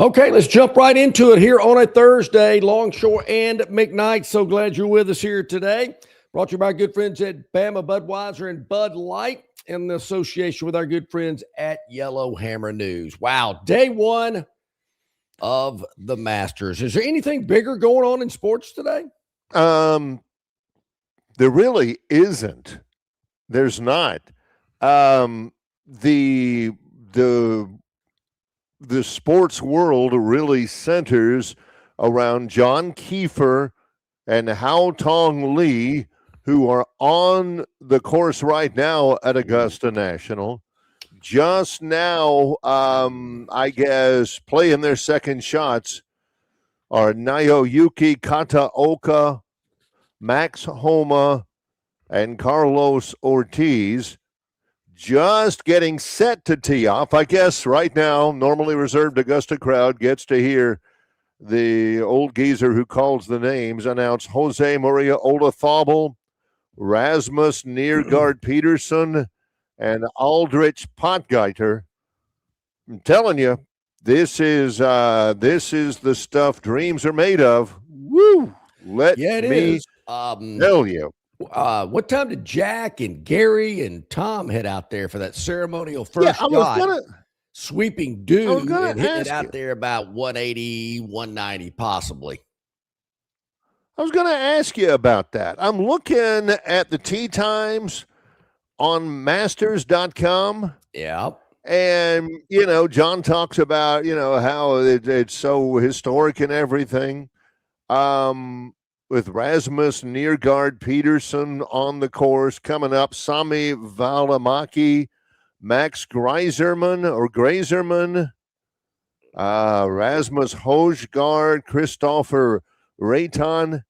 Okay, let's jump right into it here on a Thursday. Longshore and McKnight. So glad you're with us here today. Brought to you by our good friends at Bama Budweiser and Bud Light in association with our good friends at Yellowhammer News. Wow, day one of the Masters. Is there anything bigger going on in sports today? There really isn't. There's not. The sports world really centers around John Kiefer and Hao Tong Lee, who are on the course right now at Augusta National. Just now, I guess, playing their second shots are Naoyuki Kataoka, Max Homa, and Carlos Ortiz. Just getting set to tee off. I guess right now, normally reserved Augusta crowd gets to hear the old geezer who calls the names announce Jose Maria Olazabal, Rasmus Neergaard Peterson, and Aldrich Potgieter. I'm telling you, this is the stuff dreams are made of. Woo! Let me tell you. What time did Jack and Gary and Tom head out there for that ceremonial first shot? Sweeping dude and hitting it out there about 180, 190 possibly. I was going to ask you about that. I'm looking at the tee times on masters.com. Yeah. And, John talks about, how it's so historic and everything. With Rasmus Neergaard Peterson on the course coming up, Sami Välimäki, Max Greiserman, Rasmus Højgaard, Christopher Rayton.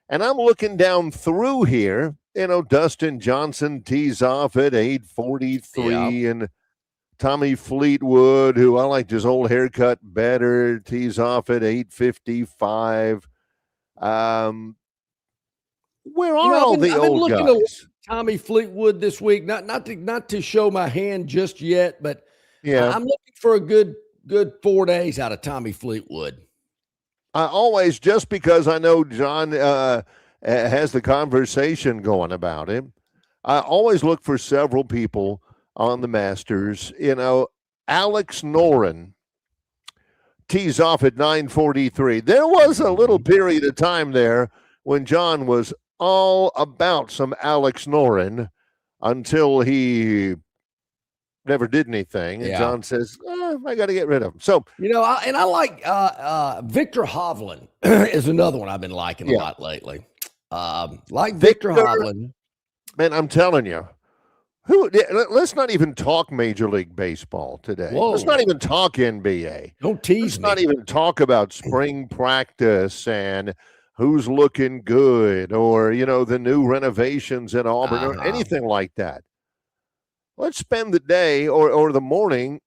And I'm looking down through here, Dustin Johnson tees off at 8:43, and Tommy Fleetwood, who I liked his old haircut better, tees off at 8:55. Where are all the old guys? Tommy Fleetwood this week. Not to show my hand just yet, but I'm looking for a good 4 days out of Tommy Fleetwood. I always, just because I know John has the conversation going about him, I always look for several people on the Masters. Alex Noren tees off at 9:43. There was a little period of time there when John was all about some Alex Noren until he never did anything. And John says, I got to get rid of him. So, I like Victor Hovland is another one I've been liking a lot lately. Like Victor Hovland. Man, I'm telling you. Let's not even talk Major League Baseball today. Whoa. Let's not even talk NBA. Don't tease me. Let's not even talk about spring practice and who's looking good or, the new renovations at Auburn or anything like that. Let's spend the day or the morning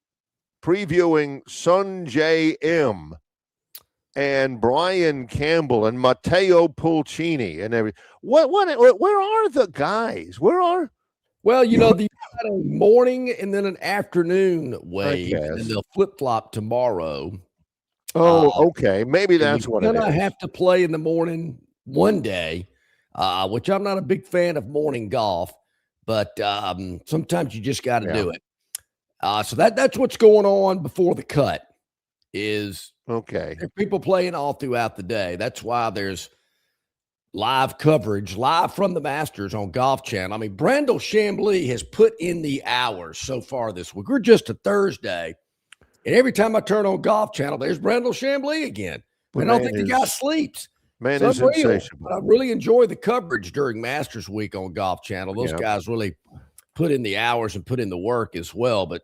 previewing Sungjae Im and Brian Campbell and Matteo Pulcini and everything. Where are the guys? Well, you got a morning and then an afternoon wave, and then they'll flip-flop tomorrow. Oh, okay. Maybe that's what it is. Then I have to play in the morning one day, which I'm not a big fan of morning golf, but sometimes you just got to do it. So that's what's going on before the cut is there are people playing all throughout the day. That's why there's live coverage, live from the Masters on Golf Channel. I mean, Brandel Chamblee has put in the hours so far this week. We're just a Thursday, and every time I turn on Golf Channel, there's Brandel Chamblee again. I don't think the guy sleeps. Man is insatiable. I really enjoy the coverage during Masters Week on Golf Channel. Those guys really put in the hours and put in the work as well. But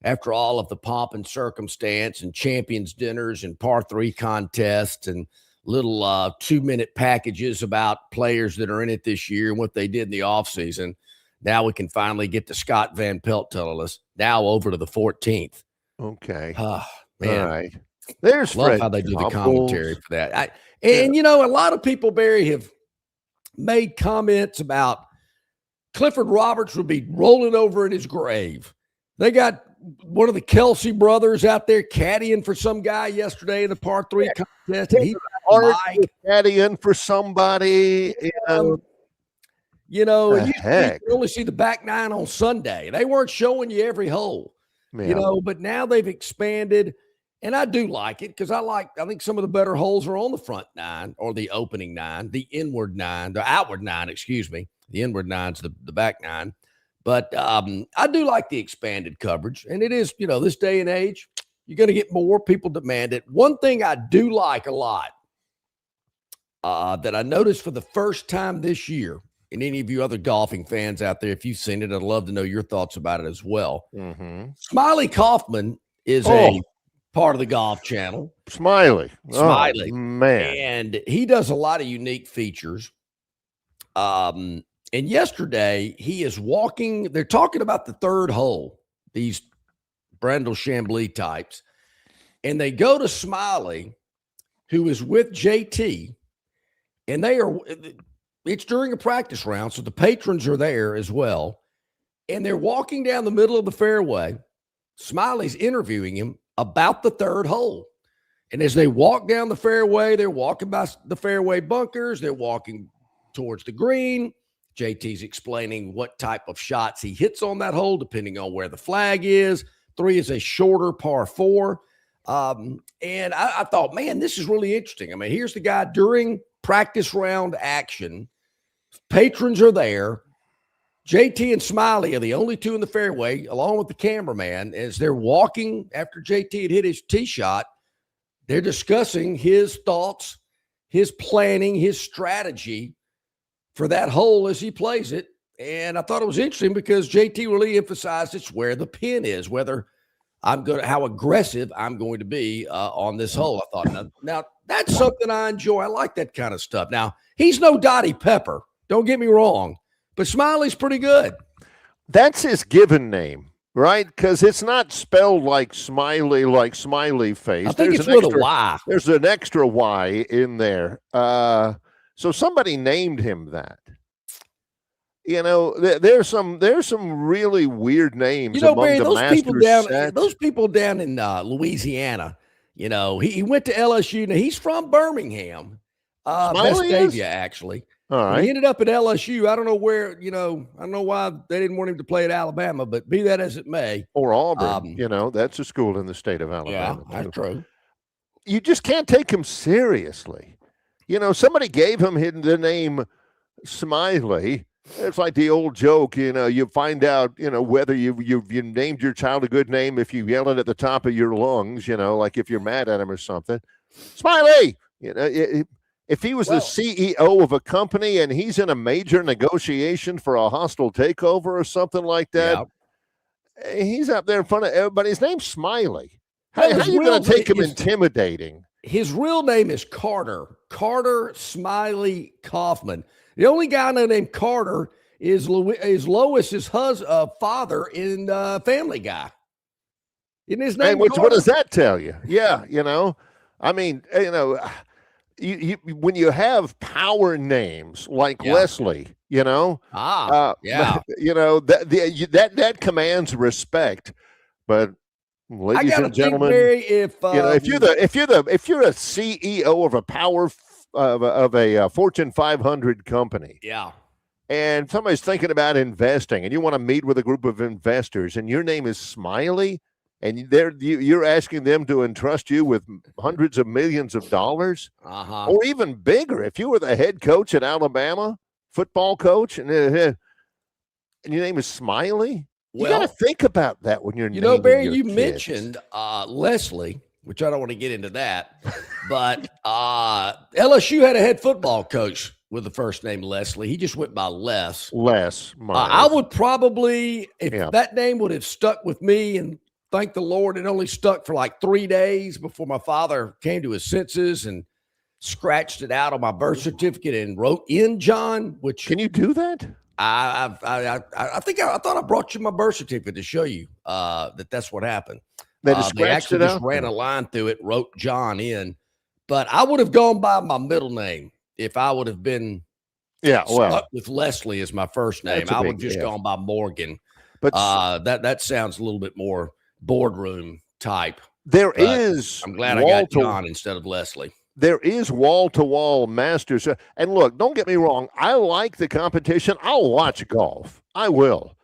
after all of the pomp and circumstance and champions dinners and par 3 contests and little 2-minute packages about players that are in it this year and what they did in the offseason, now we can finally get to Scott Van Pelt telling us now over to the 14th. Okay. Man. All right. There's love Fred how they do Couples. the commentary for that. A lot of people, Barry, have made comments about Clifford Roberts would be rolling over in his grave. They got one of the Kelsey brothers out there caddying for some guy yesterday in the par 3 contest. And he's caddying for somebody. It used to be you only see the back 9 on Sunday. They weren't showing you every hole, but now they've expanded. And I do like it because I think some of the better holes are on the front 9 or the opening 9, the outward 9, excuse me. The inward 9's the back 9. But I do like the expanded coverage. And it is, this day and age, you're going to get more people demand it. One thing I do like a lot that I noticed for the first time this year, and any of you other golfing fans out there, if you've seen it, I'd love to know your thoughts about it as well. Mm-hmm. Smiley Kaufman is a part of the Golf Channel. Smiley. Man. And he does a lot of unique features. And yesterday he is walking. They're talking about the 3rd hole, these Brandel Chambly types. And they go to Smiley, who is with JT, and it's during a practice round. So the patrons are there as well. And they're walking down the middle of the fairway. Smiley's interviewing him about the 3rd hole. And as they walk down the fairway, they're walking by the fairway bunkers. They're walking towards the green. JT's explaining what type of shots he hits on that hole, depending on where the flag is. 3 is a shorter par 4. And I thought, man, this is really interesting. I mean, here's the guy during practice round action. Patrons are there. JT and Smiley are the only 2 in the fairway, along with the cameraman. As they're walking after JT had hit his tee shot, they're discussing his thoughts, his planning, his strategy for that hole as he plays it. And I thought it was interesting because JT really emphasized it's where the pin is, how aggressive I'm going to be on this hole. I thought, now that's something I enjoy. I like that kind of stuff. Now, he's no Dottie Pepper. Don't get me wrong. But Smiley's pretty good. That's his given name, right? Because it's not spelled like Smiley face. I think it's with a Y. There's an extra Y in there. So somebody named him that. There's some really weird names among Barry, the master those people down in Louisiana, he went to LSU. Now, he's from Birmingham, Vestavia, actually. All right. He ended up at LSU. I don't know where, I don't know why they didn't want him to play at Alabama, but be that as it may. Or Auburn, that's a school in the state of Alabama. Yeah, that's true. You just can't take him seriously. Somebody gave him the name Smiley. It's like the old joke, you find out, whether you've named your child a good name if you yell it at the top of your lungs, like if you're mad at him or something. Smiley, if he was the CEO of a company and he's in a major negotiation for a hostile takeover or something like that, he's up there in front of everybody. His name's Smiley. How are you going to take him intimidating? His real name is Carter Smiley Kaufman. The only guy I know named Carter is Lois's father in Family Guy. Isn't his name? What does that tell you? Yeah, I mean, you when you have power names like Leslie, that commands respect. But ladies and gentlemen, Barry, if you're a CEO of a of a Fortune 500 company, and somebody's thinking about investing, and you want to meet with a group of investors, and your name is Smiley, and you're asking them to entrust you with hundreds of millions of dollars, or even bigger. If you were the head coach at Alabama, football coach, and your name is Smiley, you got to think about that when you're naming Barry, your you kids. mentioned Leslie, which I don't want to get into that, but LSU had a head football coach with the first name Leslie. He just went by Les. I would probably, if that name would have stuck with me, and thank the Lord, it only stuck for like 3 days before my father came to his senses and scratched it out on my birth certificate and wrote in John. Which can you do that? I thought I brought you my birth certificate to show you that's what happened. They actually just ran a line through it, wrote John in, but I would have gone by my middle name if I would have been stuck with Leslie as my first name. I would have just gone by Morgan. But that sounds a little bit more boardroom type. There But is. I'm glad I got John instead of Leslie. There is wall-to-wall Masters. And look, don't get me wrong. I like the competition. I'll watch golf. I will.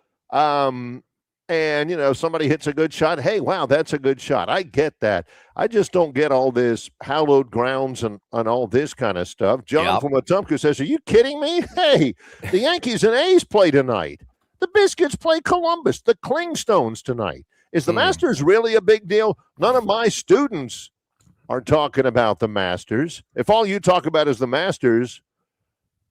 And, somebody hits a good shot. Hey, wow, that's a good shot. I get that. I just don't get all this hallowed grounds and all this kind of stuff. John from Wetumpka says, are you kidding me? Hey, the Yankees and A's play tonight. The Biscuits play Columbus. The Klingstones tonight. Is the Masters really a big deal? None of my students are talking about the Masters. If all you talk about is the Masters,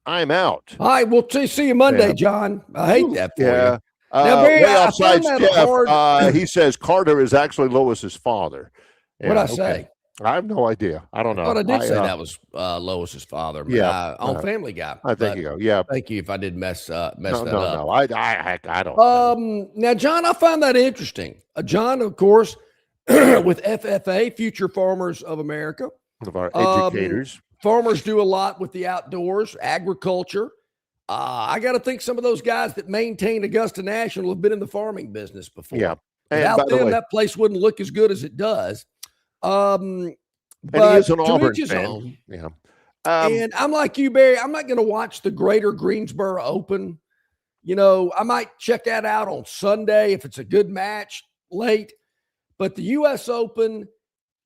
I'm out. All right, we'll see you Monday, John. I hate that for you. Now, Barry, offside Jeff, he says Carter is actually Lois's father. What'd I say? I have no idea. I don't know. I did say that was Lois's father. On Family Guy. I think you go. Yeah. Thank you if I did mess that up. No. I don't. Now, John, I find that interesting. John, of course, with FFA, Future Farmers of America. One of our educators. Farmers do a lot with the outdoors, agriculture. I got to think some of those guys that maintain Augusta National have been in the farming business before. Yeah. Without them, that place wouldn't look as good as it does. But and he is an Auburn fan. Yeah. And I'm like you, Barry. I'm not going to watch the Greater Greensboro Open. I might check that out on Sunday if it's a good match late. But the U.S. Open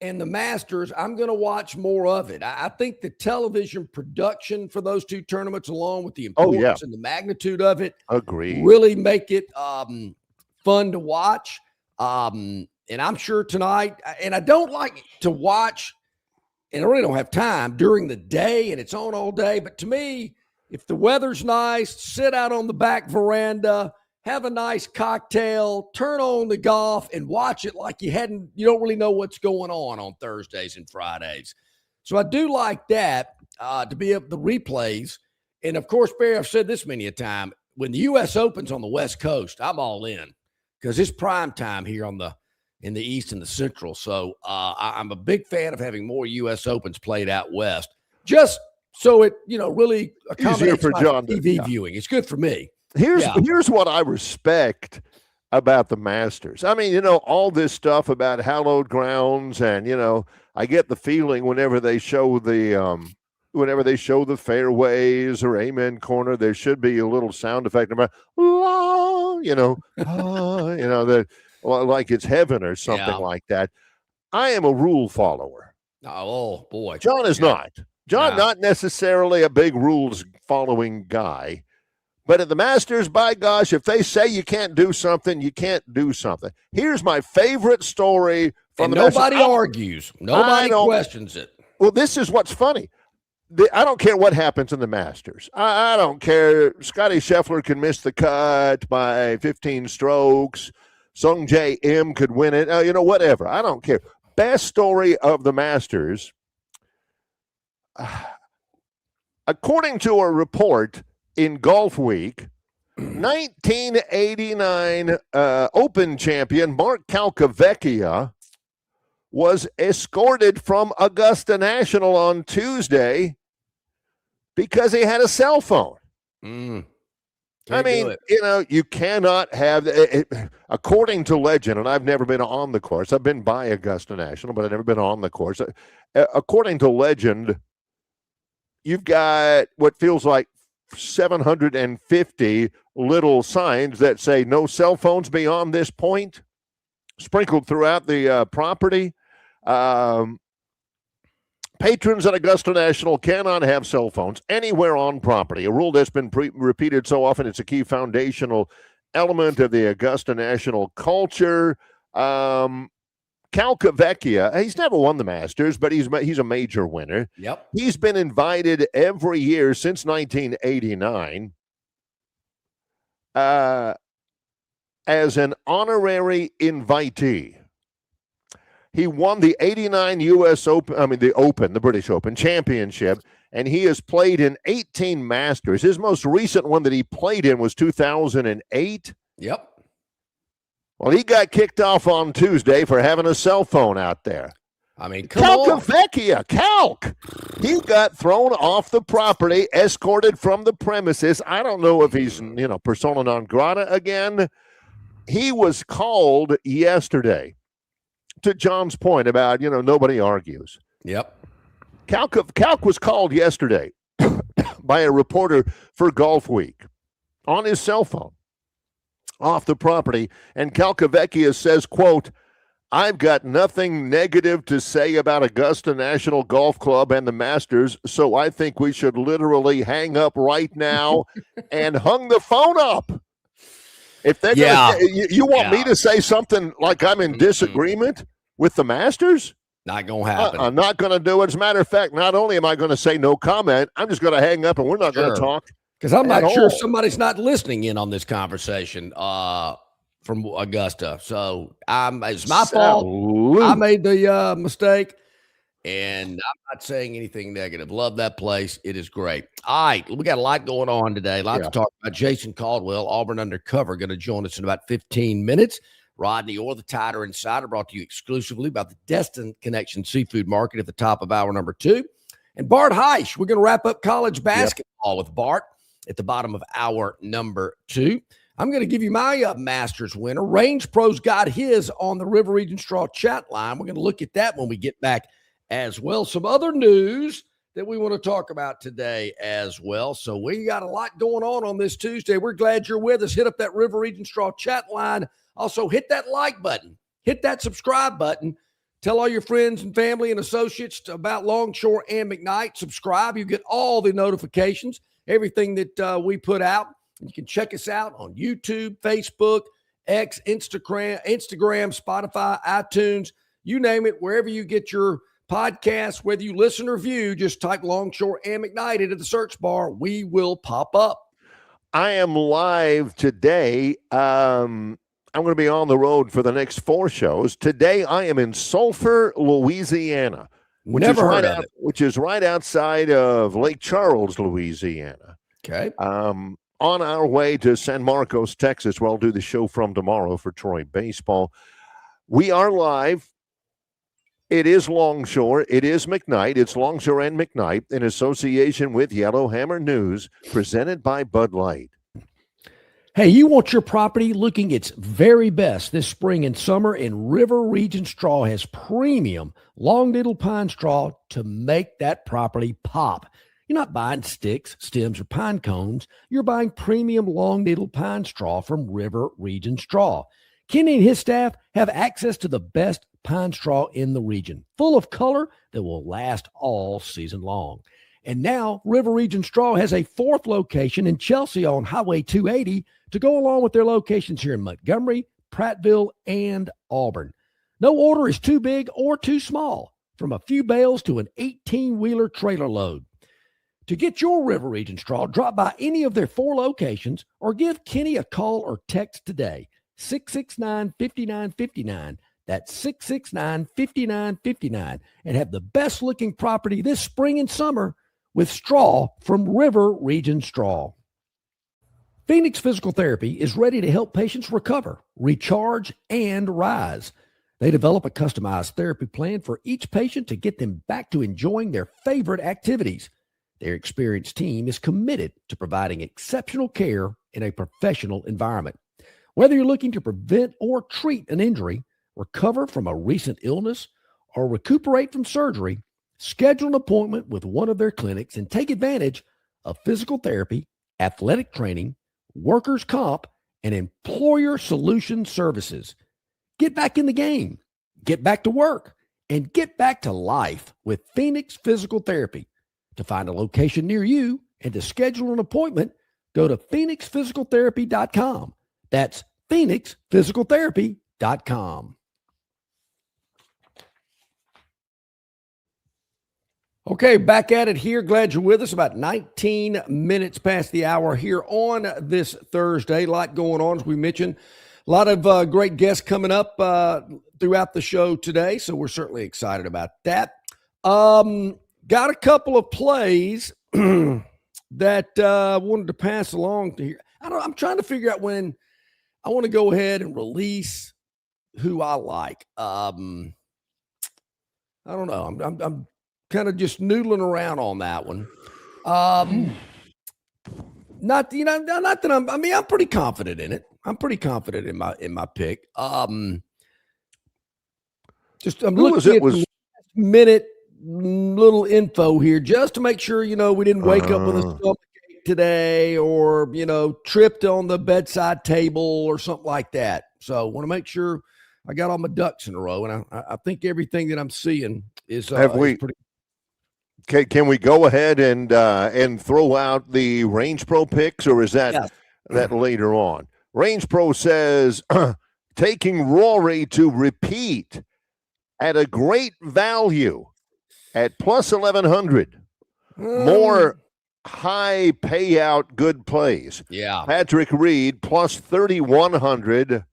and the Masters, I'm going to watch more of it. I think the television production for those two tournaments, along with the importance and the magnitude of it, really make it fun to watch. And I'm sure tonight, and I don't like to watch, and I really don't have time during the day, and it's on all day. But to me, if the weather's nice, sit out on the back veranda, have a nice cocktail, turn on the golf, and watch it like you don't really know what's going on Thursdays and Fridays. So I do like that to be able to replays. And of course, Barry, I've said this many a time, when the U.S. Open's on the West Coast, I'm all in because it's prime time here in the East and the Central. So I'm a big fan of having more U.S. Opens played out West, just so it, really accommodates for my John TV viewing. It's good for me. Here's what I respect about the Masters. I mean, all this stuff about hallowed grounds, and I get the feeling whenever they show the fairways or amen corner, there should be a little sound effect about that like it's heaven or something like that. I am a rule follower. Oh boy, John is not. John not necessarily a big rules following guy. But at the Masters, by gosh, if they say you can't do something, you can't do something. Here's my favorite story from the Masters. Nobody argues. Nobody questions it. Well, this is what's funny. I don't care what happens in the Masters. I don't care. Scotty Scheffler can miss the cut by 15 strokes. Sung Jae Im could win it. Whatever. I don't care. Best story of the Masters. According to a report in Golf Week, 1989 Open champion Mark Calcavecchia was escorted from Augusta National on Tuesday because he had a cell phone. I mean, you cannot have it. According to legend, and I've never been on the course. I've been by Augusta National, but I've never been on the course. According to legend, you've got what feels like 750 little signs that say no cell phones beyond this point, sprinkled throughout the property. Patrons at Augusta National cannot have cell phones anywhere on property, a rule that's been repeated so often it's a key foundational element of the Augusta National culture. Calcavecchia, he's never won the Masters, but he's a major winner. Yep. He's been invited every year since 1989 as an honorary invitee. He won the 89 U.S. Open, the British Open Championship, and he has played in 18 Masters. His most recent one that he played in was 2008. Yep. Well, he got kicked off on Tuesday for having a cell phone out there. I mean, Calcavecchia, Calc. He got thrown off the property, escorted from the premises. I don't know if he's, persona non grata again. he was called yesterday. To John's point about, nobody argues. Yep. Calc was called yesterday by a reporter for Golf Week on his cell phone off the property, and Calcavecchia says, quote, "I've got nothing negative to say about Augusta National Golf Club and the Masters, so I think we should literally hang up right now," and hung the phone up. If they're you want me to say something like I'm in disagreement with the Masters? Not going to happen. I'm not going to do it. As a matter of fact, not only am I going to say no comment, I'm just going to hang up and we're not going to talk. Because I'm not sure somebody's not listening in on this conversation from Augusta. So it's my fault. I made the mistake, and I'm not saying anything negative. Love that place. It is great. All right. We got a lot going on today. A lot to talk about. Jason Caldwell, Auburn Undercover, going to join us in about 15 minutes. Rodney Orr, the Tider Insider, brought to you exclusively by the Destin Connection Seafood Market at the top of hour number 2. And Bart Hyche, we're going to wrap up college basketball with Bart at the bottom of hour number 2. I'm going to give you my Masters winner. Range Pros got his on the River Region Straw chat line. We're going to look at that when we get back as well. Some other news that we want to talk about today as well. So we got a lot going on this Tuesday. We're glad you're with us. Hit up that River Region Straw chat line. Also, hit that like button. Hit that subscribe button. Tell all your friends and family and associates about Longshore and McKnight. Subscribe. You get all the notifications, everything that we put out. You can check us out on YouTube, Facebook, X, Instagram, Spotify, iTunes, you name it, wherever you get your podcasts, whether you listen or view, just type Longshore and McKnight into the search bar. We will pop up. I am live today. I'm going to be on the road for the next 4 shows. Today, I am in Sulphur, Louisiana. Never heard of it. Which is right outside of Lake Charles, Louisiana. Okay. On our way to San Marcos, Texas, where I'll do the show from tomorrow for Troy Baseball. We are live. It is Longshore. It is McKnight. It's Longshore and McKnight in association with Yellowhammer News, presented by Bud Light. Hey, you want your property looking its very best this spring and summer, and River Region Straw has premium long needle pine straw to make that property pop. You're not buying sticks, stems, or pine cones. You're buying premium long needle pine straw from River Region Straw. Kenny and his staff have access to the best pine straw in the region, full of color that will last all season long. And now River Region Straw has a 4th location in Chelsea on Highway 280 to go along with their locations here in Montgomery, Prattville, and Auburn. No order is too big or too small, from a few bales to an 18-wheeler trailer load. To get your River Region Straw, drop by any of their 4 locations or give Kenny a call or text today, 669-5959. That's 669-5959, and have the best-looking property this spring and summer with straw from River Region Straw. Phoenix Physical Therapy is ready to help patients recover, recharge, and rise. They develop a customized therapy plan for each patient to get them back to enjoying their favorite activities. Their experienced team is committed to providing exceptional care in a professional environment. Whether you're looking to prevent or treat an injury, recover from a recent illness, or recuperate from surgery, schedule an appointment with one of their clinics and take advantage of physical therapy, athletic training, workers' comp, and employer solution services. Get back in the game, get back to work, and get back to life with Phoenix Physical Therapy. To find a location near you and to schedule an appointment, go to phoenixphysicaltherapy.com. That's phoenixphysicaltherapy.com. Okay, back at it here. Glad you're with us. About 19 minutes past the hour here on this Thursday. A lot going on, as we mentioned. A lot of great guests coming up throughout the show today, so we're certainly excited about that. Got a couple of plays that I wanted to pass along to here. I'm trying to figure out when I want to go ahead and release who I like. I don't know. I'm kind of just noodling around on that one. Not that I'm pretty confident in it. I'm pretty confident in my pick. Just I'm Who looking at was the last minute little info here just to make sure we didn't wake up with a stomach ache today or tripped on the bedside table or something like that. So I want to make sure I got all my ducks in a row, and I think everything that I'm seeing is pretty. Can we go ahead and throw out the Range Pro picks, or is that later on? Range Pro says taking Rory to repeat at a great value at plus 1,100. More high payout good plays. Yeah. Patrick Reed plus 3,100.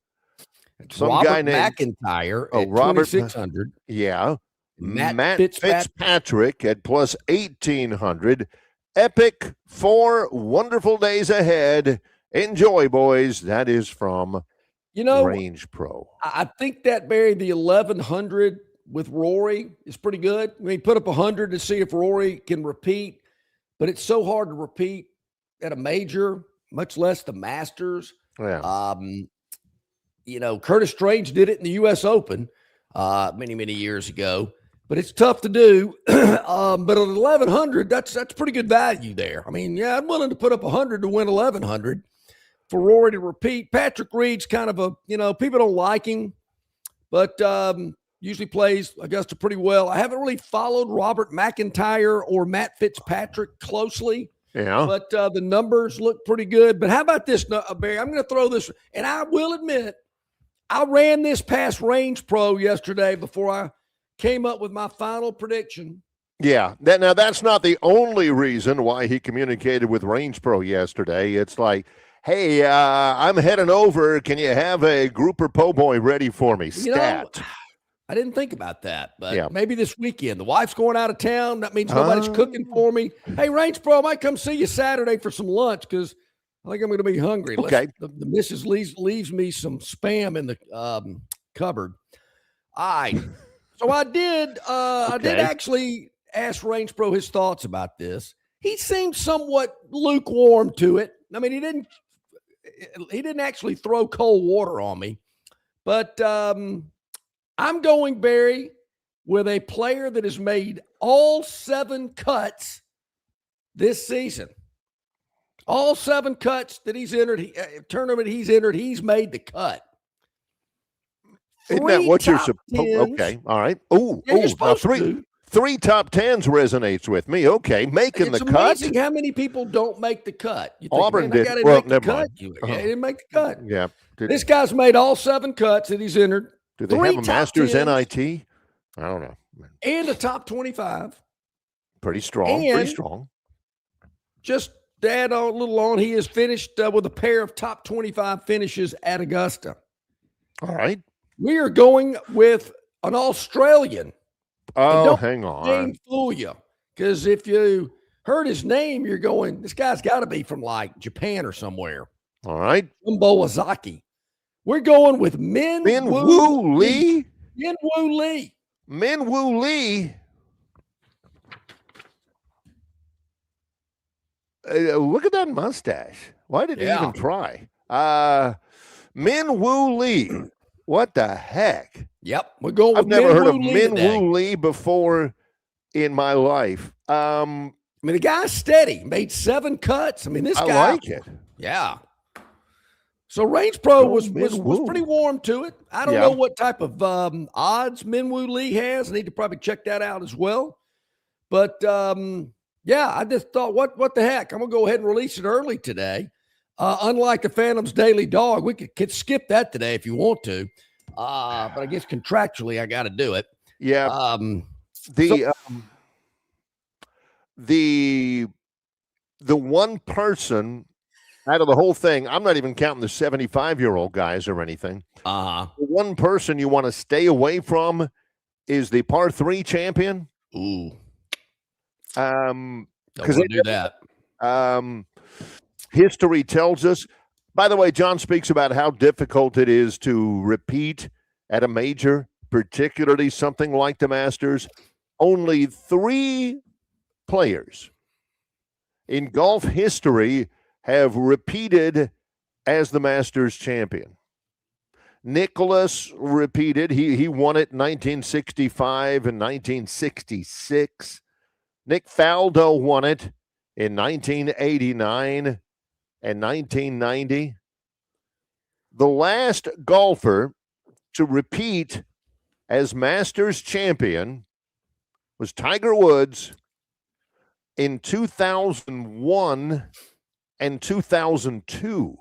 Some Robert guy named McIntyre at 2,600. Yeah. Matt Fitzpatrick at plus 1,800. Epic 4 wonderful days ahead. Enjoy, boys. That is from Range Pro. I think that, Barry, the 1,100 with Rory is pretty good. I mean, put up 100 to see if Rory can repeat, but it's so hard to repeat at a major, much less the Masters. Yeah. Curtis Strange did it in the U.S. Open many, many years ago, but it's tough to do. But at 1,100, that's pretty good value there. I mean, yeah, I'm willing to put up 100 to win 1,100 for Rory to repeat. Patrick Reed's kind of people don't like him, but usually plays Augusta pretty well. I haven't really followed Robert McIntyre or Matt Fitzpatrick closely. Yeah. But the numbers look pretty good. But how about this, Barry? I'm going to throw this, and I will admit, I ran this past Range Pro yesterday before I came up with my final prediction. Yeah. Now, that's not the only reason why he communicated with Range Pro yesterday. It's like, hey, I'm heading over. Can you have a grouper po' boy ready for me? Stat. I didn't think about that, but maybe this weekend. The wife's going out of town. That means nobody's cooking for me. Hey, Range Pro, I might come see you Saturday for some lunch because I think I'm going to be hungry. Okay. The missus leaves me some Spam in the cupboard. All right. So I did actually ask Range Pro his thoughts about this. He seemed somewhat lukewarm to it. I mean, he didn't actually throw cold water on me, but I'm going, Barry, with a player that has made all 7 cuts this season. All 7 cuts that he's entered, tournament he's entered, he's made the cut. Isn't that what you're supposed? Okay, all right. Now 3 top 10s resonates with me. Okay, making the cut. It's amazing how many people don't make the cut. You think, Auburn did. Well, never mind. He didn't make the cut. Yeah. This guy's made all 7 cuts that he's entered. Do they have a Masters NIT? I don't know. And a top 25. Pretty strong. Just to add a little on, he has finished with a pair of top 25 finishes at Augusta. All right. We are going with an Australian. Oh, hang on. Don't fool you. Because if you heard his name, you're going, this guy's got to be from like Japan or somewhere. All right. Jumbo Ozaki. We're going with Min-Woo Lee. Min-Woo Lee. Min-Woo Lee. Look at that mustache. Why did he even try? Min-Woo Lee. What the heck? Yep. We're going with I've never heard of Min-Woo Lee before in my life. I mean, the guy's steady. Made 7 cuts. I mean, this guy. I like it. Yeah. So Range Pro was pretty warm to it. I don't know what type of odds Min-Woo Lee has. I need to probably check that out as well. But, I just thought, what the heck? I'm going to go ahead and release it early today. Unlike the Phantom's Daily Dog, we could skip that today if you want to. But I guess contractually I got to do it. Yeah. The one person out of the whole thing, I'm not even counting the 75-year-old guys or anything. The one person you want to stay away from is the par 3 champion. Ooh. Because they do that. History tells us. By the way, John speaks about how difficult it is to repeat at a major, particularly something like the Masters. Only 3 players in golf history have repeated as the Masters champion. Nicklaus repeated. He won it in 1965 and 1966. Nick Faldo won it in 1989 and 1990. The last golfer to repeat as Masters champion was Tiger Woods in 2001 and 2002.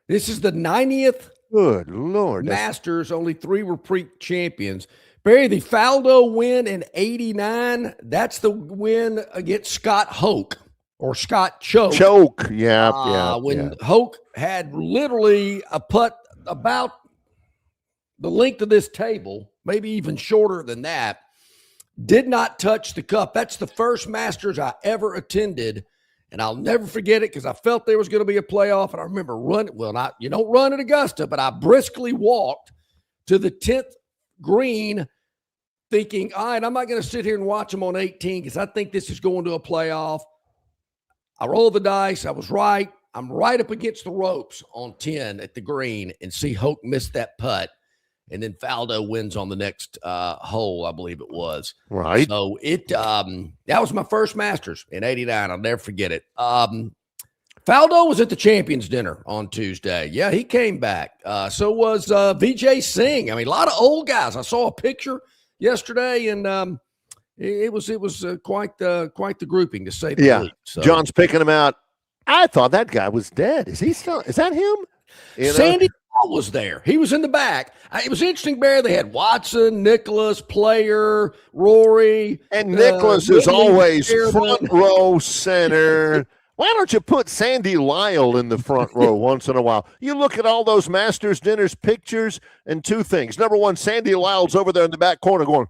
This is the 90th Good Lord. Masters. Only 3 repeat champions. Barry, the Faldo win in 89, that's the win against Scott Hoke or Scott Choke. Choke, yeah. When Hoke had literally a putt about the length of this table, maybe even shorter than that, did not touch the cup. That's the first Masters I ever attended, and I'll never forget it because I felt there was going to be a playoff, and I remember you don't run at Augusta, but I briskly walked to the 10th green thinking, all right, I'm not going to sit here and watch them on 18 because I think this is going to a playoff. I rolled the dice. I was right. I'm right up against the ropes on 10 at the green and see Hoke miss that putt. And then Faldo wins on the next hole, I believe it was. Right. So that was my first Masters in 89. I'll never forget it. Faldo was at the Champions Dinner on Tuesday. Yeah, he came back. So was Vijay Singh. I mean, a lot of old guys. I saw a picture yesterday, and it was quite the grouping, to say the least. So, John's picking him out. I thought that guy was dead. Is that him? Sandy was there. He was in the back. It was interesting, Bear. They had Watson, Nicklaus, Player, Rory. And Nicklaus is always front row center. Why don't you put Sandy Lyle in the front row once in a while? You look at all those Masters dinners pictures and 2 things. Number one, Sandy Lyle's over there in the back corner going,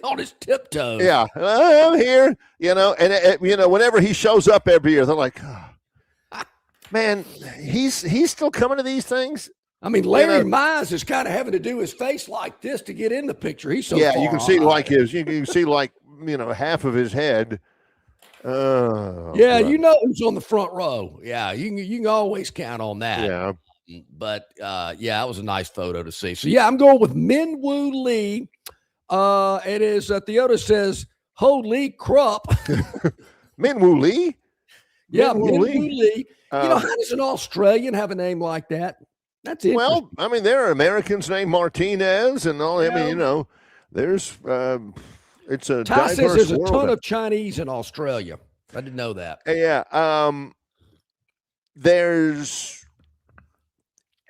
on his tiptoes. Yeah, I'm here. And whenever he shows up every year, they're like, oh, man, he's still coming to these things. I mean, Larry Mize is kind of having to do his face like this to get in the picture. He's so far you can see half of his head. Oh, yeah, who's on the front row. Yeah, you can always count on that. Yeah. But it was a nice photo to see. So I'm going with Min-Woo Lee. It is Theoda says, holy crap. Min-Woo Lee? Yeah, Min-Woo Lee. How does an Australian have a name like that? That's it. Well, I mean, there are Americans named Martinez and all. I mean, there's it's a Ty diverse says there's a world. ton of Chinese in Australia. I didn't know that. Yeah. There's,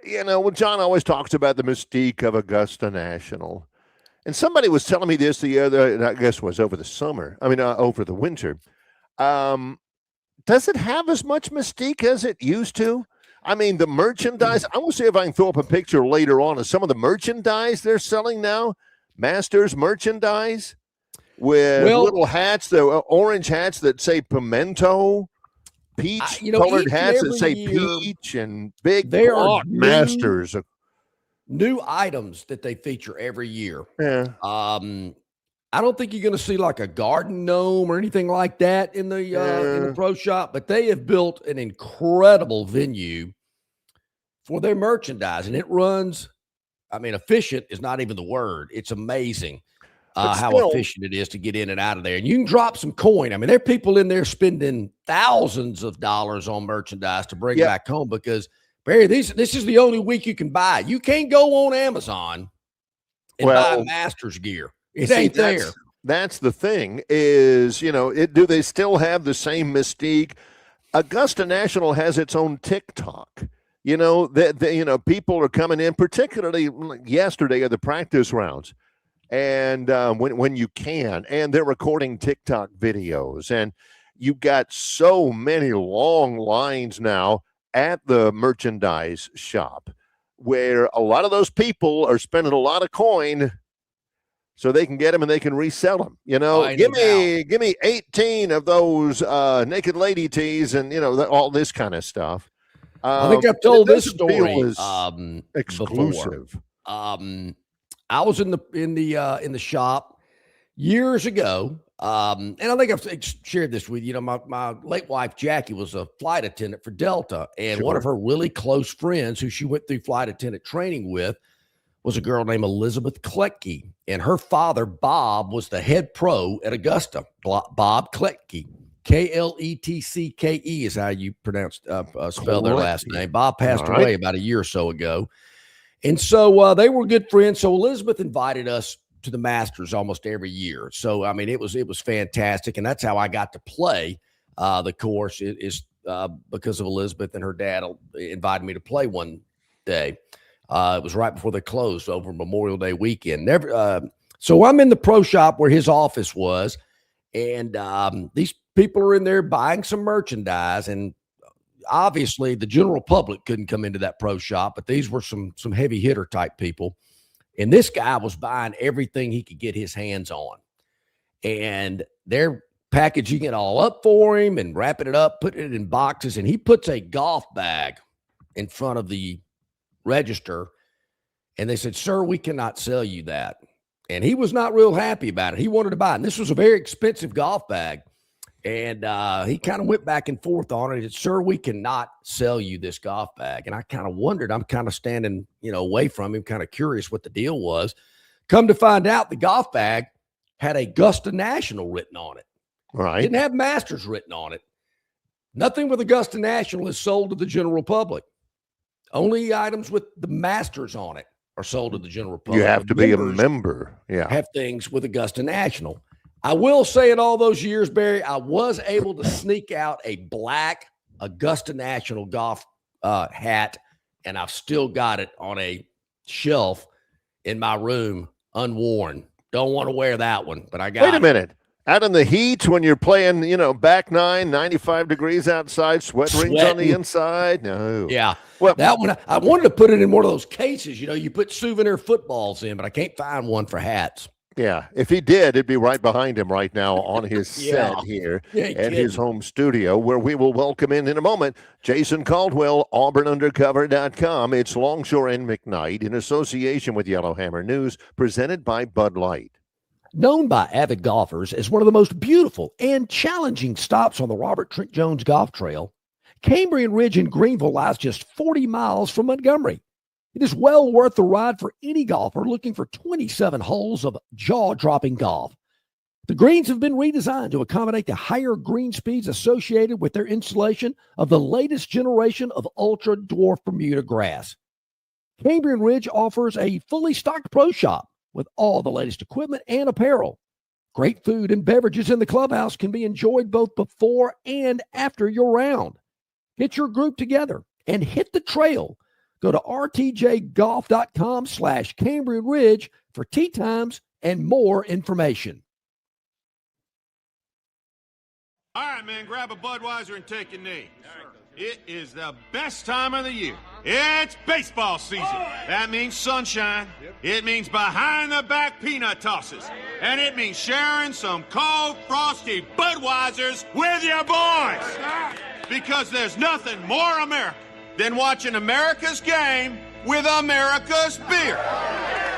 John always talks about the mystique of Augusta National. And somebody was telling me this the other, I guess it was over the summer. I mean, over the winter. Does it have as much mystique as it used to? I mean, the merchandise, I will see if I can throw up a picture later on of some of the merchandise they're selling now. Masters merchandise with little hats, the orange hats that say pimento, peach colored hats that say peach, and big block Masters. New items that they feature every year. Yeah. I don't think you're going to see like a garden gnome or anything like that in the pro shop, but they have built an incredible venue for their merchandise, and it runs. I mean, efficient is not even the word. It's amazing how efficient it is to get in and out of there, and you can drop some coin. I mean, there are people in there spending thousands of dollars on merchandise to bring back home because Barry, this is the only week you can buy. You can't go on Amazon and buy Masters gear. It ain't there. That's the thing is, do they still have the same mystique? Augusta National has its own TikTok. People are coming in, particularly yesterday at the practice rounds, and when you can, and they're recording TikTok videos, and you've got so many long lines now at the merchandise shop where a lot of those people are spending a lot of coin so they can get them and they can resell them. Give me 18 of those naked lady tees and all this kind of stuff. I think I've told this story exclusive. Before. I was in the shop years ago, And I think I've shared this with you. You know, my late wife, Jackie, was a flight attendant for Delta. And one of her really close friends who she went through flight attendant training with was a girl named Elizabeth Kletke. And her father, Bob, was the head pro at Augusta. Bob Kletke. Kletcke is how you spell their last name. Bob passed away about a year or so ago. And so they were good friends. So Elizabeth invited us to the Masters almost every year. So, I mean, it was fantastic. And that's how I got to play the course is because of Elizabeth, and her dad invited me to play one day. It was right before they closed over Memorial Day weekend. So I'm in the pro shop where his office was, and these people are in there buying some merchandise, and obviously the general public couldn't come into that pro shop, but these were some heavy hitter type people. And this guy was buying everything he could get his hands on. And they're packaging it all up for him and wrapping it up, putting it in boxes. And he puts a golf bag in front of the register. And they said, "Sir, we cannot sell you that." And he was not real happy about it. He wanted to buy it. And this was a very expensive golf bag. And he kind of went back and forth on it. He said, "Sir, we cannot sell you this golf bag." And I kind of wondered, I'm kind of standing, away from him, kind of curious what the deal was. Come to find out, the golf bag had Augusta National written on it. Right. Didn't have Masters written on it. Nothing with Augusta National is sold to the general public. Only items with the Masters on it are sold to the general public. You have to be a member. Yeah. Have things with Augusta National. I will say in all those years, Barry, I was able to sneak out a black Augusta National golf hat, and I've still got it on a shelf in my room unworn. Don't want to wear that one, but I got it. Wait a minute. Out in the heat when you're playing, back 95 degrees outside, sweat rings on the inside? No. Yeah. Well, that one, I wanted to put it in one of those cases, you put souvenir footballs in, but I can't find one for hats. Yeah, if he did, it'd be right behind him right now on his set here at his home studio, where we will welcome in a moment Jason Caldwell, AuburnUndercover.com. It's Longshore and McKnight in association with Yellowhammer News, presented by Bud Light. Known by avid golfers as one of the most beautiful and challenging stops on the Robert Trent Jones Golf Trail, Cambrian Ridge in Greenville lies just 40 miles from Montgomery. It is well worth the ride for any golfer looking for 27 holes of jaw-dropping golf. The greens have been redesigned to accommodate the higher green speeds associated with their installation of the latest generation of ultra-dwarf Bermuda grass. Cambrian Ridge offers a fully stocked pro shop with all the latest equipment and apparel. Great food and beverages in the clubhouse can be enjoyed both before and after your round. Get your group together and hit the trail. Go to rtjgolf.com/Cambrian Ridge for tee times and more information. All right, man, grab a Budweiser and take a knee. It is the best time of the year. It's baseball season. That means sunshine. It means behind-the-back peanut tosses. And it means sharing some cold, frosty Budweisers with your boys. Because there's nothing more American than watching America's game with America's beer.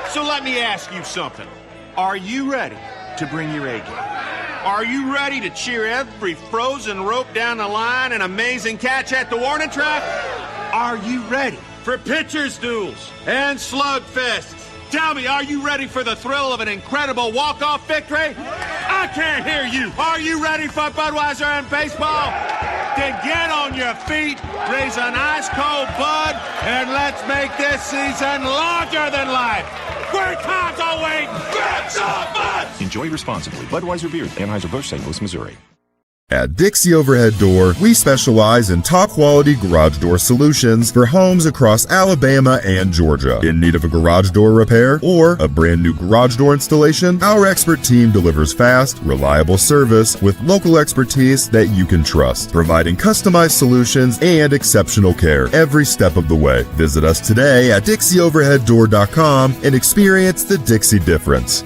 So let me ask you something. Are you ready to bring your A game? Are you ready to cheer every frozen rope down the line and amazing catch at the warning track? Are you ready for pitchers' duels and slugfests? Tell me, are you ready for the thrill of an incredible walk-off victory? I can't hear you. Are you ready for Budweiser and baseball? Then get on your feet, raise an ice-cold Bud, and let's make this season larger than life. Great times are waiting. Grab some Bud! Enjoy responsibly. Budweiser Beer, Anheuser-Busch, St. Louis, Missouri. At Dixie Overhead Door, we specialize in top-quality garage door solutions for homes across Alabama and Georgia. In need of a garage door repair or a brand new garage door installation, our expert team delivers fast, reliable service with local expertise that you can trust, providing customized solutions and exceptional care every step of the way. Visit us today at DixieOverheadDoor.com and experience the Dixie difference.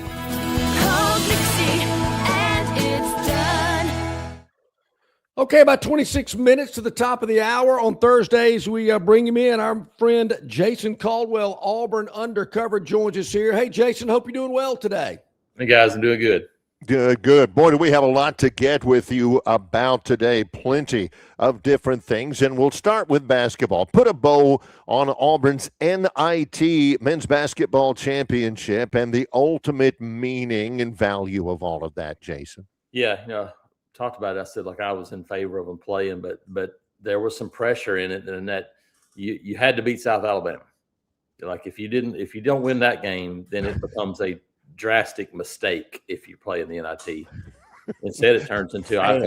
Okay, about 26 minutes to the top of the hour. On Thursdays, we bring him in. Our friend Jason Caldwell, Auburn Undercover, joins us here. Hey, Jason, hope you're doing well today. Hey, guys, I'm doing good. Good, good. Boy, do we have a lot to get with you about today. Plenty of different things. And we'll start with basketball. Put a bow on Auburn's NIT Men's Basketball Championship and the ultimate meaning and value of all of that, Jason. Yeah, talked about it. I said, like, I was in favor of them playing, but there was some pressure in it, and that you had to beat South Alabama. Like, if you don't win that game, then it becomes a drastic mistake if you play in the NIT. Instead, it turns into I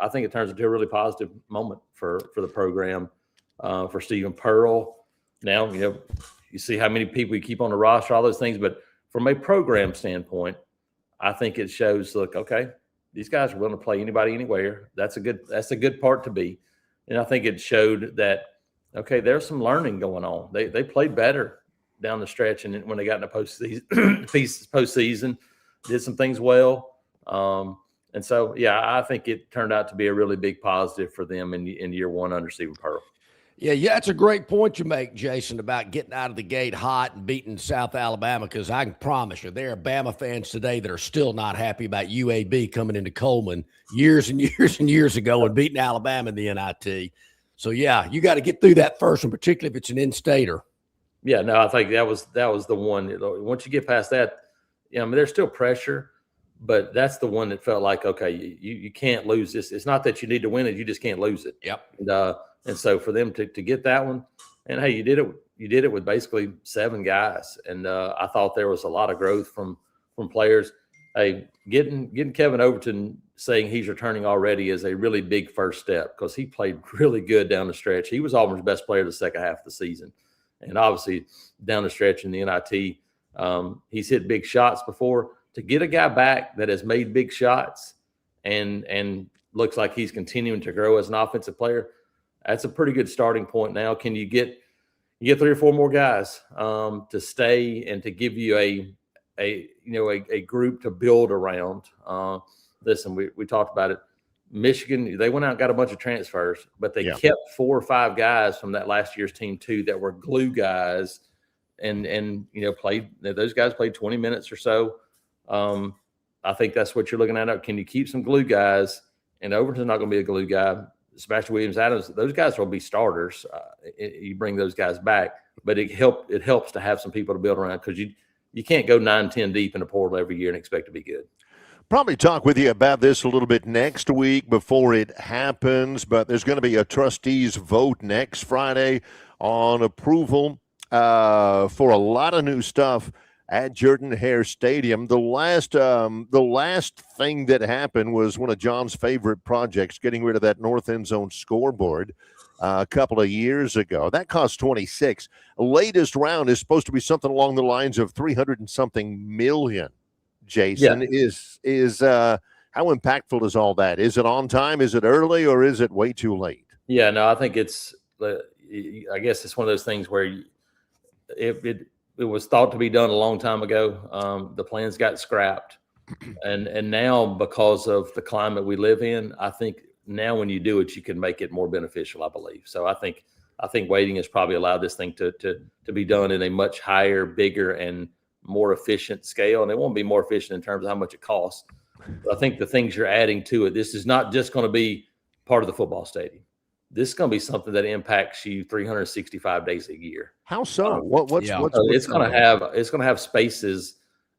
think it turns into a really positive moment for the program, for Stephen Pearl. Now, you see how many people you keep on the roster, all those things, but from a program standpoint, I think it shows, look, okay, these guys are willing to play anybody, anywhere. That's a good part to be. And I think it showed that, okay, there's some learning going on. They played better down the stretch, and when they got in the postseason, did some things well. And so, yeah, I think it turned out to be a really big positive for them in year one under Stephen Pearl. Yeah, that's a great point you make, Jason, about getting out of the gate hot and beating South Alabama, because I can promise you there are Bama fans today that are still not happy about UAB coming into Coleman years and years and years ago and beating Alabama in the NIT. So, yeah, you got to get through that first one, particularly if it's an in-stater. Yeah, no, I think that was the one. Once you get past that, there's still pressure, but that's the one that felt like, okay, you can't lose this. It's not that you need to win it; you just can't lose it. Yep. And so for them to get that one, and hey, you did it with basically 7 guys, and I thought there was a lot of growth from players. Hey, getting Kevin Overton saying he's returning already is a really big first step, because he played really good down the stretch. He was Auburn's best player the second half of the season. And obviously down the stretch in the NIT, he's hit big shots before. To get a guy back that has made big shots and looks like he's continuing to grow as an offensive player, that's a pretty good starting point. Now, can you get 3 or 4 more guys to stay and to give you a group to build around? Listen, we talked about it. Michigan, they went out and got a bunch of transfers, but they kept 4 or 5 guys from that last year's team too that were glue guys, and played. Those guys played 20 minutes or so. I think that's what you're looking at. Can you keep some glue guys? And Overton's not going to be a glue guy. Sebastian Williams-Adams, those guys will be starters. You bring those guys back, but it helps to have some people to build around, because you can't go 9-10 deep in the portal every year and expect to be good. Probably talk with you about this a little bit next week before it happens, but there's going to be a trustees vote next Friday on approval for a lot of new stuff at Jordan-Hare Stadium. The last thing that happened was one of John's favorite projects, getting rid of that north end zone scoreboard a couple of years ago. That cost $26 million. Latest round is supposed to be something along the lines of $300 and something million. Jason, is how impactful is all that? Is it on time? Is it early, or is it way too late? Yeah, no, I think I guess it's one of those things where it was thought to be done a long time ago. The plans got scrapped, and now, because of the climate we live in, I think now when you do it, you can make it more beneficial, I believe. So I think waiting has probably allowed this thing to be done in a much higher, bigger, and more efficient scale. And it won't be more efficient in terms of how much it costs. But I think the things you're adding to it, this is not just going to be part of the football stadium. This is going to be something that impacts you 365 days a year. How so? It's going to have spaces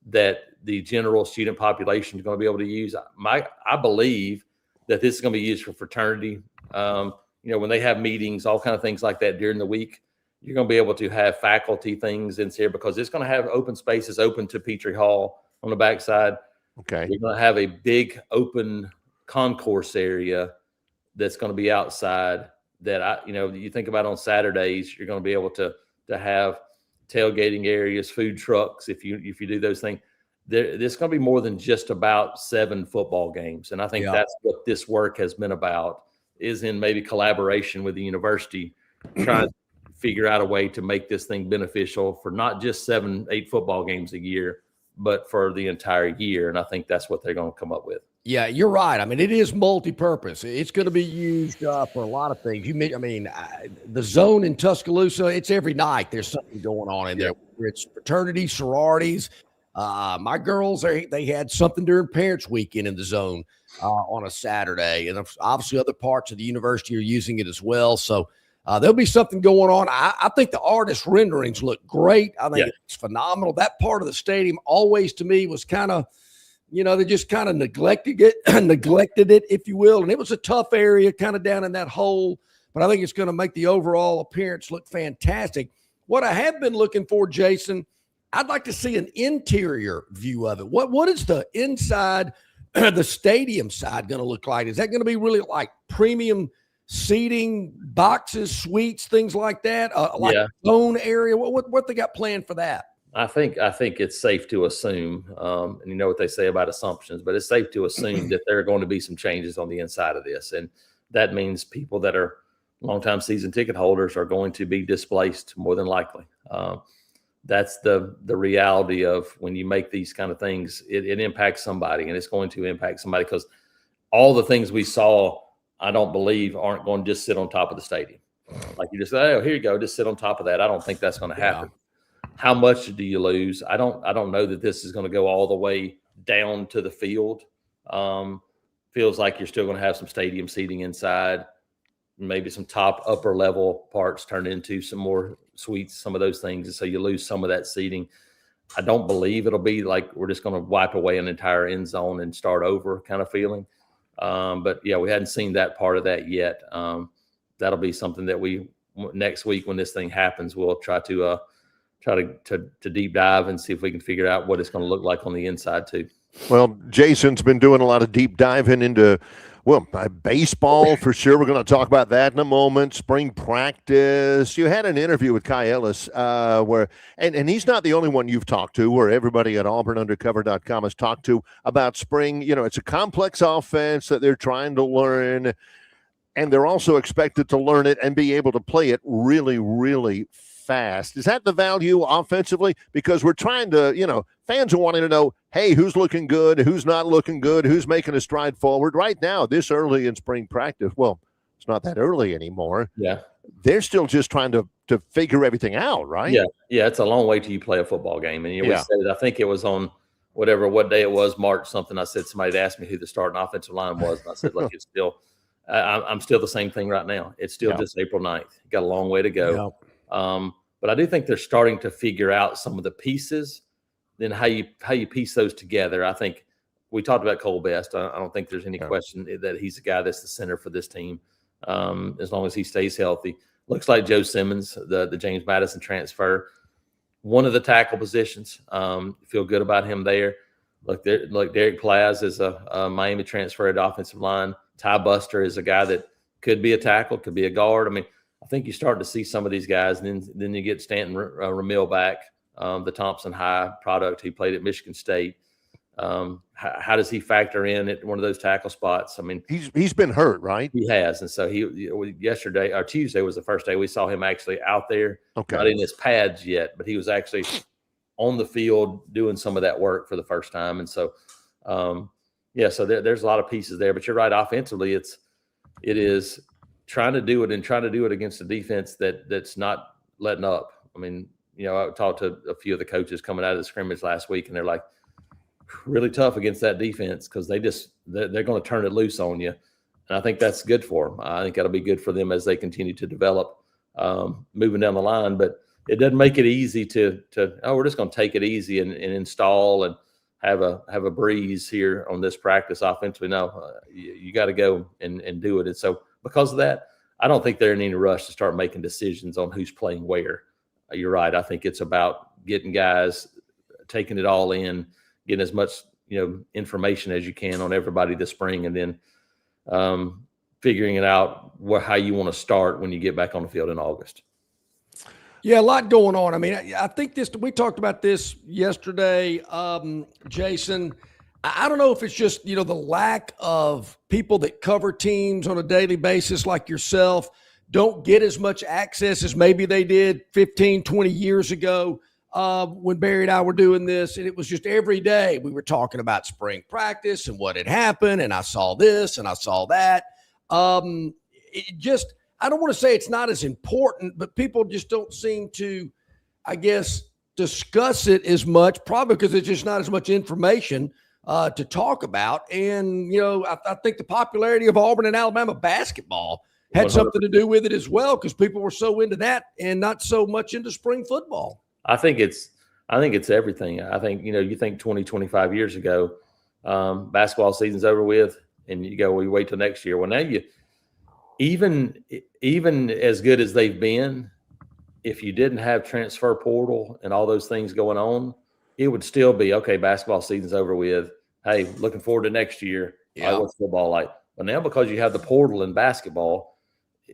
that the general student population is going to be able to use. I believe that this is going to be used for fraternity. When they have meetings, all kind of things like that during the week, you're going to be able to have faculty things in here, because it's going to have open spaces open to Petrie Hall on the backside. Okay. You're going to have a big open concourse area that's going to be outside that you think about on Saturdays. You're going to be able to have tailgating areas, food trucks. If you do those things, there's going to be more than just about 7 football games. And I think that's what this work has been about, is in maybe collaboration with the university, trying to figure out a way to make this thing beneficial for not just 7-8 football games a year, but for the entire year. And I think that's what they're going to come up with. Yeah, you're right. I mean, it is multi-purpose. It's going to be used for a lot of things. The zone in Tuscaloosa, it's every night there's something going on in there. It's fraternities, sororities. My girls, they had something during Parents Weekend in the zone on a Saturday, and obviously other parts of the university are using it as well. So there'll be something going on. I think the artist renderings look great. I think it's phenomenal. That part of the stadium always, to me, was kind of, they just kind of neglected it, if you will. And it was a tough area kind of down in that hole, but I think it's going to make the overall appearance look fantastic. What I have been looking for, Jason, I'd like to see an interior view of it. What is the inside, the stadium side going to look like? Is that going to be really like premium seating, boxes, suites, things like that? Like zone area? What they got planned for that? I think it's safe to assume, and you know what they say about assumptions, but it's safe to assume that there are going to be some changes on the inside of this. And that means people that are longtime season ticket holders are going to be displaced more than likely. That's the reality of when you make these kind of things, it impacts somebody, and it's going to impact somebody, because all the things we saw, I don't believe, aren't going to just sit on top of the stadium. Like you just say, oh, here you go, just sit on top of that. I don't think that's going to happen. How much do you lose? I don't know that this is going to go all the way down to the field. Feels like you're still going to have some stadium seating inside, maybe some upper level parts turned into some more suites, some of those things. And so you lose some of that seating. I don't believe it'll be like we're just going to wipe away an entire end zone and start over kind of feeling. But yeah, we hadn't seen that part of that yet. That'll be something that next week when this thing happens, we'll try to deep dive and see if we can figure out what it's going to look like on the inside too. Well, Jason's been doing a lot of deep diving into, baseball for sure. We're going to talk about that in a moment. Spring practice. You had an interview with Kai Ellis and he's not the only one you've talked to, where everybody at auburnundercover.com has talked to about spring. It's a complex offense that they're trying to learn, and they're also expected to learn it and be able to play it really, really fast. Is that the value offensively? Because we're trying to, fans are wanting to know, hey, who's looking good, who's not looking good, who's making a stride forward right now, this early in spring practice. Well, it's not that early anymore. Yeah. They're still just trying to figure everything out, right? Yeah. Yeah. It's a long way till you play a football game. And we said it, I think it was on what day it was, March something. I said, somebody asked me who the starting offensive line was. And I said, look, it's still, I'm still the same thing right now. It's still just April 9th. Got a long way to go. But I do think they're starting to figure out some of the pieces, then how you piece those together. I think we talked about Cole Best. I don't think there's any question that he's the guy that's the center for this team, as long as he stays healthy. Looks like Joe Simmons, the James Madison transfer, one of the tackle positions. Feel good about him there. Look, Derek Plaz is a Miami transfer at offensive line. Ty Buster is a guy that could be a tackle, could be a guard. I mean, I think you start to see some of these guys, and then you get Stanton Ramil back, the Thompson High product. He played at Michigan State. How does he factor in at one of those tackle spots? I mean, he's been hurt, right? He has, and so yesterday or Tuesday was the first day we saw him actually out there, not in his pads yet, but he was actually on the field doing some of that work for the first time. And so, so there's a lot of pieces there. But you're right, offensively, it is trying to do it against a defense that's not letting up. I mean, I talked to a few of the coaches coming out of the scrimmage last week, and they're like, really tough against that defense because they're going to turn it loose on you. And I think that's good for them. I think that'll be good for them as they continue to develop moving down the line. But it doesn't make it easy to we're just going to take it easy and install and have a breeze here on this practice offensively. No, you got to go and do it. And so because of that, I don't think they're in any rush to start making decisions on who's playing where. You're right. I think it's about getting guys, taking it all in, getting as much information as you can on everybody this spring, and then figuring it out how you want to start when you get back on the field in August. Yeah, a lot going on. I mean, I think we talked about this yesterday, Jason. I don't know if it's just, the lack of people that cover teams on a daily basis like yourself don't get as much access as maybe they did 15, 20 years ago when Barry and I were doing this. And it was just every day we were talking about spring practice and what had happened. And I saw this and I saw that. I don't want to say it's not as important, but people just don't seem to, I guess, discuss it as much, probably because there's just not as much information to talk about. And, I think the popularity of Auburn and Alabama basketball had 100%. something to do with it as well, because people were so into that and not so much into spring football. I think it's everything. I think, you think 20, 25 years ago, basketball season's over with, and you go, we wait till next year. Well, now even as good as they've been, if you didn't have transfer portal and all those things going on, it would still be, okay, basketball season's over with. Hey, looking forward to next year. Yeah. Right, what's football like? But now, because you have the portal in basketball,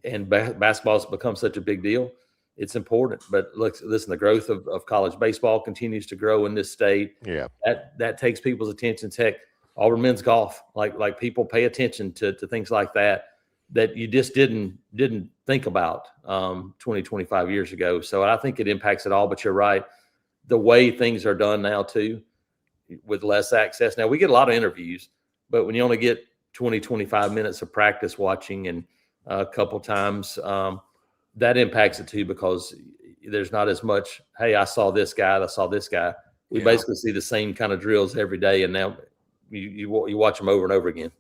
and basketball's become such a big deal, it's important. But listen, the growth of college baseball continues to grow in this state. Yeah. That takes people's attention. Heck, Auburn men's golf, like people pay attention to things like that you just didn't think about 20, 25 years ago. So I think it impacts it all. But you're right. The way things are done now, too, with less access. Now, we get a lot of interviews, but when you only get 20, 25 minutes of practice watching and a couple times, that impacts it, too, because there's not as much, hey, I saw this guy, We basically see the same kind of drills every day, and now you watch them over and over again.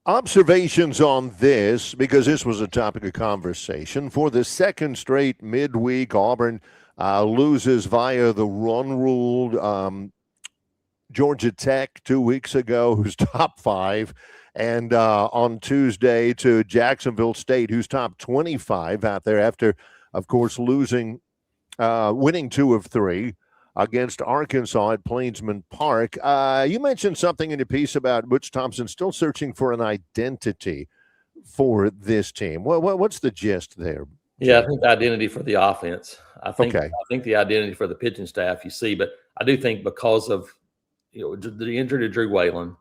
Observations on this, because this was a topic of conversation. For the second straight midweek, Auburn loses via the run-ruled Georgia Tech 2 weeks ago, who's top 5, and on Tuesday to Jacksonville State, who's top 25 out there after, of course, winning 2 of 3 against Arkansas at Plainsman Park. You mentioned something in your piece about Butch Thompson still searching for an identity for this team. What's the gist there? Yeah, I think the identity for the offense. I think the identity for the pitching staff you see, but I do think because of the injury to Drew Whalen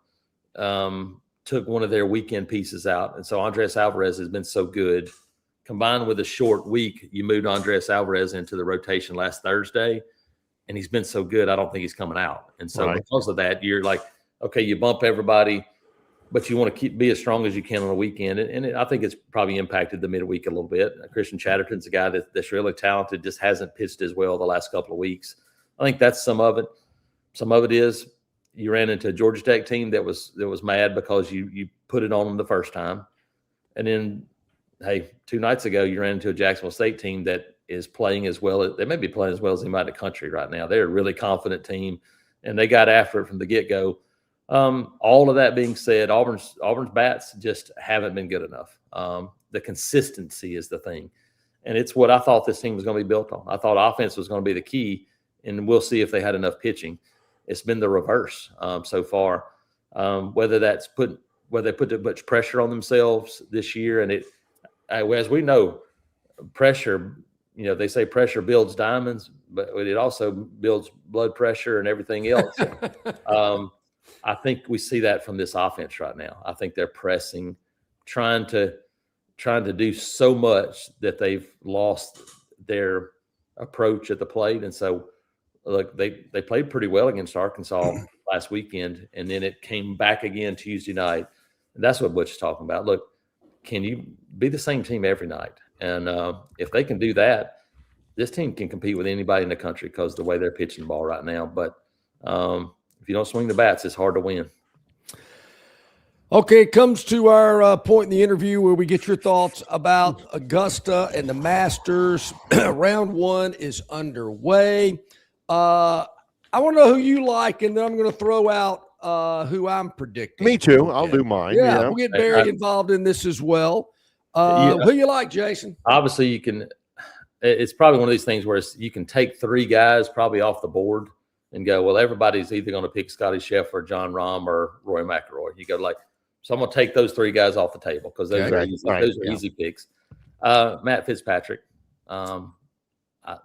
took one of their weekend pieces out, and so Andres Alvarez has been so good. Combined with a short week, you moved Andres Alvarez into the rotation last Thursday, and he's been so good, I don't think he's coming out. And so because of that, you're like, okay, you bump everybody, but you want to be as strong as you can on the weekend. And I think it's probably impacted the midweek a little bit. Christian Chatterton's a guy that's really talented, just hasn't pitched as well the last couple of weeks. I think that's some of it. Some of it is you ran into a Georgia Tech team that was mad because you put it on them the first time. And then, hey, 2 nights ago, you ran into a Jacksonville State team that is playing as well. They may be playing as well as anybody in the country right now. They're a really confident team, and they got after it from the get-go. All of that being said, Auburn's bats just haven't been good enough. The consistency is the thing, and it's what I thought this team was going to be built on. I thought offense was going to be the key, and we'll see if they had enough pitching. It's been the reverse so far. Whether they put too much pressure on themselves this year, and as we know, pressure. They say pressure builds diamonds, but it also builds blood pressure and everything else. I think we see that from this offense right now. I think they're pressing, trying to do so much that they've lost their approach at the plate. And so, look, they played pretty well against Arkansas last weekend, and then it came back again Tuesday night. And that's what Butch is talking about. Look, can you be the same team every night? And if they can do that, this team can compete with anybody in the country because the way they're pitching the ball right now. But if you don't swing the bats, it's hard to win. Okay, it comes to our point in the interview where we get your thoughts about Augusta and the Masters. Round 1 is underway. I want to know who you like, and then I'm going to throw out who I'm predicting. Me too. I'll do mine. Yeah, we'll get Barry involved in this as well. Who you like, Jason? Obviously, you can. It's probably one of these things where you can take 3 guys probably off the board and go, well, everybody's either going to pick Scotty Scheffler, John Rahm, or Roy McIlroy. You go so I'm going to take those 3 guys off the table because those are easy picks. Matt Fitzpatrick,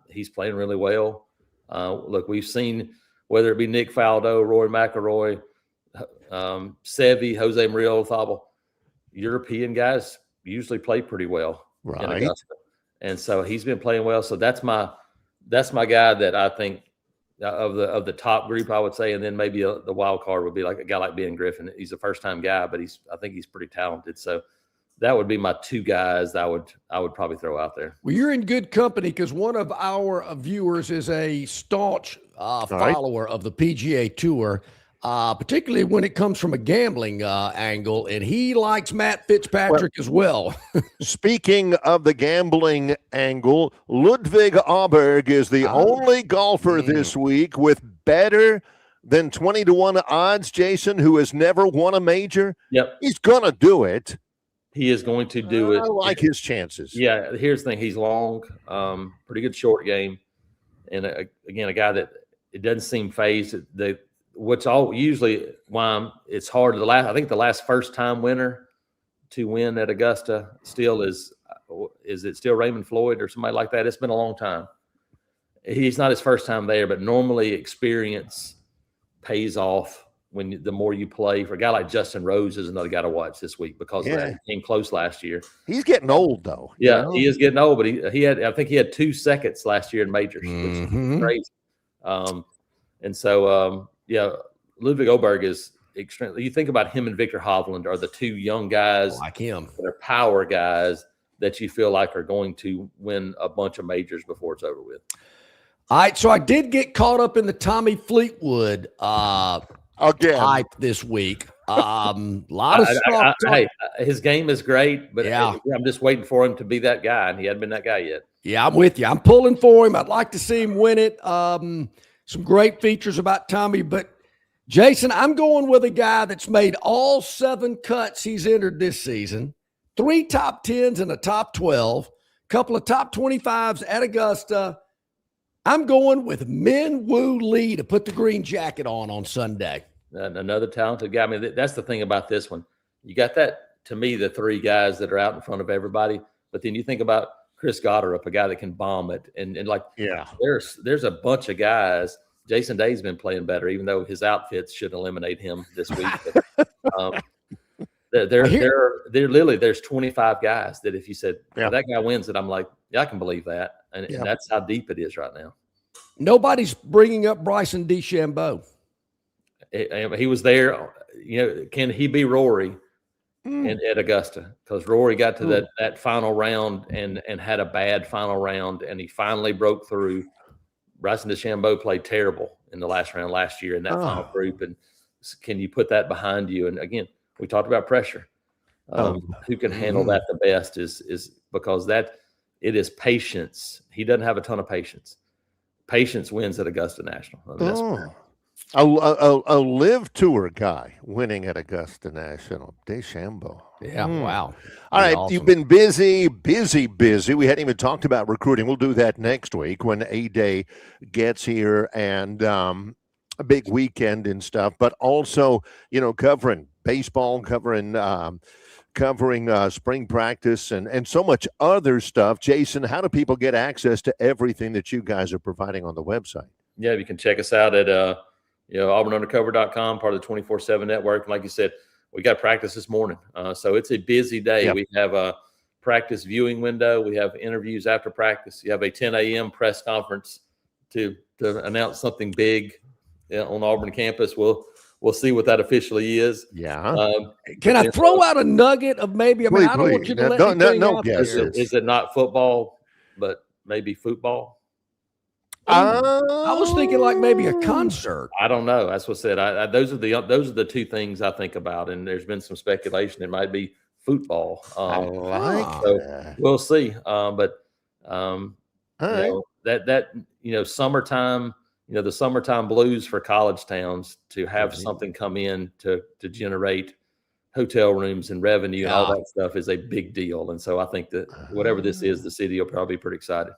he's playing really well. Look, we've seen whether it be Nick Faldo, Roy McIlroy, Seve, Jose Maria Olazabal, European guys usually play pretty well in Augusta. And so he's been playing well. So that's my guy that I think of the top group, I would say. And then maybe the wild card would be like a guy like Ben Griffin. He's a first-time guy, but I think he's pretty talented. So that would be my two guys that I would probably throw out there. Well, you're in good company because one of our viewers is a staunch follower of the PGA Tour, particularly when it comes from a gambling angle, and he likes Matt Fitzpatrick as well. Speaking of the gambling angle, Ludwig Auberg is the only golfer this week with better than 20-1 odds, Jason, who has never won a major. Yep. He's going to do it. He is going to do it. I like his chances. Yeah, here's the thing. He's long, pretty good short game. And, again, a guy that it doesn't seem phased. What's all usually why it's hard. I think the last first-time winner to win at Augusta still is it still Raymond Floyd or somebody like that? It's been a long time. He's not his first time there, but normally experience pays off the more you play. For a guy like Justin Rose is another guy to watch this week because of that. He came close last year. He's getting old though. Yeah, he is getting old, but I think he had 2 seconds last year in majors, which is crazy. And so Ludwig Auberg is extremely. You think about him and Victor Hovland are the two young guys like him. They're power guys that you feel like are going to win a bunch of majors before it's over with. All right, so I did get caught up in the Tommy Fleetwood hype this week. Lot of stuff. Hey, his game is great, but I'm just waiting for him to be that guy, and he hasn't been that guy yet. Yeah, I'm with you. I'm pulling for him. I'd like to see him win it. Some great features about Tommy, but Jason, I'm going with a guy that's made all 7 cuts he's entered this season, 3 top 10s and a top 12, a couple of top 25s at Augusta. I'm going with Min Woo Lee to put the green jacket on Sunday. Another talented guy. I mean, that's the thing about this one. You got that, to me, the 3 guys that are out in front of everybody. But then you think about Chris Gotterup, a guy that can bomb it. And there's a bunch of guys. Jason Day's been playing better, even though his outfits should eliminate him this week. But, there's 25 guys that if you said that guy wins it, I'm like, yeah, I can believe that. And that's how deep it is right now. Nobody's bringing up Bryson DeChambeau. He was there. Can he be Rory at Augusta? Because Rory got to that final round and had a bad final round, and he finally broke through. Bryson DeChambeau played terrible in the last round last year in that final group. And can you put that behind you? And again, we talked about pressure. Who can handle that the best is because it is patience. He doesn't have a ton of patience. Patience wins at Augusta National. A live tour guy winning at Augusta National. DeChambeau. Yeah, wow. All right, awesome. You've been busy. We hadn't even talked about recruiting. We'll do that next week when A-Day gets here and a big weekend and stuff. But also, covering baseball, covering spring practice and so much other stuff. Jason, how do people get access to everything that you guys are providing on the website? Yeah, you can check us out at AuburnUndercover.com, part of the 24/7 network. And like you said, we got practice this morning. So it's a busy day. Yep. We have a practice viewing window. We have interviews after practice. You have a 10 a.m. press conference to announce something big on Auburn campus. We'll see what that officially is. Yeah. Can I throw out a nugget of maybe? I don't want you to let me Is it not football, but maybe football? I was thinking like maybe a concert. I don't know. That's what I said. Those are the 2 things I think about, and there's been some speculation it might be football. I like that. We'll see. Summertime. The summertime blues for college towns to have something come in to generate hotel rooms and revenue and all that stuff is a big deal. And so I think that whatever this is, the city will probably be pretty excited.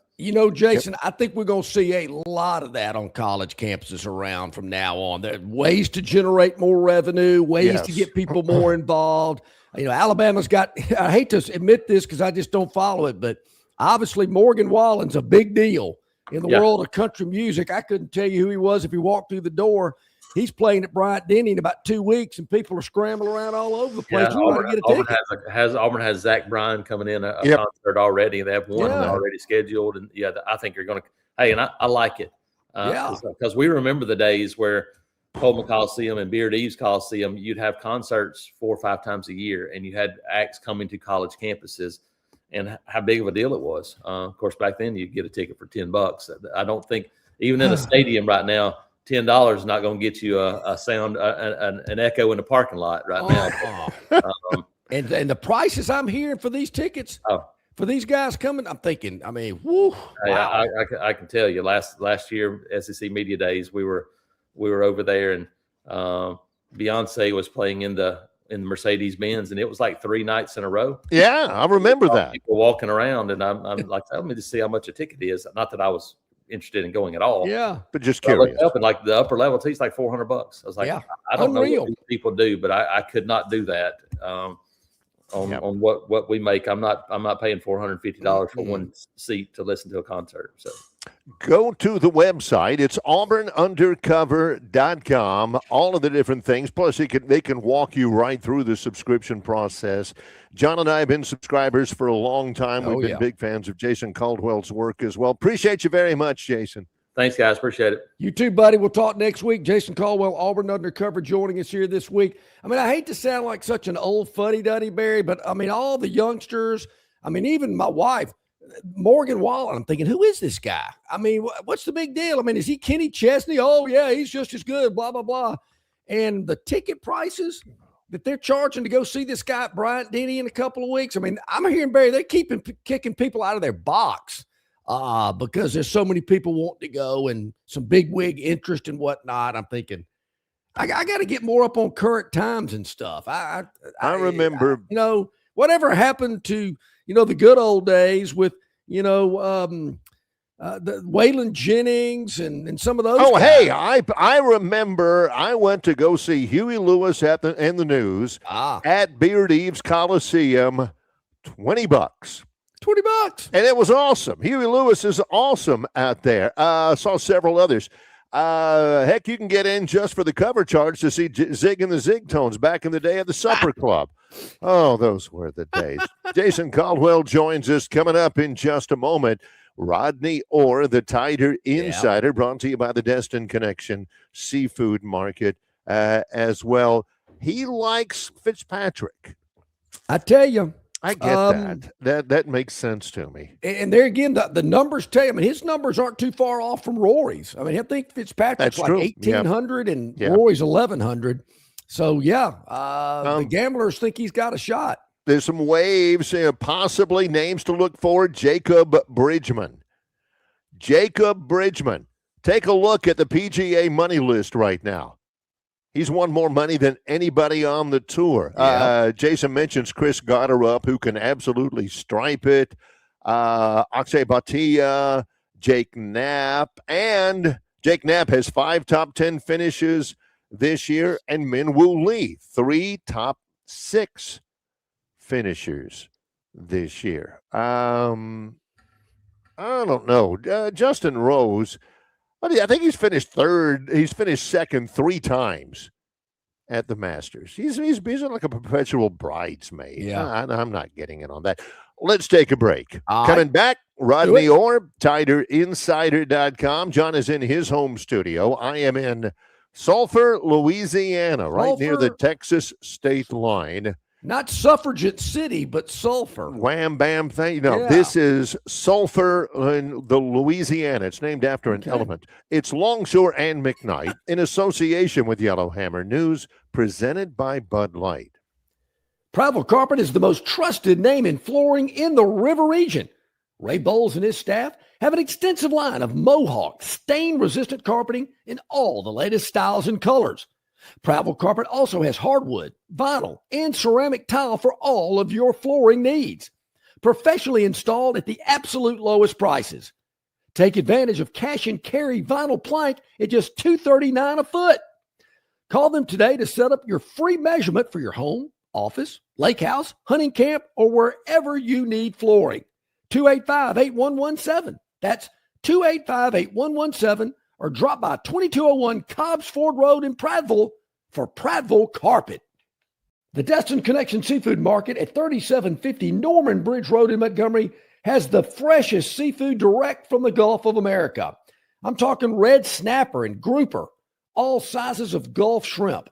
Jason, I think we're going to see a lot of that on college campuses around from now on. There are ways to generate more revenue, ways to get people more involved. Alabama's got, I hate to admit this because I just don't follow it, but obviously Morgan Wallen's a big deal in the world of country music. I couldn't tell you who he was if he walked through the door. He's playing at Bryant-Denny in about 2 weeks, and people are scrambling around all over the place. Auburn has Zach Bryan coming in a concert already, and they have one already scheduled. And I think you're going to. Hey, and I like it. Because we remember the days where Coleman Coliseum and Beard Eves Coliseum, you'd have concerts 4 or 5 times a year, and you had acts coming to college campuses, and how big of a deal it was. Of course, back then you'd get a ticket for $10. I don't think even in a stadium right now, $10 is not going to get you a sound, an echo in the parking lot right now. And the prices I'm hearing for these tickets, for these guys coming, I'm thinking, I mean, woo. Wow. I can tell you, last year, SEC Media Days, we were over there, and Beyonce was playing in the Mercedes Benz, and it was like 3 nights in a row. Yeah, I remember that. People walking around, and I'm like, let me just see how much a ticket is. Not that I was interested in going at all. Yeah, but just so curious. I looked up, and like the upper level ticket's like $400. I was like, I don't know what these people do, but I could not do that. On what we make, I'm not paying $450 for one seat to listen to a concert. So go to the website. It's auburnundercover.com. All of the different things. Plus, they can walk you right through the subscription process. John and I have been subscribers for a long time. We've been big fans of Jason Caldwell's work as well. Appreciate you very much, Jason. Thanks, guys. Appreciate it. You too, buddy. We'll talk next week. Jason Caldwell, Auburn Undercover, joining us here this week. I mean, I hate to sound like such an old fuddy-duddy, Barry, but, I mean, all the youngsters, I mean, even my wife, Morgan Wallen, I'm thinking, who is this guy? I mean, what's the big deal? I mean, is he Kenny Chesney? Oh, yeah, he's just as good, blah, blah, blah. And the ticket prices that they're charging to go see this guy at Bryant Denny in a couple of weeks, I mean, I'm hearing, Barry, they're kicking people out of their box. Because there's so many people wanting to go and some big wig interest and whatnot. I'm thinking, I got to get more up on current times and stuff. I remember, whatever happened to, the good old days with, the Waylon Jennings and some of those. Oh, guys. Hey, I remember I went to go see Huey Lewis in the news at Beard Eves Coliseum, $20. $20. And it was awesome. Huey Lewis is awesome out there. Saw several others. Heck, you can get in just for the cover charge to see Zig and the Zigtones back in the day at the Supper Club. Oh, those were the days. Jason Caldwell joins us coming up in just a moment. Rodney Orr, the Tider Insider, brought to you by the Destin Connection Seafood Market as well. He likes Fitzpatrick. I tell you. I get that makes sense to me. And there again, the numbers tell you, I mean, his numbers aren't too far off from Rory's. I mean, I think Fitzpatrick's like 1,800 and Rory's 1,100. So, the gamblers think he's got a shot. There's some waves, possibly names to look for. Jacob Bridgman. Take a look at the PGA money list right now. He's won more money than anybody on the tour. Jason mentions Chris Gotterup, who can absolutely stripe it. Akshay Bhatia, Jake Knapp. And Jake Knapp has 5 top 10 finishes this year. And Minwoo Lee, 3 top 6 finishers this year. I don't know. Justin Rose, I think he's finished third. He's finished second 3 times at the Masters. He's like a perpetual bridesmaid. Yeah. I'm not getting in on that. Let's take a break. All Coming back, Rodney Orr, TiderInsider.com. John is in his home studio. I am in Sulphur, Louisiana, right near the Texas state line. Not Suffragette City, but Sulphur. Wham, bam, thing. This is Sulphur in the Louisiana. It's named after an element. It's Longshore and McKnight in association with Yellowhammer News, presented by Bud Light. Prattville Carpet is the most trusted name in flooring in the river region. Ray Bowles and his staff have an extensive line of Mohawk stain-resistant carpeting in all the latest styles and colors. Prattville Carpet also has hardwood, vinyl, and ceramic tile for all of your flooring needs. Professionally installed at the absolute lowest prices. Take advantage of cash and carry vinyl plank at just $239 a foot. Call them today to set up your free measurement for your home, office, lake house, hunting camp, or wherever you need flooring. 285-8117. That's 285-8117. Or drop by 2201 Cobbs Ford Road in Prattville for Prattville Carpet. The Destin Connection Seafood Market at 3750 Norman Bridge Road in Montgomery has the freshest seafood direct from the Gulf of America. I'm talking red snapper and grouper, all sizes of Gulf shrimp,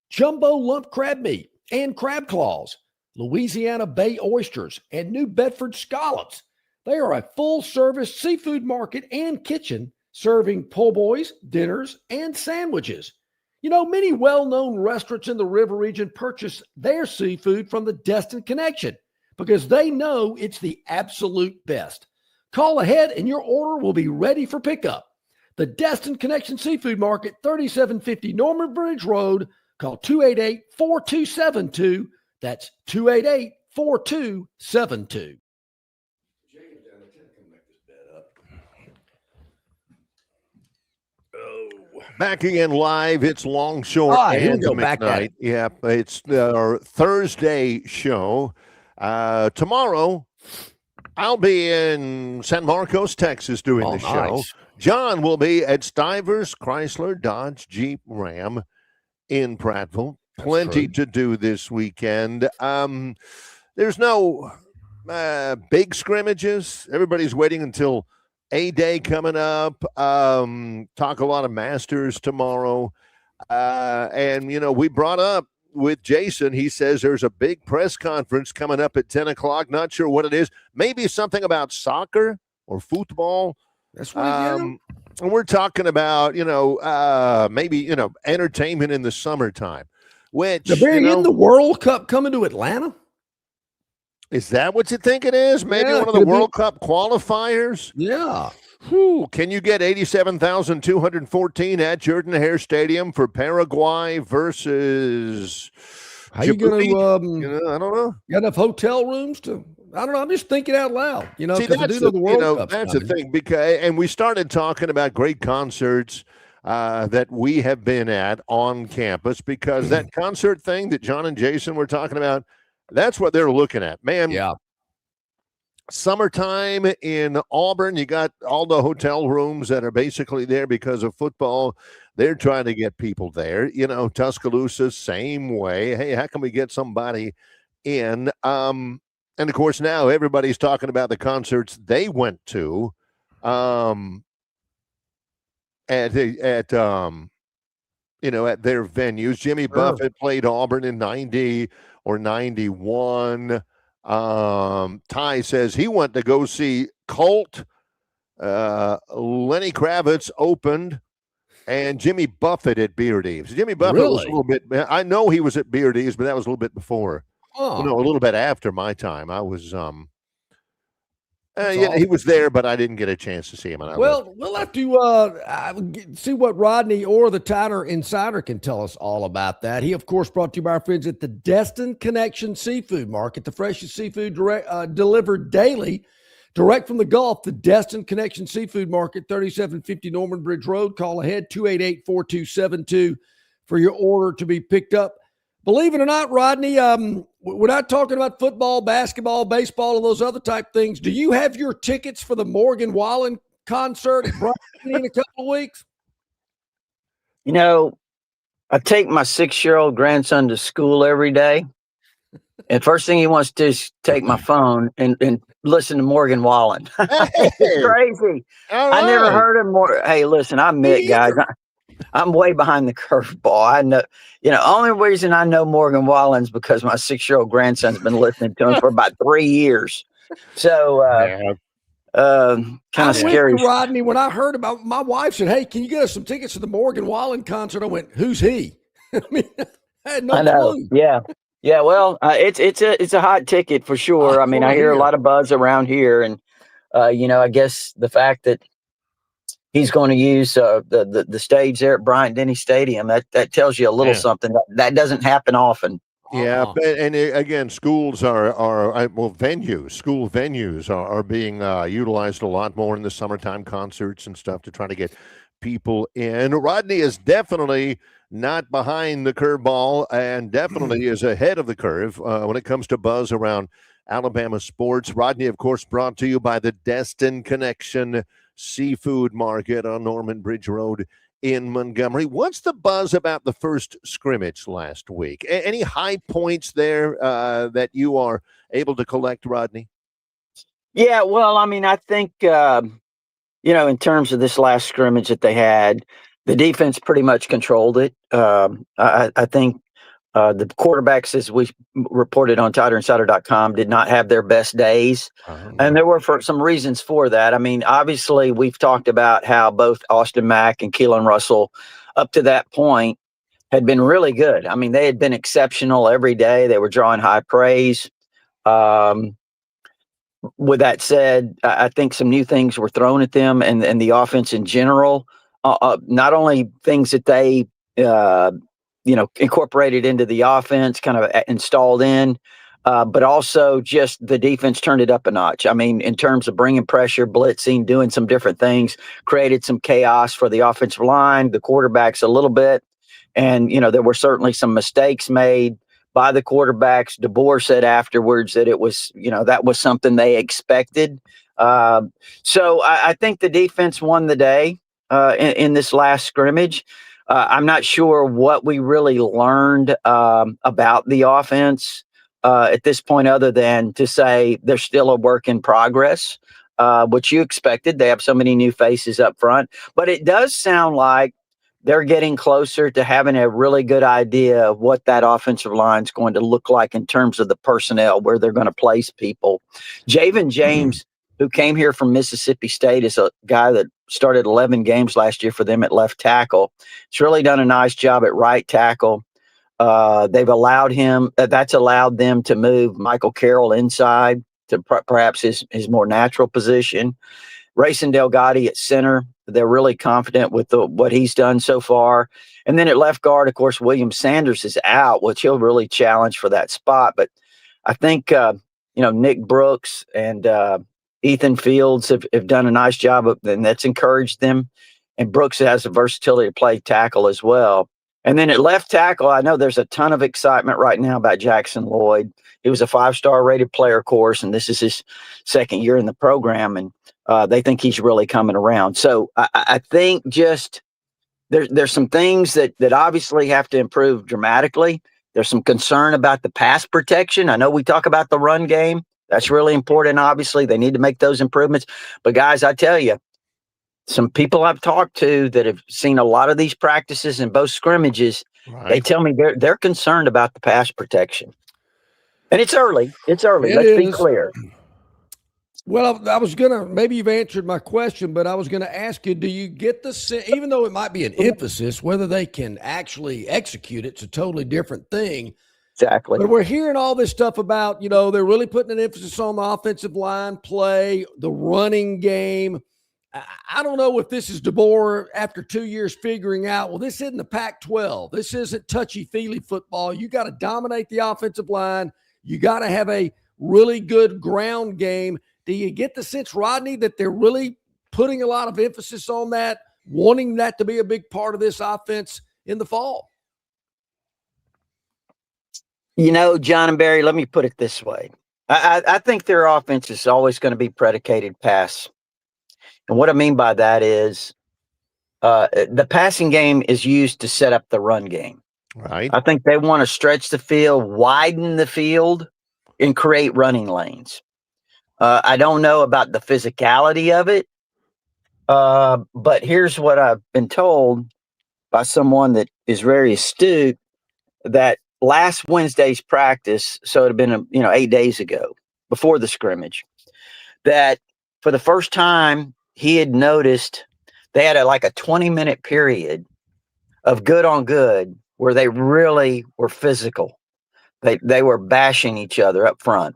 jumbo lump crab meat and crab claws, Louisiana Bay oysters, and New Bedford scallops. They are a full-service seafood market and kitchen serving po' boys, dinners, and sandwiches. You know, many well-known restaurants in the river region purchase their seafood from the Destin Connection because they know it's the absolute best. Call ahead and your order will be ready for pickup. The Destin Connection Seafood Market, 3750 Norman Bridge Road. Call 288-4272. That's 288-4272. Back again live. It's Longshore and McKnight. Yeah, it's our Thursday show. Tomorrow, I'll be in San Marcos, Texas, doing the show. John will be at Stivers Chrysler Dodge Jeep Ram in Prattville. Plenty to do this weekend. There's no big scrimmages. Everybody's waiting until A-Day coming up. Talk a lot of Masters tomorrow. And, you know, we brought up with Jason, he says there's a big press conference coming up at 10 o'clock. Not sure what it is. Maybe something about soccer or football. That's what and we're talking about, you know, maybe, you know, entertainment in the summertime. Which, they're in the World Cup coming to Atlanta. Is that what you think it is? Maybe one of the World Cup qualifiers? Yeah. Whew. Can you get 87,214 at Jordan Hare Stadium for Paraguay versus How you going to, I don't know. Got enough hotel rooms to, I don't know. I'm just thinking out loud, you know, because I do know the World Cup. That's the thing. Because, and we started talking about great concerts that we have been at on campus, because that concert thing that John and Jason were talking about, that's what they're looking at, man. Yeah. Summertime in Auburn, you got all the hotel rooms that are basically there because of football. They're trying to get people there. You know, Tuscaloosa, same way. Hey, how can we get somebody in? And of course, now everybody's talking about the concerts they went to. At their venues. Jimmy Buffett played Auburn in 90 or 91. Ty says he went to go see Colt. Lenny Kravitz opened, and Jimmy Buffett at Beard Eves. Jimmy Buffett was a little bit. I know he was at Beard Eves, but that was a little bit before. A little bit after my time. I was he was there, but I didn't get a chance to see him. We'll have to see what Rodney Orr, the Tyner Insider, can tell us all about that. He, of course, brought to you by our friends at the Destin Connection Seafood Market, the freshest seafood delivered daily, direct from the Gulf. The Destin Connection Seafood Market, 3750 Norman Bridge Road. Call ahead, 288-4272 for your order to be picked up. Believe it or not, Rodney, we're not talking about football, basketball, baseball, and those other type things. Do you have your tickets for the Morgan Wallen concert at Brighton in a couple of weeks? You know, I take my 6-year-old grandson to school every day, and first thing he wants to do is take my phone and listen to Morgan Wallen. It's crazy. I never heard him more. Hey, listen, I admit, guys, I'm way behind the curveball. I know, only reason I know Morgan Wallen's because my 6-year-old grandson's been listening to him for about 3 years. So, kind of scary. Rodney, when I heard about, my wife said, "Hey, can you get us some tickets to the Morgan Wallen concert?" I went, "Who's he?" I mean, I had no clue. Yeah. Well, it's a hot ticket for sure. I mean, I hear a lot of buzz around here, and I guess the fact that he's going to use the stage there at Bryant-Denny Stadium, that tells you a little something that doesn't happen often. Yeah, and again, schools are venues. School venues are being utilized a lot more in the summertime, concerts and stuff to try to get people in. Rodney is definitely not behind the curveball and definitely is ahead of the curve when it comes to buzz around Alabama sports. Rodney, of course, brought to you by the Destin Connection Seafood Market on Norman Bridge Road in Montgomery. What's the buzz about the first scrimmage last week? Any high points there that you are able to collect, Rodney? Yeah, well, I mean, I think, in terms of this last scrimmage that they had, The defense pretty much controlled it. I think the quarterbacks, as we reported on TigerInsider.com, did not have their best days. And there were some reasons for that. I mean, obviously, we've talked about how both Austin Mack and Keelan Russell, up to that point, had been really good. I mean, they had been exceptional every day. They were drawing high praise. With that said, I think some new things were thrown at them and the offense in general. Not only things that they incorporated into the offense, kind of installed in, but also just the defense turned it up a notch. I mean, in terms of bringing pressure, blitzing, doing some different things, created some chaos for the offensive line, the quarterbacks a little bit. And, there were certainly some mistakes made by the quarterbacks. DeBoer said afterwards that it was, that was something they expected. So I think the defense won the day in this last scrimmage. I'm not sure what we really learned about the offense at this point, other than to say they're still a work in progress, which you expected. They have so many new faces up front. But it does sound like they're getting closer to having a really good idea of what that offensive line is going to look like in terms of the personnel, where they're going to place people. Javen James, who came here from Mississippi State, is a guy that started 11 games last year for them at left tackle. He's really done a nice job at right tackle. They've allowed him, that's allowed them to move Michael Carroll inside to perhaps his more natural position. Rayson Delgado at center. They're really confident with what he's done so far. And then at left guard, of course, William Sanders is out, which he'll really challenge for that spot. But I think, Nick Brooks and Ethan Fields have done a nice job and that's encouraged them. And Brooks has the versatility to play tackle as well. And then at left tackle, I know there's a ton of excitement right now about Jackson Lloyd. He was a 5-star rated player, of course, and this is his second year in the program. And they think he's really coming around. So I think just there's some things that obviously have to improve dramatically. There's some concern about the pass protection. I know we talk about the run game. That's really important. Obviously, they need to make those improvements. But guys, I tell you, some people I've talked to that have seen a lot of these practices and both scrimmages, They tell me they're concerned about the pass protection. And it's early. Let's be clear. Well, I was going to, maybe you've answered my question, but I was going to ask you, do you get the sense, even though it might be an emphasis, whether they can actually execute it's a totally different thing. Exactly. But we're hearing all this stuff about, they're really putting an emphasis on the offensive line play, the running game. I don't know if this is DeBoer after 2 years figuring out, well, this isn't the Pac-12. This isn't touchy-feely football. You got to dominate the offensive line. You got to have a really good ground game. Do you get the sense, Rodney, that they're really putting a lot of emphasis on that, wanting that to be a big part of this offense in the fall? John and Barry, let me put it this way. I think their offense is always going to be predicated pass. And what I mean by that is the passing game is used to set up the run game. Right. I think they want to stretch the field, widen the field, and create running lanes. I don't know about the physicality of it, but here's what I've been told by someone that is very astute, that last Wednesday's practice, so it had been 8 days ago, before the scrimmage, that for the first time he had noticed they had a 20-minute period of good on good where they really were physical. They were bashing each other up front,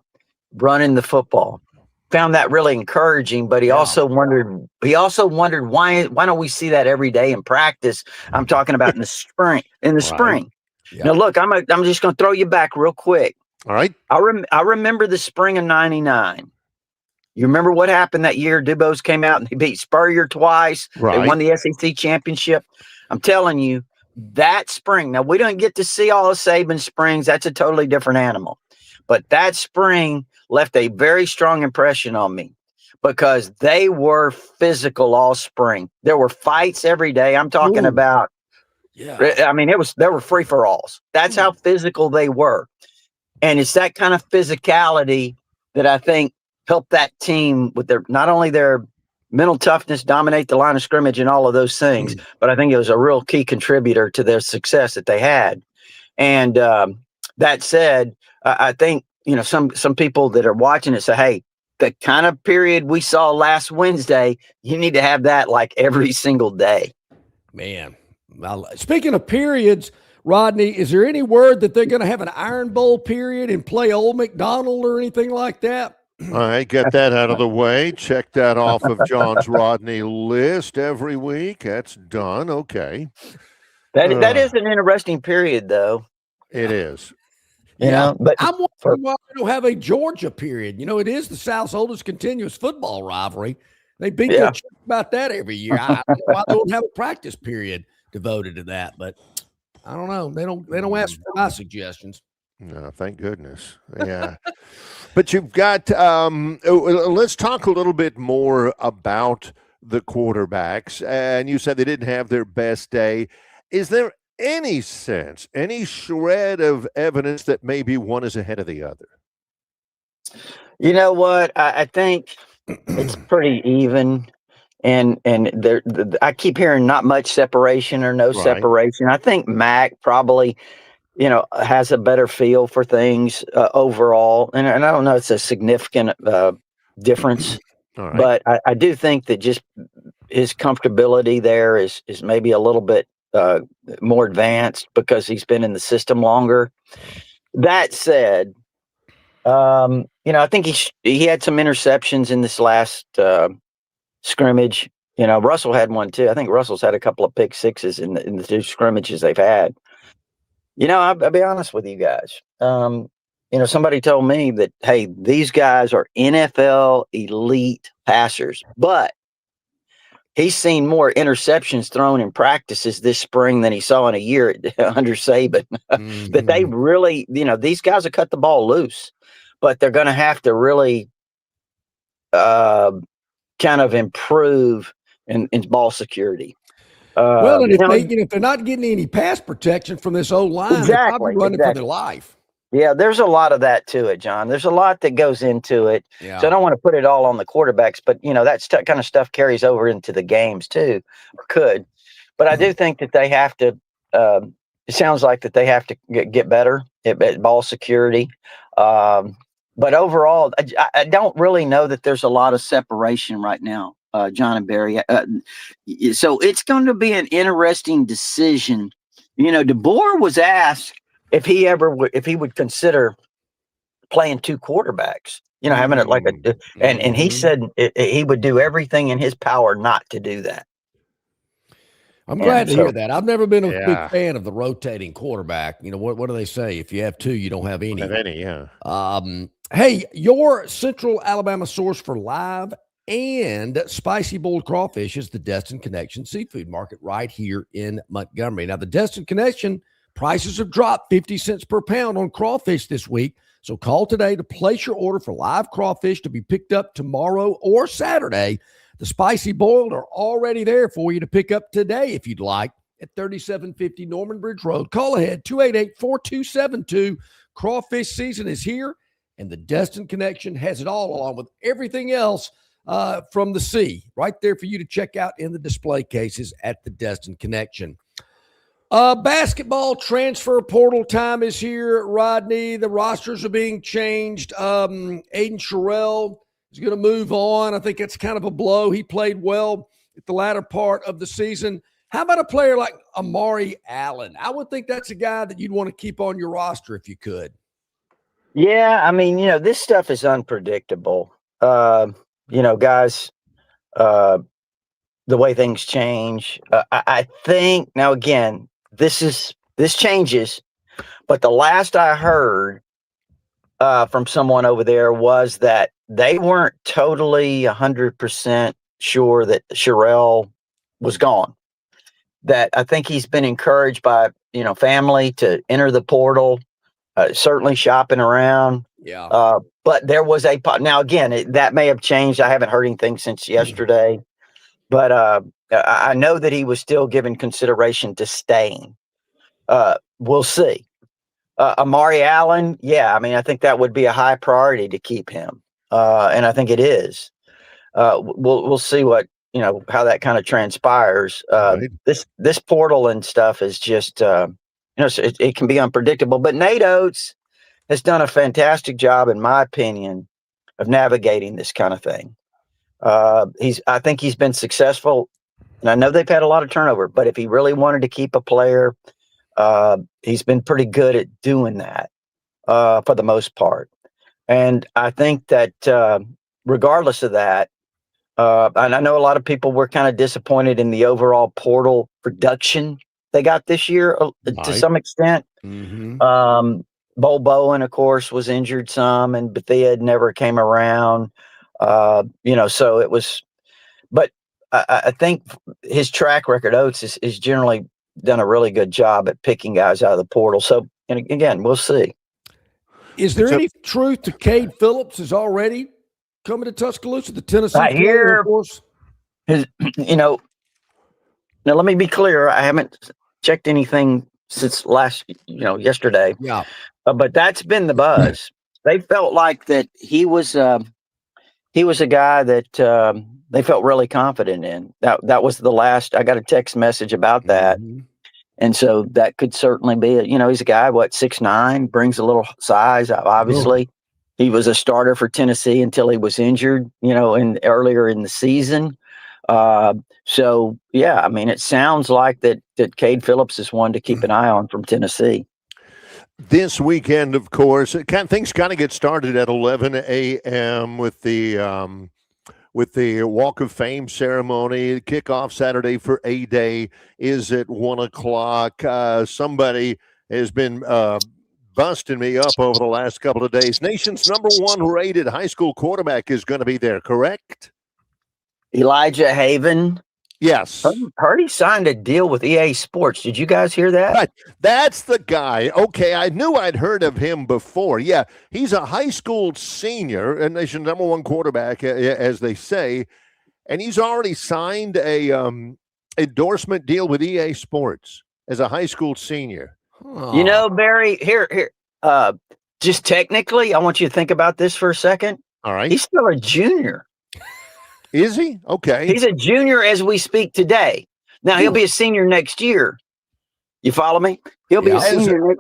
running the football. Found that really encouraging, but he also wondered why don't we see that every day in practice? I'm talking about in the spring. Spring. Yeah. Now look, I'm just going to throw you back real quick. All right. I remember the spring of '99. You remember what happened that year? Dubose came out and they beat Spurrier twice. Right. They won the SEC championship. I'm telling you, that spring. Now we don't get to see all of Saban's springs. That's a totally different animal. But that spring left a very strong impression on me because they were physical all spring. There were fights every day. I'm talking about, I mean, there were free-for-alls. That's how physical they were. And it's that kind of physicality that I think helped that team with not only their mental toughness, dominate the line of scrimmage, and all of those things. But I think it was a real key contributor to their success that they had. And that said, I think, some people that are watching it say, hey, the kind of period we saw last Wednesday, you need to have that like every single day. Man, speaking of periods, Rodney, is there any word that they're going to have an Iron Bowl period and play Old McDonald or anything like that? All right, get that out of the way. Check that off of John's Rodney list every week. That's done. Okay. That is an interesting period, though. It is. But I'm wondering why we don't have a Georgia period. It is the South's oldest continuous football rivalry. They beat their chest about that every year. I don't know why they don't have a practice period devoted to that, but I don't know. They don't ask for my suggestions. No, thank goodness. Yeah. But you've got let's talk a little bit more about the quarterbacks. And you said they didn't have their best day. Is there any sense, any shred of evidence that maybe one is ahead of the other? You know what? I think it's pretty even. And there, I keep hearing not much separation or no separation. I think Mac probably, has a better feel for things overall. And I don't know, it's a significant difference. But I do think that just his comfortability there is maybe a little bit more advanced because he's been in the system longer. That said, I think he had some interceptions in this last scrimmage. Russell had one too. I think Russell's had a couple of pick sixes in the two scrimmages they've had. I'll be honest with you guys. Somebody told me that, hey, these guys are NFL elite passers, but he's seen more interceptions thrown in practices this spring than he saw in a year under Saban. That they really, these guys have cut the ball loose, but they're going to have to really kind of improve in ball security. Well, and if they're not getting any pass protection from this old line, they're probably running for their life. Yeah, there's a lot of that to it, John. There's a lot that goes into it. Yeah. So I don't want to put it all on the quarterbacks, but that kind of stuff carries over into the games too, or could. But I do think that they have to. It sounds like that they have to get better at ball security. But overall, I don't really know that there's a lot of separation right now, John and Barry. So it's going to be an interesting decision. DeBoer was asked if he would consider playing two quarterbacks, having it like and he said he would do everything in his power not to do that. I'm glad to hear that. I've never been a big fan of the rotating quarterback. What do they say? If you have two, you don't have any. Hey, your Central Alabama source for live and spicy boiled crawfish is the Destin Connection Seafood Market right here in Montgomery. Now, the Destin Connection prices have dropped 50 cents per pound on crawfish this week. So call today to place your order for live crawfish to be picked up tomorrow or Saturday. The spicy boiled are already there for you to pick up today if you'd like at 3750 Norman Bridge Road. Call ahead 288-4272. Crawfish season is here, and the Destin Connection has it all along with everything else from the sea right there for you to check out in the display cases at the Destin Connection. Basketball transfer portal time is here, Rodney. The rosters are being changed. Aiden Sherrill is going to move on. I think it's kind of a blow. He played well at the latter part of the season. How about a player like Amari Allen? I would think that's a guy that you'd want to keep on your roster if you could. Yeah, I mean, this stuff is unpredictable. Guys, the way things change. I think now again, this changes, but the last I heard from someone over there was that they weren't totally 100% sure that Sherrill was gone. That I think he's been encouraged by family to enter the portal, certainly shopping around. Yeah. But there was now again that may have changed. I haven't heard anything since yesterday, but I know that he was still given consideration to staying. We'll see. Amari Allen, I mean, I think that would be a high priority to keep him, and I think it is. we'll see what, how that kind of transpires. Right. This portal and stuff is just, so it can be unpredictable. But Nate Oates has done a fantastic job, in my opinion, of navigating this kind of thing. I think he's been successful, and I know they've had a lot of turnover, but if he really wanted to keep a player, he's been pretty good at doing that for the most part. And I think that regardless of that, and I know a lot of people were kind of disappointed in the overall portal production they got this year to some extent. Mm-hmm. Bo Bowen, of course, was injured some, and Bethea had never came around. So it was, but I think his track record, Oates, is generally done a really good job at picking guys out of the portal. So, and again, we'll see. Is there any truth to Cade Phillips is already coming to Tuscaloosa, the Tennessee I player, hear of course? Now let me be clear. I haven't checked anything since yesterday. Yeah. But that's been the buzz. They felt like that he was a guy that they felt really confident in. That was the last. I got a text message about that, and so that could certainly be it. He's a guy 6'9", brings a little size. Obviously, he was a starter for Tennessee until he was injured. Earlier in the season. So yeah, I mean, it sounds like that Cade Phillips is one to keep an eye on from Tennessee. This weekend, of course, things kind of get started at 11 a.m. with the Walk of Fame ceremony. Kickoff Saturday for A-Day is at 1 o'clock. Somebody has been busting me up over the last couple of days. Nation's #1 rated high school quarterback is going to be there, correct? Elijah Haven. Yes. Heard he signed a deal with EA Sports. Did you guys hear that? Right. That's the guy. Okay, I knew I'd heard of him before. Yeah, he's a high school senior, and nation's #1 quarterback, as they say, and he's already signed a endorsement deal with EA Sports as a high school senior. Barry, here. Just technically, I want you to think about this for a second. All right. He's still a junior. Is he? Okay. He's a junior as we speak today. Now, he'll be a senior next year. You follow me? He'll be a senior.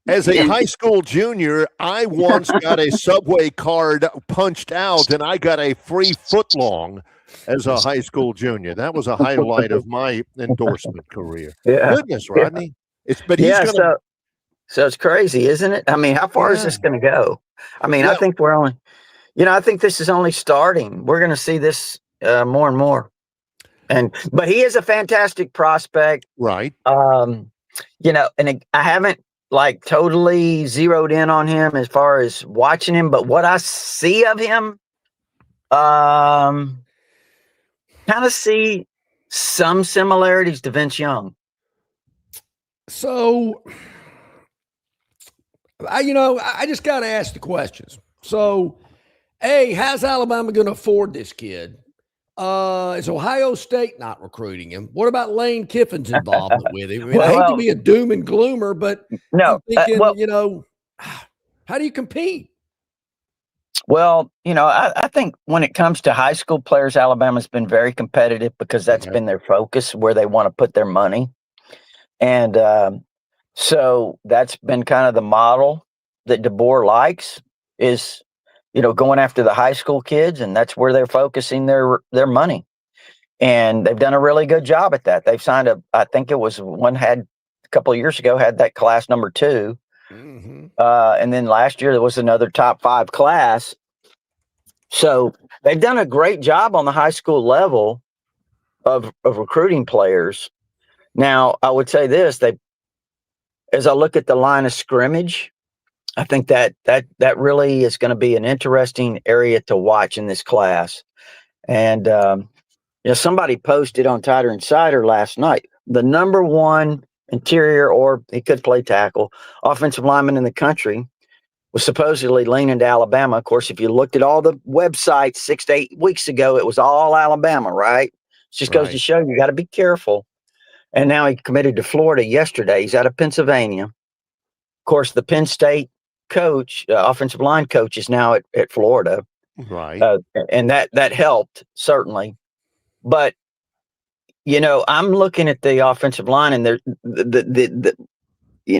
As a high school junior, I once got a Subway card punched out, and I got a free footlong as a high school junior. That was a highlight of my endorsement career. Yeah. Goodness, Rodney. So it's crazy, isn't it? I mean, how far is this going to go? I mean, I think we're only... I think this is only starting. We're going to see this more and more. But he is a fantastic prospect. Right. And I haven't totally zeroed in on him as far as watching him, but what I see of him, kind of see some similarities to Vince Young. So, I just got to ask the questions. So, how's Alabama going to afford this kid? Is Ohio State not recruiting him? What about Lane Kiffin's involvement with him? I mean, I hate to be a doom and gloomer, but no, I'm thinking, how do you compete? Well, I think when it comes to high school players, Alabama's been very competitive because that's been their focus, where they want to put their money. And so that's been kind of the model that DeBoer likes is, going after the high school kids, and that's where they're focusing their money. And they've done a really good job at that. They've signed I think it was one had a couple of years ago, had that class #2. Mm-hmm. And then last year there was another top 5 class. So they've done a great job on the high school level of recruiting players. Now, I would say this, as I look at the line of scrimmage, I think that really is going to be an interesting area to watch in this class. And, somebody posted on Tighter Insider last night, the #1 interior, or he could play tackle, offensive lineman in the country was supposedly leaning to Alabama. Of course, if you looked at all the websites 6 to 8 weeks ago, it was all Alabama, right? It just goes to show you got to be careful. And now he committed to Florida yesterday. He's out of Pennsylvania. Of course, the Penn State coach, offensive line coach, is now at Florida. Right. And that helped certainly. But I'm looking at the offensive line, and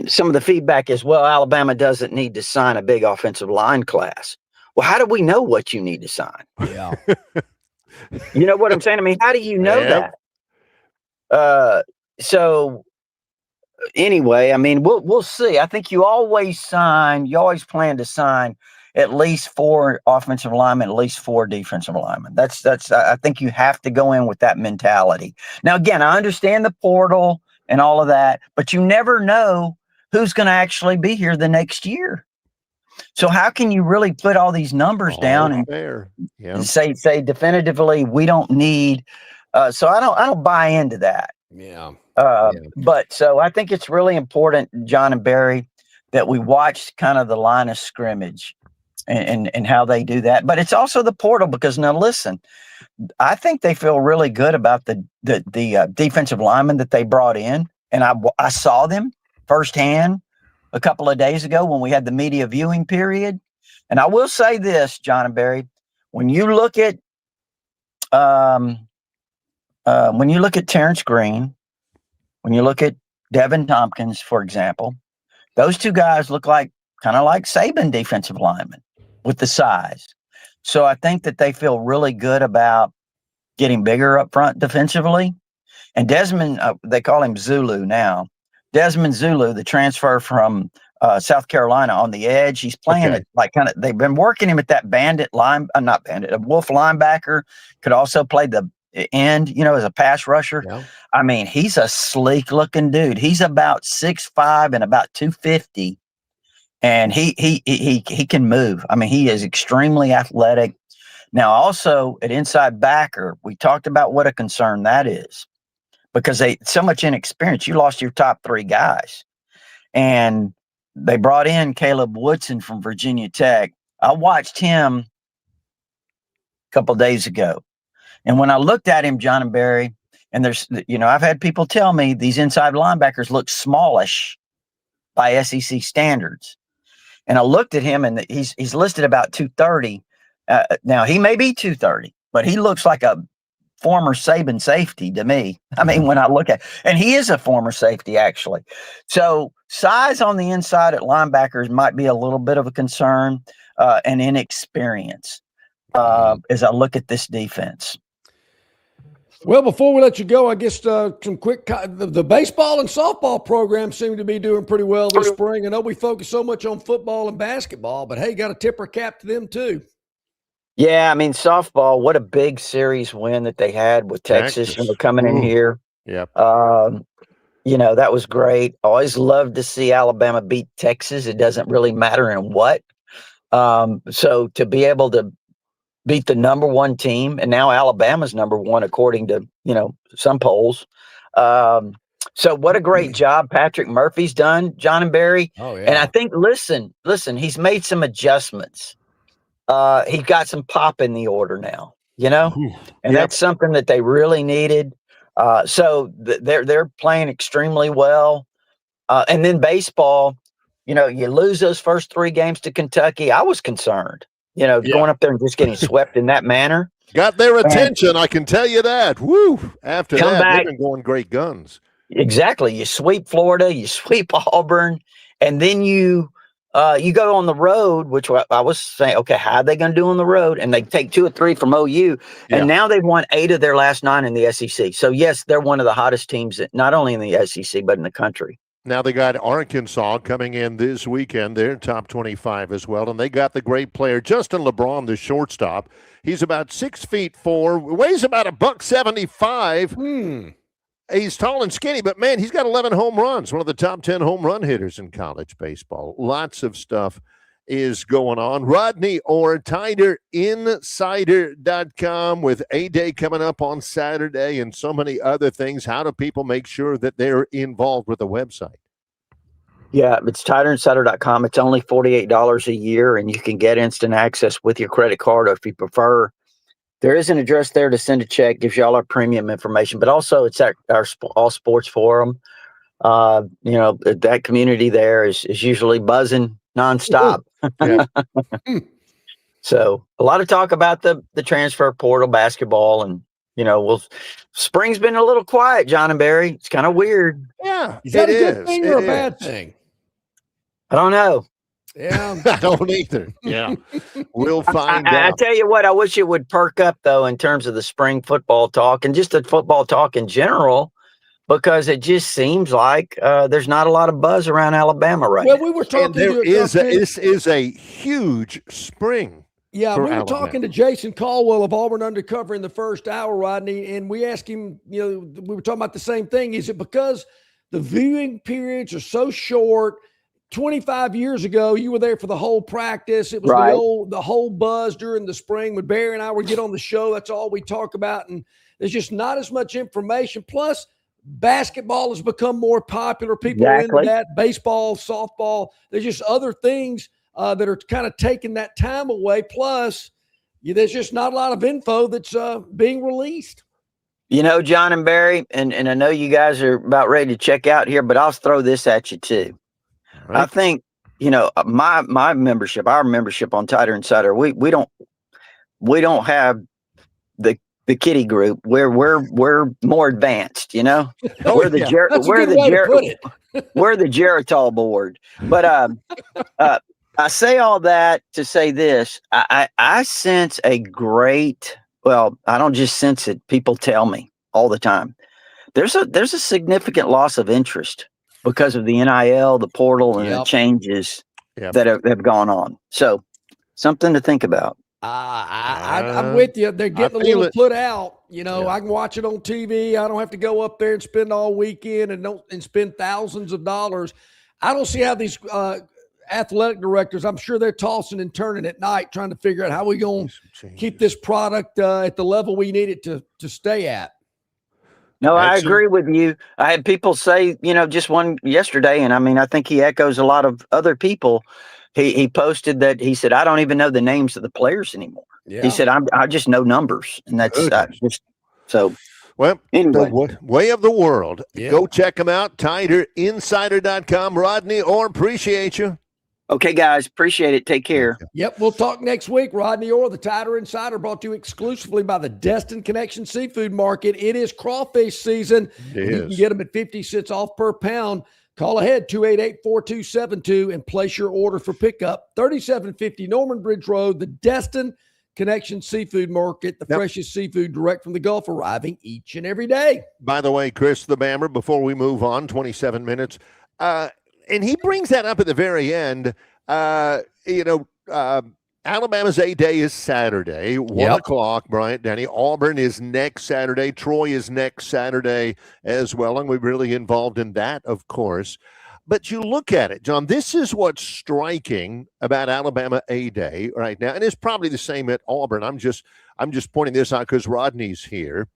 some of the feedback is, well, Alabama doesn't need to sign a big offensive line class. Well, how do we know what you need to sign? Yeah. You know what I'm saying? I mean, how do you know Yep. that? So anyway, I mean, we'll see. I think you always plan to sign at least 4 offensive linemen, at least 4 defensive linemen. I think you have to go in with that mentality. Now, again, I understand the portal and all of that, but you never know who's going to actually be here the next year. So how can you really put all these numbers down and say definitively we don't need? So I don't buy into that. Yeah. But so I think it's really important, John and Barry, that we watch kind of the line of scrimmage and how they do that. But it's also the portal, because now listen, I think they feel really good about the defensive linemen that they brought in, and I saw them firsthand a couple of days ago when we had the media viewing period. And I will say this, John and Barry, when you look at Terrence Green, when you look at Devin Tompkins, for example, those 2 guys look kind of like Saban defensive linemen with the size. So I think that they feel really good about getting bigger up front defensively. And Desmond, they call him Zulu now. Desmond Zulu, the transfer from South Carolina on the edge, he's playing it they've been working him at that a wolf linebacker, could also play the end, as a pass rusher. Yeah. I mean, he's a sleek looking dude. He's about 6'5" and about 250. And he can move. I mean, he is extremely athletic. Now, also at inside backer, we talked about what a concern that is, because so much inexperience. You lost your top 3 guys, and they brought in Caleb Woodson from Virginia Tech. I watched him a couple of days ago, and when I looked at him, John and Barry, and I've had people tell me these inside linebackers look smallish by SEC standards. And I looked at him, and he's listed about 230. Now, he may be 230, but he looks like a former Saban safety to me. I mean, when I look at, and he is a former safety, actually. So size on the inside at linebackers might be a little bit of a concern, and inexperience as I look at this defense. Well, before we let you go, I guess some quick the baseball and softball programs seem to be doing pretty well this spring. I know we focus so much on football and basketball, but hey, got to tip our cap to them too. Yeah, I mean, softball, what a big series win that they had with Texas coming in here. Yep. That was great. Always love to see Alabama beat Texas. It doesn't really matter in what. So to be able to beat the number 1 team, and now Alabama's number 1 according to some polls. So what a great job Patrick Murphy's done, John and Barry. Oh yeah. And I think listen, he's made some adjustments. He got some pop in the order now, and that's something that they really needed. So they're playing extremely well. And then baseball, you lose those first 3 games to Kentucky. I was concerned. Going up there and just getting swept in that manner. Got their attention, I can tell you that. Woo! After that, back, they've been going great guns. Exactly. You sweep Florida, you sweep Auburn, and then you go on the road, which I was saying, okay, how are they going to do on the road? And they take 2 or 3 from OU, and now they've won 8 of their last 9 in the SEC. So, yes, they're one of the hottest teams, not only in the SEC, but in the country. Now they got Arkansas coming in this weekend. They're top 25 as well. And they got the great player, Justin LeBron, the shortstop. He's about 6'4", weighs about $175. He's tall and skinny, but, man, he's got 11 home runs, one of the top 10 home run hitters in college baseball. Lots of stuff is going on. Rodney Orr, TiderInsider.com, with A-Day coming up on Saturday and so many other things. How do people make sure that they're involved with the website? Yeah, it's TiderInsider.com. It's only $48 a year, and you can get instant access with your credit card, or if you prefer. There is an address there to send a check, gives you all our premium information, but also it's at our All Sports Forum. That community there is usually buzzing nonstop. So a lot of talk about the transfer portal basketball, and spring's been a little quiet, John and Barry. It's kind of weird. Yeah, Is that it a good is. thing or a bad thing? I don't know. Yeah, I don't either. Yeah, we'll find I out. tell you what, I wish it would perk up though in terms of the spring football talk and just the football talk in general, because it just seems like there's not a lot of buzz around Alabama right now. we were talking. This is a huge spring. Yeah, we were Alabama. talking to Jason Caldwell of Auburn Undercover in the first hour, Rodney, and we asked him, we were talking about the same thing. Is it because the viewing periods are so short? 25 years ago, you were there for the whole practice. It was Right. the whole buzz during the spring. When Barry and I would get on the show, that's all we talk about. And there's just not as much information. Plus, basketball has become more popular. People are into that. Baseball, softball. There's just other things that are kind of taking that time away. Plus, there's just not a lot of info that's being released. John and Barry, and I know you guys are about ready to check out here, but I'll throw this at you too. Right. I think, my membership, our membership on Tighter Insider, we don't have the kiddie group. We're more advanced, we're the Geritol board. But I say all that to say this. I sense a great, I don't just sense it. People tell me all the time. There's a significant loss of interest because of the NIL, the portal, and the changes that have gone on. So something to think about. I'm with you. They're getting a little put out. I can watch it on TV. I don't have to go up there and spend all weekend and spend thousands of dollars. I don't see how these athletic directors, I'm sure they're tossing and turning at night trying to figure out how we going to keep this product at the level we need it to stay at. No, I agree with you. I had people say, just one yesterday, and I think he echoes a lot of other people. He posted that he said, I don't even know the names of the players anymore. Yeah. He said, I just know numbers. And that's so. Well, anyway. The way of the world. Yeah. Go check them out. TighterInsider.com. Rodney Orr, appreciate you. Okay, guys. Appreciate it. Take care. Yep. We'll talk next week. Rodney Orr, the Tighter Insider, brought to you exclusively by the Destin Connection Seafood Market. It is crawfish season. You can get them at 50 cents off per pound. Call ahead, 288-4272, and place your order for pickup. 3750 Norman Bridge Road, the Destin Connection Seafood Market, the freshest seafood direct from the Gulf, arriving each and every day. By the way, Chris the Bammer, before we move on, 27 minutes, and he brings that up at the very end. Alabama's A-Day is Saturday, 1 o'clock, Bryant Denny. Auburn is next Saturday. Troy is next Saturday as well, and we're really involved in that, of course. But you look at it, John, this is what's striking about Alabama A-Day right now, and it's probably the same at Auburn. I'm just pointing this out because Rodney's here.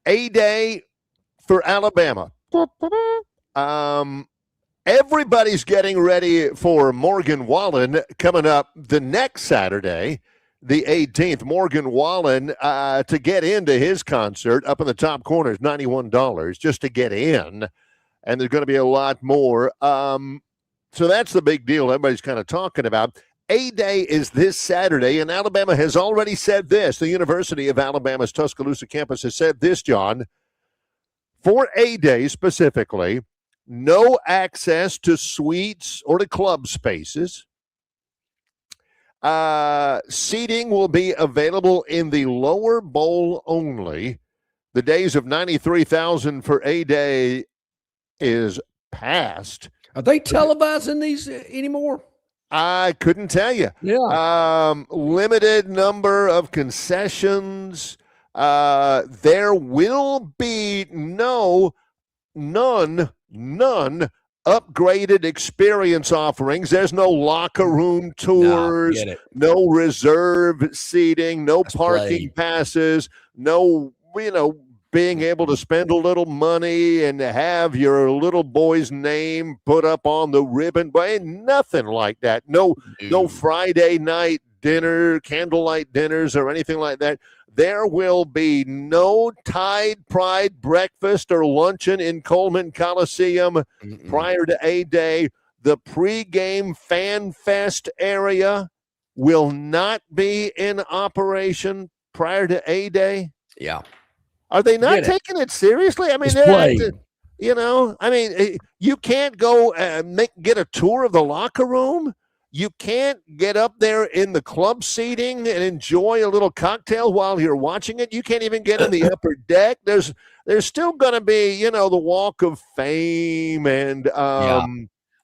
A-Day for Alabama. Everybody's getting ready for Morgan Wallen coming up the next Saturday, the 18th. Morgan Wallen, to get into his concert up in the top corner is $91 just to get in. And there's going to be a lot more. So that's the big deal everybody's kind of talking about. A-Day is this Saturday, and Alabama has already said this. The University of Alabama's Tuscaloosa campus has said this, John. For A-Day specifically, no access to suites or to club spaces. Seating will be available in the lower bowl only. The days of 93,000 for A-Day is past. Are they televising these anymore? I couldn't tell you. Yeah. Limited number of concessions. There will be none upgraded experience offerings. There's no locker room tours, no reserve seating, no parking passes, no, being able to spend a little money and have your little boy's name put up on the ribbon. But ain't nothing like that. No Friday night dinner, candlelight dinners or anything like that. There will be no Tide Pride breakfast or luncheon in Coleman Coliseum prior to A-Day. the pregame fan fest area will not be in operation prior to A-Day? Yeah. Are they not taking it seriously? I mean, you can't go get a tour of the locker room. You can't get up there in the club seating and enjoy a little cocktail while you're watching it. You can't even get in the upper deck. There's still going to be, the Walk of Fame and I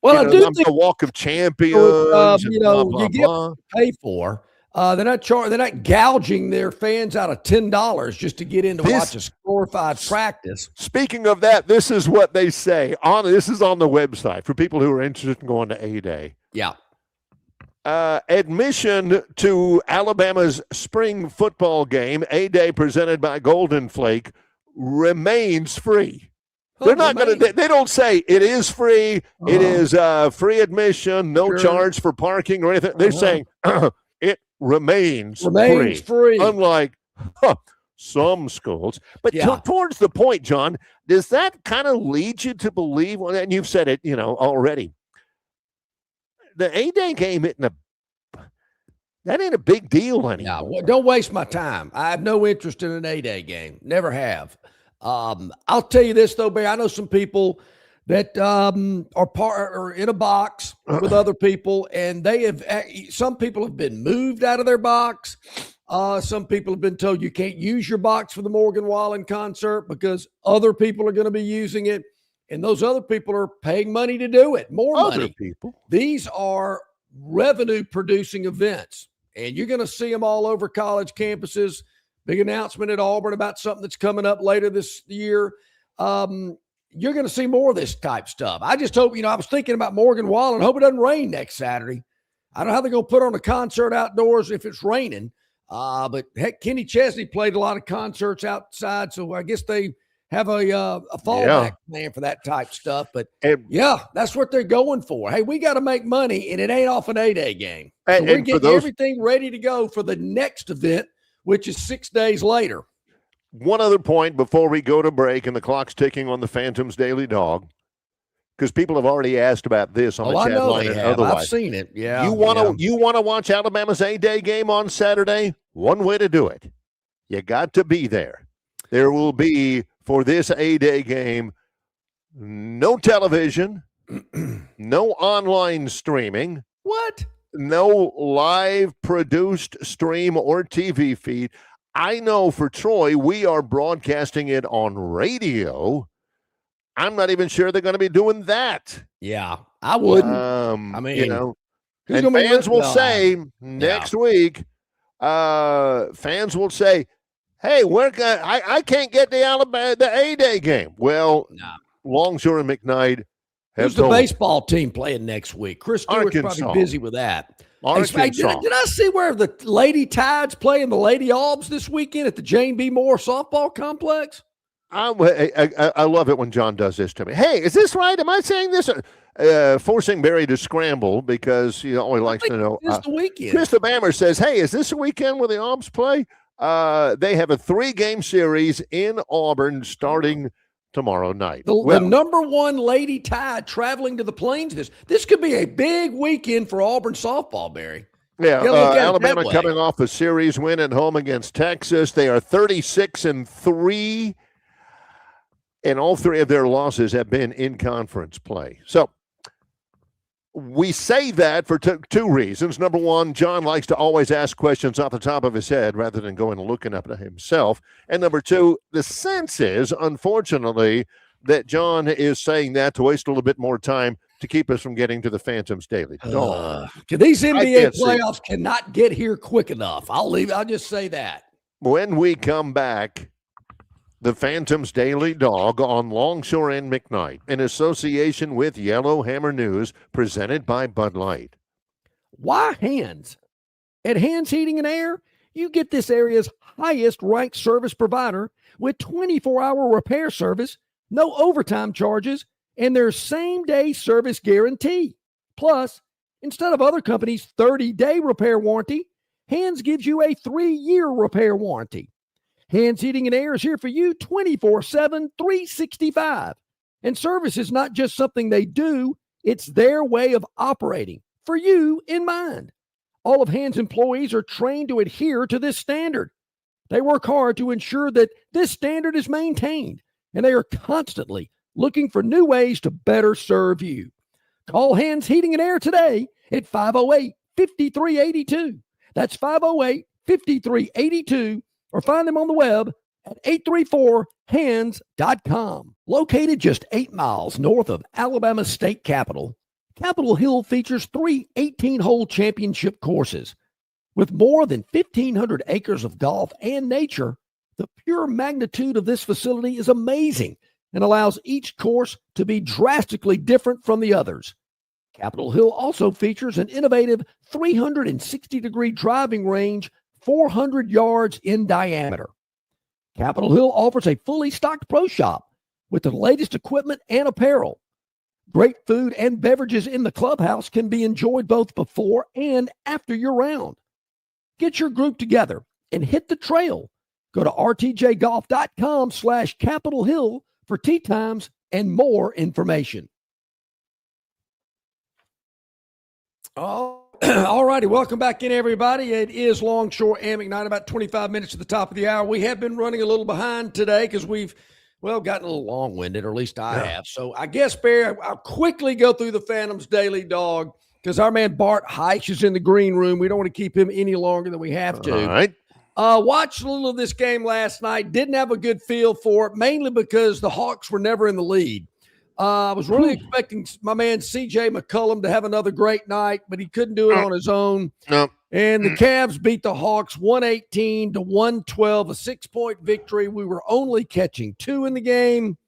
do think the Walk of Champions. You get what you pay for. They're not gouging their fans out of $10 just to get in to watch a glorified practice. Speaking of that, this is what they say this is on the website for people who are interested in going to A-Day. Yeah. Admission to Alabama's spring football game, A-Day presented by Golden Flake, remains free. They're not going to. They don't say it is free. It is free admission, no charge for parking or anything. They're saying it remains free. Unlike some schools, but towards the point, John, does that kind of lead you to believe? And you've said it, already. The A-Day game ain't a big deal anymore. Yeah, don't waste my time. I have no interest in an A-Day game. Never have. I'll tell you this though, Barry. I know some people that are in a box with other people, and some people have been moved out of their box. Some people have been told you can't use your box for the Morgan Wallen concert because other people are going to be using it. And those other people are paying money to do it. More money. People. These are revenue-producing events, and you're going to see them all over college campuses. Big announcement at Auburn about something that's coming up later this year. You're going to see more of this type stuff. I just hope, I was thinking about Morgan Wallen. I hope it doesn't rain next Saturday. I don't know how they're going to put on a concert outdoors if it's raining. But heck, Kenny Chesney played a lot of concerts outside, so I guess they have a fallback plan for that type stuff. But that's what they're going for. Hey, we got to make money, and it ain't off an A-Day game. So we're getting everything ready to go for the next event, which is 6 days later. One other point before we go to break, and the clock's ticking on the Phantom's Daily Dog, because people have already asked about this on the chat line and otherwise. I've seen it. Yeah. You want to watch Alabama's A-Day game on Saturday? One way to do it. You got to be there. There will be, for this A-Day game, no television, no online streaming. What? No live produced stream or TV feed. I know for Troy, we are broadcasting it on radio. I'm not even sure they're going to be doing that. Yeah, I wouldn't. And fans will say next week, fans will say, hey, I can't get the A-Day game. Well, Longshore and McKnight who's the baseball team playing next week? Chris Stewart's probably busy with that. Hey, did I see where the Lady Tide's playing the Lady Aubs this weekend at the Jane B. Moore softball complex? I love it when John does this to me. Hey, is this right? Am I saying this? Forcing Barry to scramble because he only likes to know. It's the weekend. Chris Bammer says, hey, is this a weekend where the Aubs play? They have a 3-game series in Auburn starting tomorrow night. The number one Lady Tide traveling to the Plains. This could be a big weekend for Auburn softball, Barry. Yeah, Alabama coming off a series win at home against Texas. They are 36-3, and all 3 of their losses have been in conference play. So we say that for 2 reasons. Number one, John likes to always ask questions off the top of his head rather than going and looking up at himself. And number 2, the sense is, unfortunately, that John is saying that to waste a little bit more time to keep us from getting to the Phantom's Daily Dog. These NBA playoffs cannot get here quick enough. I'll just say that. When we come back, the Phantom's Daily Dog on Longshore and McKnight, in association with Yellowhammer News, presented by Bud Light. Why Hands? At Hands Heating and Air, you get this area's highest ranked service provider with 24-hour repair service, no overtime charges, and their same-day service guarantee. Plus, instead of other companies' 30-day repair warranty, Hands gives you a 3-year repair warranty. Hands Heating and Air is here for you 24/7, 365. And service is not just something they do, It's their way of operating, for you in mind. All of Hands employees are trained to adhere to this standard. They work hard to ensure that this standard is maintained, and they are constantly looking for new ways to better serve you. Call Hands Heating and Air today at 508-5382. That's 508-5382, or find them on the web at 834hands.com. Located just 8 miles north of Alabama's state capital, Capitol Hill features 3 18-hole championship courses. With more than 1,500 acres of golf and nature, the pure magnitude of this facility is amazing and allows each course to be drastically different from the others. Capitol Hill also features an innovative 360-degree driving range, 400 yards in diameter. Capitol Hill offers a fully stocked pro shop with the latest equipment and apparel. Great food and beverages in the clubhouse can be enjoyed both before and after your round. Get your group together and hit the trail. Go to rtjgolf.com/Capitol Hill for tee times and more information. All righty. Welcome back in, everybody. It is Longshore McKnight, about 25 minutes to the top of the hour. We have been running a little behind today because we've, gotten a little long-winded, or at least I have. So I guess, Barry, I'll quickly go through the Phantom's Daily Dog because our man Bart Hyche is in the green room. We don't want to keep him any longer than we have to. All right. Watched a little of this game last night. Didn't have a good feel for it, mainly because the Hawks were never in the lead. I was really expecting my man C.J. McCollum to have another great night, but he couldn't do it on his own. No. And the Cavs beat the Hawks 118-112, a 6-point victory. We were only catching 2 in the game.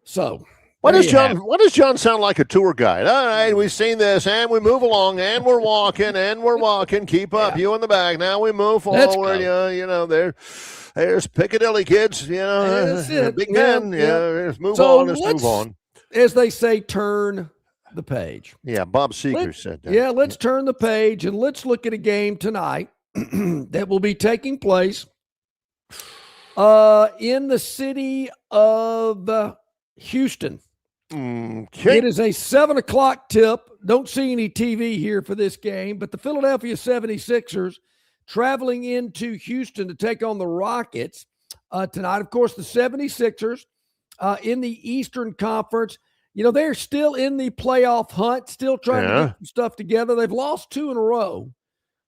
So Why does John sound like a tour guide? All right, we've seen this, and we move along, and we're walking, Keep up, you in the back. Now we move forward. There's Piccadilly kids. That's it. Big men. Let's move on. Let's move on. As they say, turn the page. Yeah, Bob Seeger said that. Yeah, let's turn the page and let's look at a game tonight that will be taking place in the city of Houston. Okay. It is a 7:00 tip. Don't see any TV here for this game, but the Philadelphia 76ers traveling into Houston to take on the Rockets tonight. Of course, the 76ers in the Eastern Conference, they're still in the playoff hunt, still trying to get some stuff together. They've lost 2 in a row,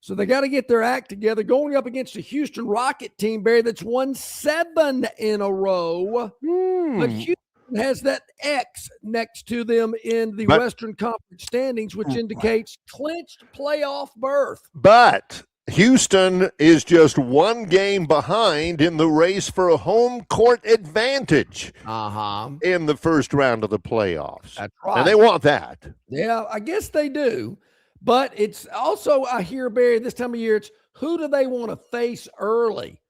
so they got to get their act together. Going up against a Houston Rocket team, Barry, that's won 7 in a row. But Houston has that X next to them in the Western Conference standings, which indicates clinched playoff berth. But Houston is just 1 game behind in the race for a home court advantage in the first round of the playoffs. That's right. And they want that. Yeah, I guess they do. But it's also, I hear, Barry, this time of year, it's who do they want to face early?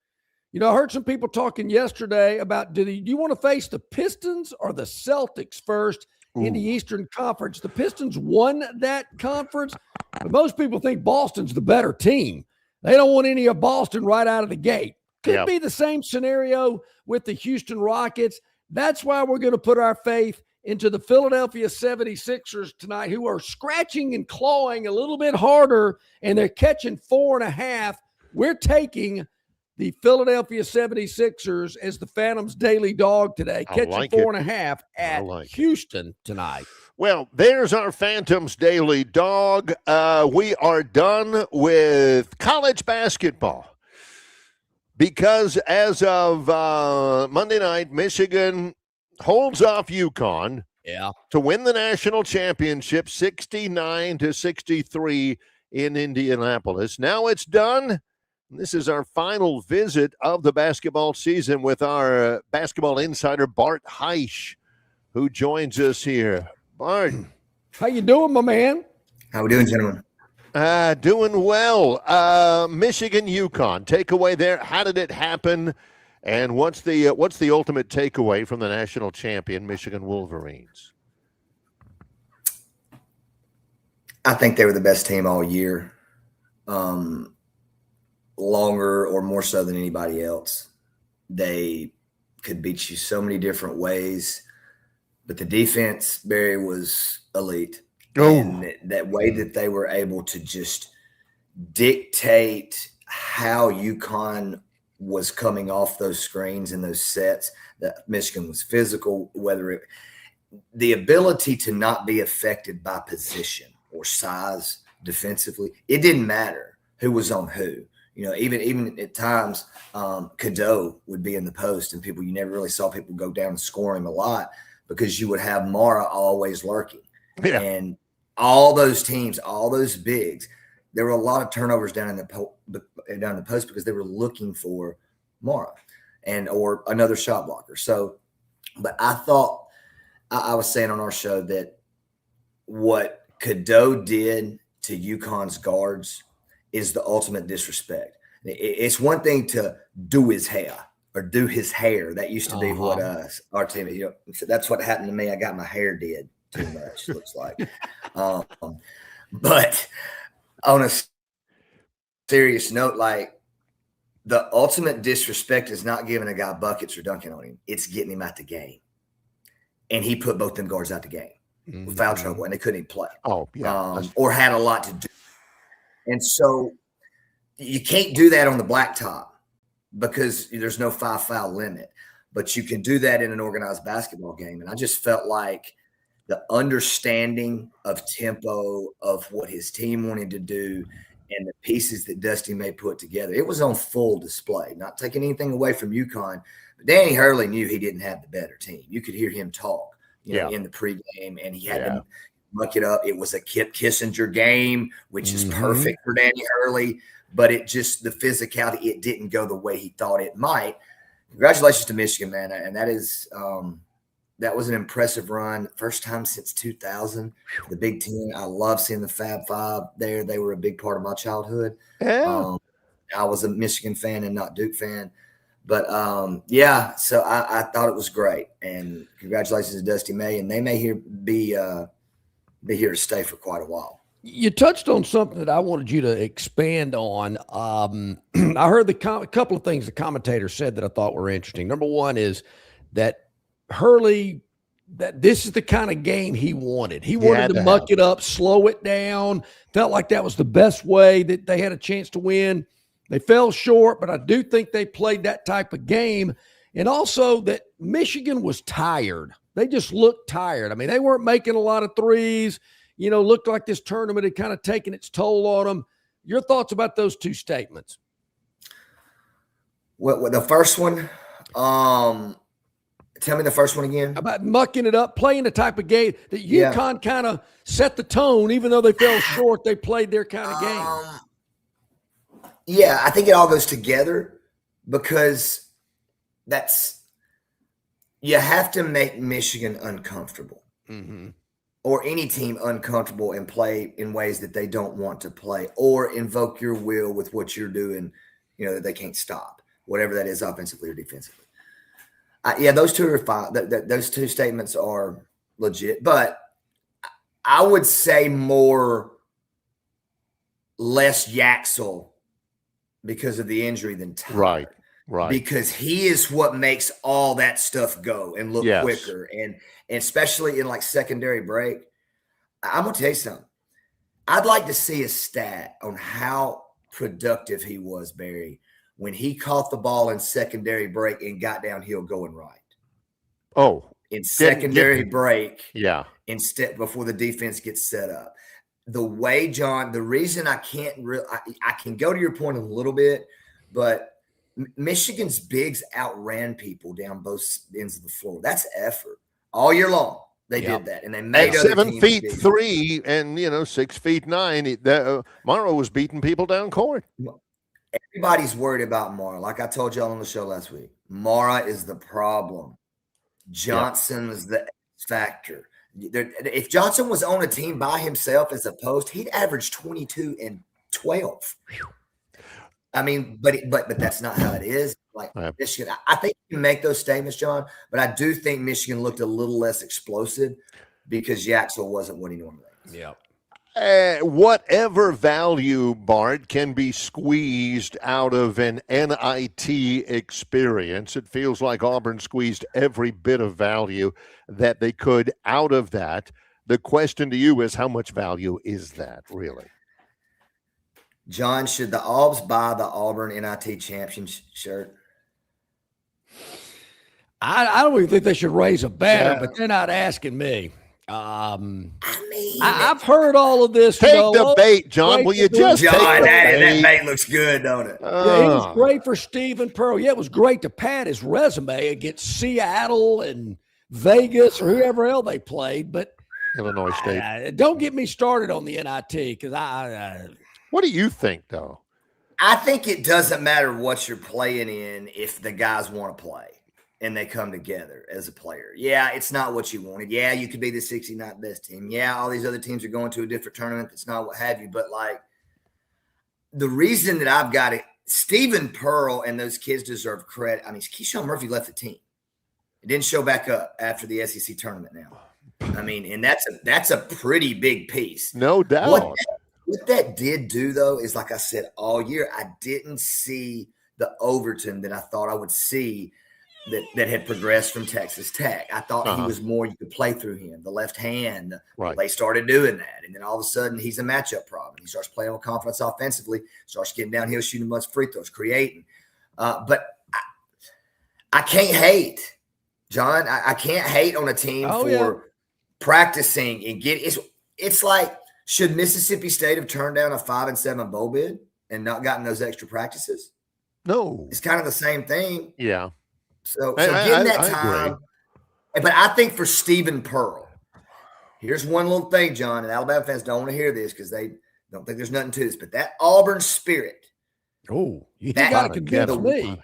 I heard some people talking yesterday about do you want to face the Pistons or the Celtics first in the Eastern Conference? The Pistons won that conference, but most people think Boston's the better team. They don't want any of Boston right out of the gate. Could be the same scenario with the Houston Rockets. That's why we're going to put our faith into the Philadelphia 76ers tonight, who are scratching and clawing a little bit harder, and they're catching 4.5. We're taking the Philadelphia 76ers as the Phantom's Daily Dog today, catching 4.5 at Houston tonight. Well, there's our Phantom's Daily Dog. We are done with college basketball because as of Monday night, Michigan holds off UConn to win the national championship 69-63 in Indianapolis. Now it's done. This is our final visit of the basketball season with our basketball insider, Bart Hyche, who joins us here. Bart. How you doing, my man? How we doing, gentlemen? Doing well. Michigan, UConn, takeaway there. How did it happen? And what's the ultimate takeaway from the national champion, Michigan Wolverines? I think they were the best team all year. Longer or more so than anybody else. They could beat you so many different ways. but the defense, Barry, was elite. Oh. And that way that they were able to just dictate how UConn was coming off those screens and those sets, that Michigan was physical, the ability to not be affected by position or size defensively, it didn't matter who was on who. Even at times, Cadeau would be in the post, and you never really saw people go down and score him a lot because you would have Mara always lurking. Yeah. And all those teams, all those bigs, there were a lot of turnovers down in the post because they were looking for Mara or another shot blocker. So, but I thought I was saying on our show that what Cadeau did to UConn's guards is the ultimate disrespect. It's one thing to do his hair. That used to be what our team. That's what happened to me. I got my hair did too much. Looks like, but on a serious note, like the ultimate disrespect is not giving a guy buckets or dunking on him. It's getting him out the game, and he put both them guards out the game with foul trouble, and they couldn't even play. Oh, yeah, or had a lot to do. And so you can't do that on the blacktop because there's no 5-foul limit, but you can do that in an organized basketball game. And I just felt like the understanding of tempo of what his team wanted to do and the pieces that Dusty May put together, it was on full display, not taking anything away from UConn. But Danny Hurley knew he didn't have the better team. You could hear him talk in the pregame, and he had to muck it up. It was a Kip Kissinger game, which is perfect for Danny Hurley, but the physicality, it didn't go the way he thought it might. Congratulations to Michigan, man. And that is that was an impressive run. First time since 2000, the Big Ten. I love seeing the Fab Five there. They were a big part of my childhood. Yeah. I was a Michigan fan and not Duke fan. But, so I thought it was great. And congratulations to Dusty May. And they may be here to stay for quite a while. You touched on something that I wanted you to expand on. I heard a couple of things the commentator said that I thought were interesting. Number one is that Hurley, that this is the kind of game he wanted. He wanted to muck it up, slow it down, felt like that was the best way that they had a chance to win. They fell short, but I do think they played that type of game. And also that Michigan was tired. They just looked tired. I mean, they weren't making a lot of threes. Looked like this tournament had kind of taken its toll on them. Your thoughts about those two statements? What the first one? Tell me the first one again. About mucking it up, playing the type of game that UConn kind of set the tone. Even though they fell short, they played their kind of game. Yeah, I think it all goes together because you have to make Michigan uncomfortable. Or any team uncomfortable and play in ways that they don't want to play, or invoke your will with what you're doing, that they can't stop, whatever that is, offensively or defensively. Those two are fine. Those two statements are legit, but I would say less Yaxel because of the injury than Tyler. Right. Because he is what makes all that stuff go and look quicker. And especially in like secondary break, I'm going to tell you something. I'd like to see a stat on how productive he was, Barry, when he caught the ball in secondary break and got downhill going right. Oh. In secondary break. Yeah. Before the defense gets set up. The way, John, the reason I can't I can go to your point a little bit, but Michigan's bigs outran people down both ends of the floor. That's effort. All year long, they did that. And they made at 7'3" and, 6'9", Morrow was beating people down court. Everybody's worried about Mara. Like I told y'all on the show last week, Mara is the problem. Johnson is the X factor. If Johnson was on a team by himself as a post, he'd average 22 and 12. I mean, but that's not how it is. Like Michigan, I think you can make those statements, John, but I do think Michigan looked a little less explosive because Yaxel wasn't what he normally is. Yeah. whatever value, Bart, can be squeezed out of an NIT experience. It feels like Auburn squeezed every bit of value that they could out of that. The question to you is, how much value is that really? John, should the Aubs buy the Auburn NIT champion shirt? I don't even think they should raise a banner, but they're not asking me. I've heard all of this. Take the bait, John. Will you just John, take the that bait? bait looks good, don't it? Yeah, it was great for Stephen Pearl. Yeah, it was great to pad his resume against Seattle and Vegas or whoever else they played. But Illinois State. Don't get me started on the NIT because what do you think, though? I think it doesn't matter what you're playing in if the guys want to play and they come together as a player. Yeah, it's not what you wanted. Yeah, you could be the 69th best team. Yeah, all these other teams are going to a different tournament that's not what have you. But, like, the reason that I've got it, Stephen Pearl and those kids deserve credit. I mean, Keyshawn Murphy left the team. It didn't show back up after the SEC tournament now. I mean, and that's a pretty big piece. No doubt. What that did do, though, is, like I said, all year, I didn't see the Overton that I thought I would see that had progressed from Texas Tech. I thought he was more, you could play through him, the left hand. Right. They started doing that. And then all of a sudden, he's a matchup problem. He starts playing with confidence offensively, starts getting downhill, shooting a bunch of free throws, creating. But I can't hate, John. I can't hate on a team for practicing and it's like, should Mississippi State have turned down a 5-7 bowl bid and not gotten those extra practices? No. It's kind of the same thing. Yeah. So getting that time. But I think for Stephen Pearl, here's one little thing, John, and Alabama fans don't want to hear this because they don't think there's nothing to this, but that Auburn spirit. Oh, you got to convince me.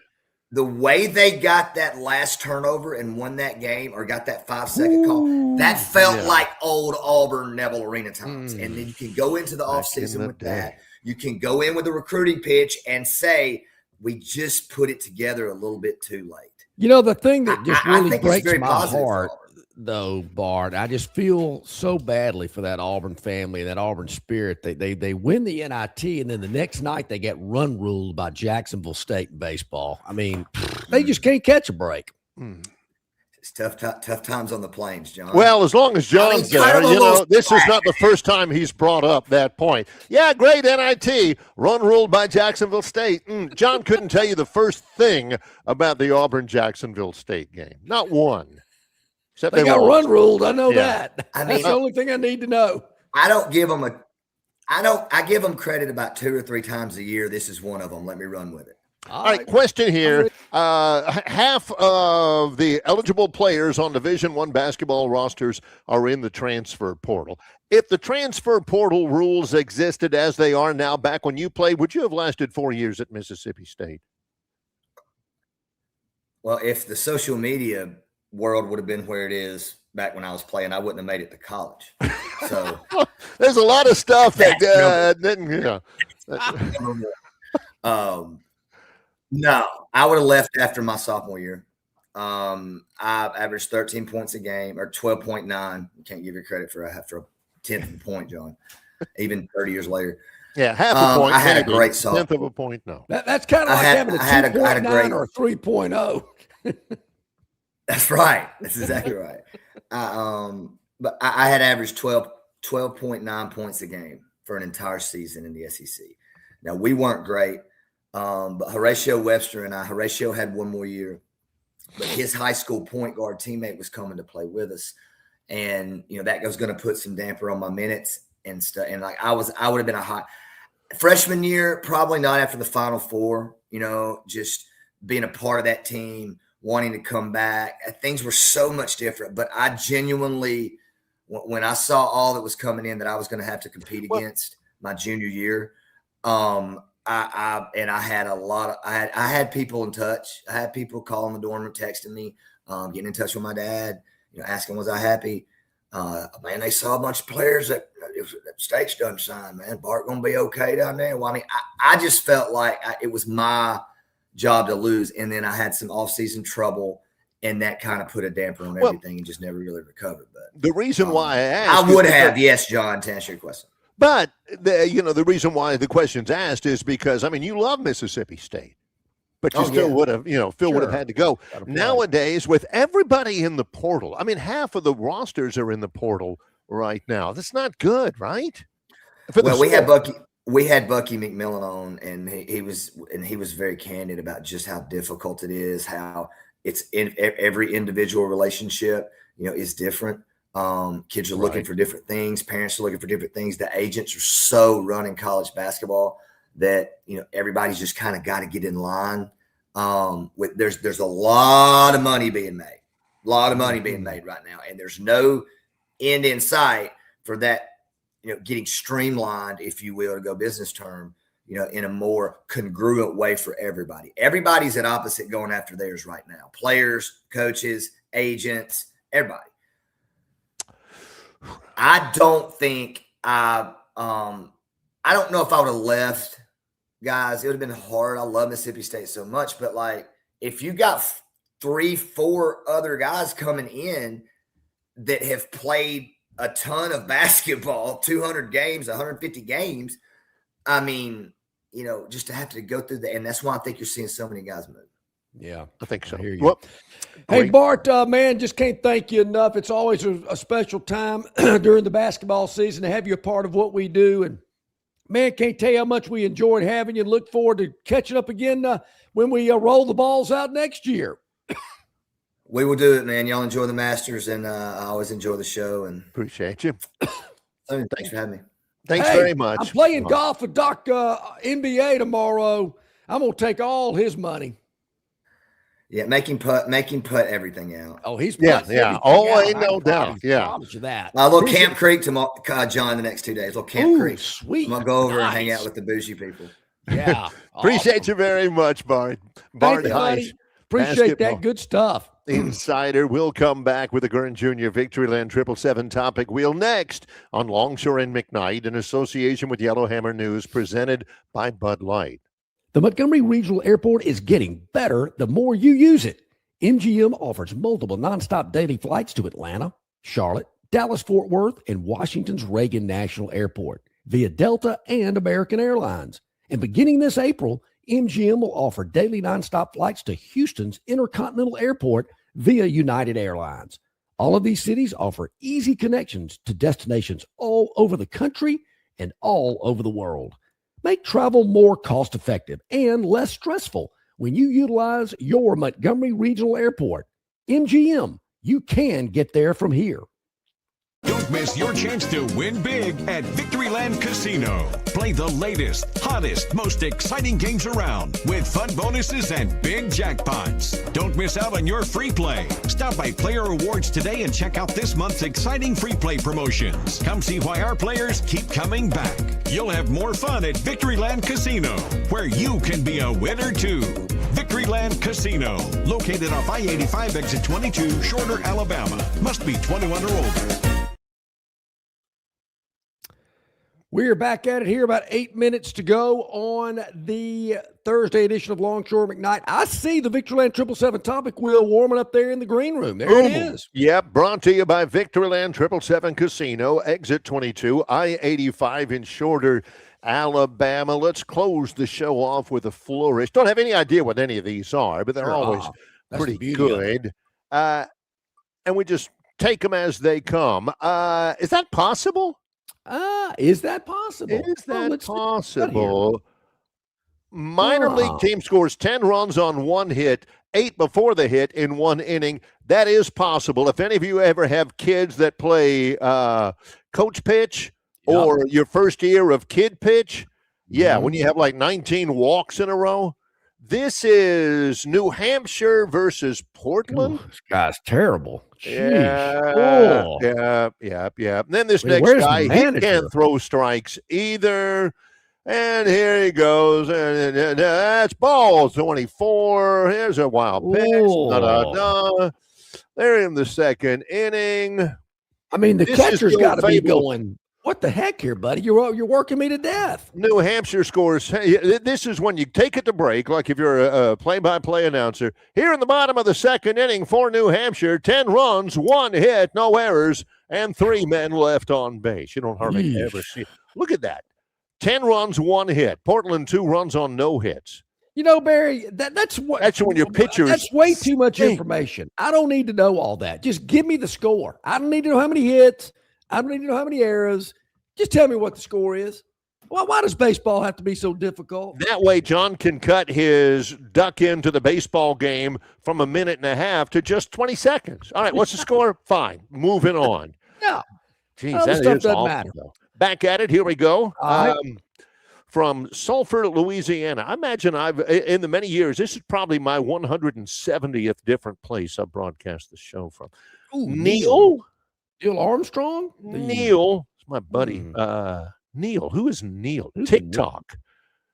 The way they got that last turnover and won that game or got that 5-second call, that felt like old Auburn Neville Arena times. And then you can go into the offseason with that. You can go in with a recruiting pitch and say, we just put it together a little bit too late. You know, the thing that just really breaks my positive heart, though, Bart, I just feel so badly for that Auburn family and that Auburn spirit. They win the NIT, and then the next night they get run ruled by Jacksonville State in baseball. I mean, they just can't catch a break. It's tough times on the plains, John. Well, as long as John's there, this is not the first time he's brought up that point. Yeah, great NIT, run ruled by Jacksonville State. John couldn't tell you the first thing about the Auburn-Jacksonville State game. Not one. Except they got run ruled. I know that. I mean, that's the only thing I need to know. I give them credit about 2 or 3 times a year. This is one of them. Let me run with it. All right, question here. Half of the eligible players on Division I basketball rosters are in the transfer portal. If the transfer portal rules existed as they are now back when you played, would you have lasted 4 years at Mississippi State? Well, if the social media world would have been where it is back when I was playing, I wouldn't have made it to college. So there's a lot of stuff that didn't, No, I would have left after my sophomore year. I averaged 13 points a game, or 12.9. You can't give you credit for after a 10th of a point, John. Even 30 years later. Yeah, half a point. I had a great sophomore. 10th of a point, no. That's kind of like having a 2.9 or a 3.0. That's right. That's exactly right. But I had averaged 12.9 points a game for an entire season in the SEC. Now, we weren't great. But Horatio Webster and Horatio had one more year, but his high school point guard teammate was coming to play with us. And, that was going to put some damper on my minutes and stuff. And I would have been a high freshman year, probably not after the Final Four, just being a part of that team, wanting to come back. Things were so much different, but I genuinely, when I saw all that was coming in that I was going to have to compete against my junior year, I had a lot of I had people in touch. I had people calling the dorm room, texting me, getting in touch with my dad, asking was I happy. Man, they saw a bunch of players that State's done sign. Man, Bart gonna be okay down there. Well, I mean, I just felt like it was my job to lose, and then I had some off-season trouble, and that kind of put a damper on everything and just never really recovered. But the reason why I asked, I would have, yes, John, to answer your question. But the reason why the question's asked is because, I mean, you love Mississippi State, but you still would have, Phil would have had to go. Nowadays, with everybody in the portal, I mean, half of the rosters are in the portal right now. That's not good, right? Well, we had Bucky McMillan on, and he was very candid about just how difficult it is, how it's in every individual relationship, is different. Kids are looking for different things. Parents are looking for different things. The agents are so running college basketball that, everybody's just kind of got to get in line. There's a lot of money being made, right now. And there's no end in sight for that, getting streamlined, if you will, to go business term, in a more congruent way for everybody. Everybody's at opposite going after theirs right now. Players, coaches, agents, everybody. I don't think I don't know if I would have left, guys. It would have been hard. I love Mississippi State so much, but like, if you got 3-4 other guys coming in that have played a ton of basketball, 200 games, 150 games, I mean, just to have to go through that. And that's why I think you're seeing so many guys move. Yeah, I think so. I hear you. Well, hey, Bart, man, just can't thank you enough. It's always a special time during the basketball season to have you a part of what we do. And, man, can't tell you how much we enjoyed having you, and look forward to catching up again when we roll the balls out next year. We will do it, man. Y'all enjoy the Masters, and I always enjoy the show. And appreciate you. Thanks for having me. Thanks very much. I'm playing golf with Doc NBA tomorrow. I'm going to take all his money. Yeah, make him put everything out. Oh, he's ain't no doubt. Yeah, I promise you that. A little Camp Creek tomorrow, John. The next 2 days, little Camp Creek. Sweet. I'm gonna go over and hang out with the bougie people. Yeah, appreciate you very much, Bart. Bart Hyche, appreciate that. Good stuff. Insider. We'll come back with the Gurn Jr. Victoryland 777 topic wheel next on Longshore and McKnight in association with Yellowhammer News, presented by Bud Light. The Montgomery Regional Airport is getting better the more you use it. MGM offers multiple nonstop daily flights to Atlanta, Charlotte, Dallas-Fort Worth, and Washington's Reagan National Airport via Delta and American Airlines. And beginning this April, MGM will offer daily nonstop flights to Houston's Intercontinental Airport via United Airlines. All of these cities offer easy connections to destinations all over the country and all over the world. Make travel more cost-effective and less stressful when you utilize your Montgomery Regional Airport. MGM, you can get there from here. Don't miss your chance to win big at Victoryland Casino. Play the latest, hottest, most exciting games around with fun bonuses and big jackpots. Don't miss out on your free play. Stop by Player Rewards today and check out this month's exciting free play promotions. Come see why our players keep coming back. You'll have more fun at Victoryland Casino, where you can be a winner too. Victoryland Casino, located off I-85 exit 22, Shorter, Alabama. Must be 21 or older. We're back at it here, about 8 minutes to go on the Thursday edition of Longshore McKnight. I see the Victoryland 777 topic wheel warming up there in the green room. There it is. Yep, brought to you by Victoryland 777 Casino, exit 22, I-85 in Shorter, Alabama. Let's close the show off with a flourish. Don't have any idea what any of these are, but they're always pretty good. And we just take them as they come. Is that possible? Is that possible? Is that possible? Minor league team scores 10 runs on one hit, 8 before the hit in one inning. That is possible. If any of you ever have kids that play coach pitch or your first year of kid pitch, when you have like 19 walks in a row, this is New Hampshire versus Portland. This guy's terrible. Yeah. And then this next guy, he can't throw strikes either. And here he goes. And that's ball 24. Here's a wild pitch. They're in the second inning. I mean, the catcher's got to be going, what the heck here, buddy? You're working me to death. New Hampshire scores. This is when you take it to break, like if you're a play-by-play announcer. Here in the bottom of the second inning for New Hampshire, 10 runs, 1 hit, no errors, and 3 men left on base. You don't hardly ever see. Look at that. 10 runs, 1 hit. Portland, 2 runs on no hits. You know, Barry, that's when your pitchers. That's way too much information. I don't need to know all that. Just give me the score. I don't need to know how many hits. I don't need to know how many errors. Just tell me what the score is. Well, why does baseball have to be so difficult? That way, John can cut his duck into the baseball game from a minute and a half to just 20 seconds. All right, what's the score? Fine. Moving on. Yeah. Jeez, that is awful, matter. Though. Back at it. Here we go. Right. From Sulphur, Louisiana. I imagine in the many years, this is probably my 170th different place I've broadcast the show from. Ooh, Neil Armstrong? Neil. It's my buddy. Neil. Who is Neil? TikTok.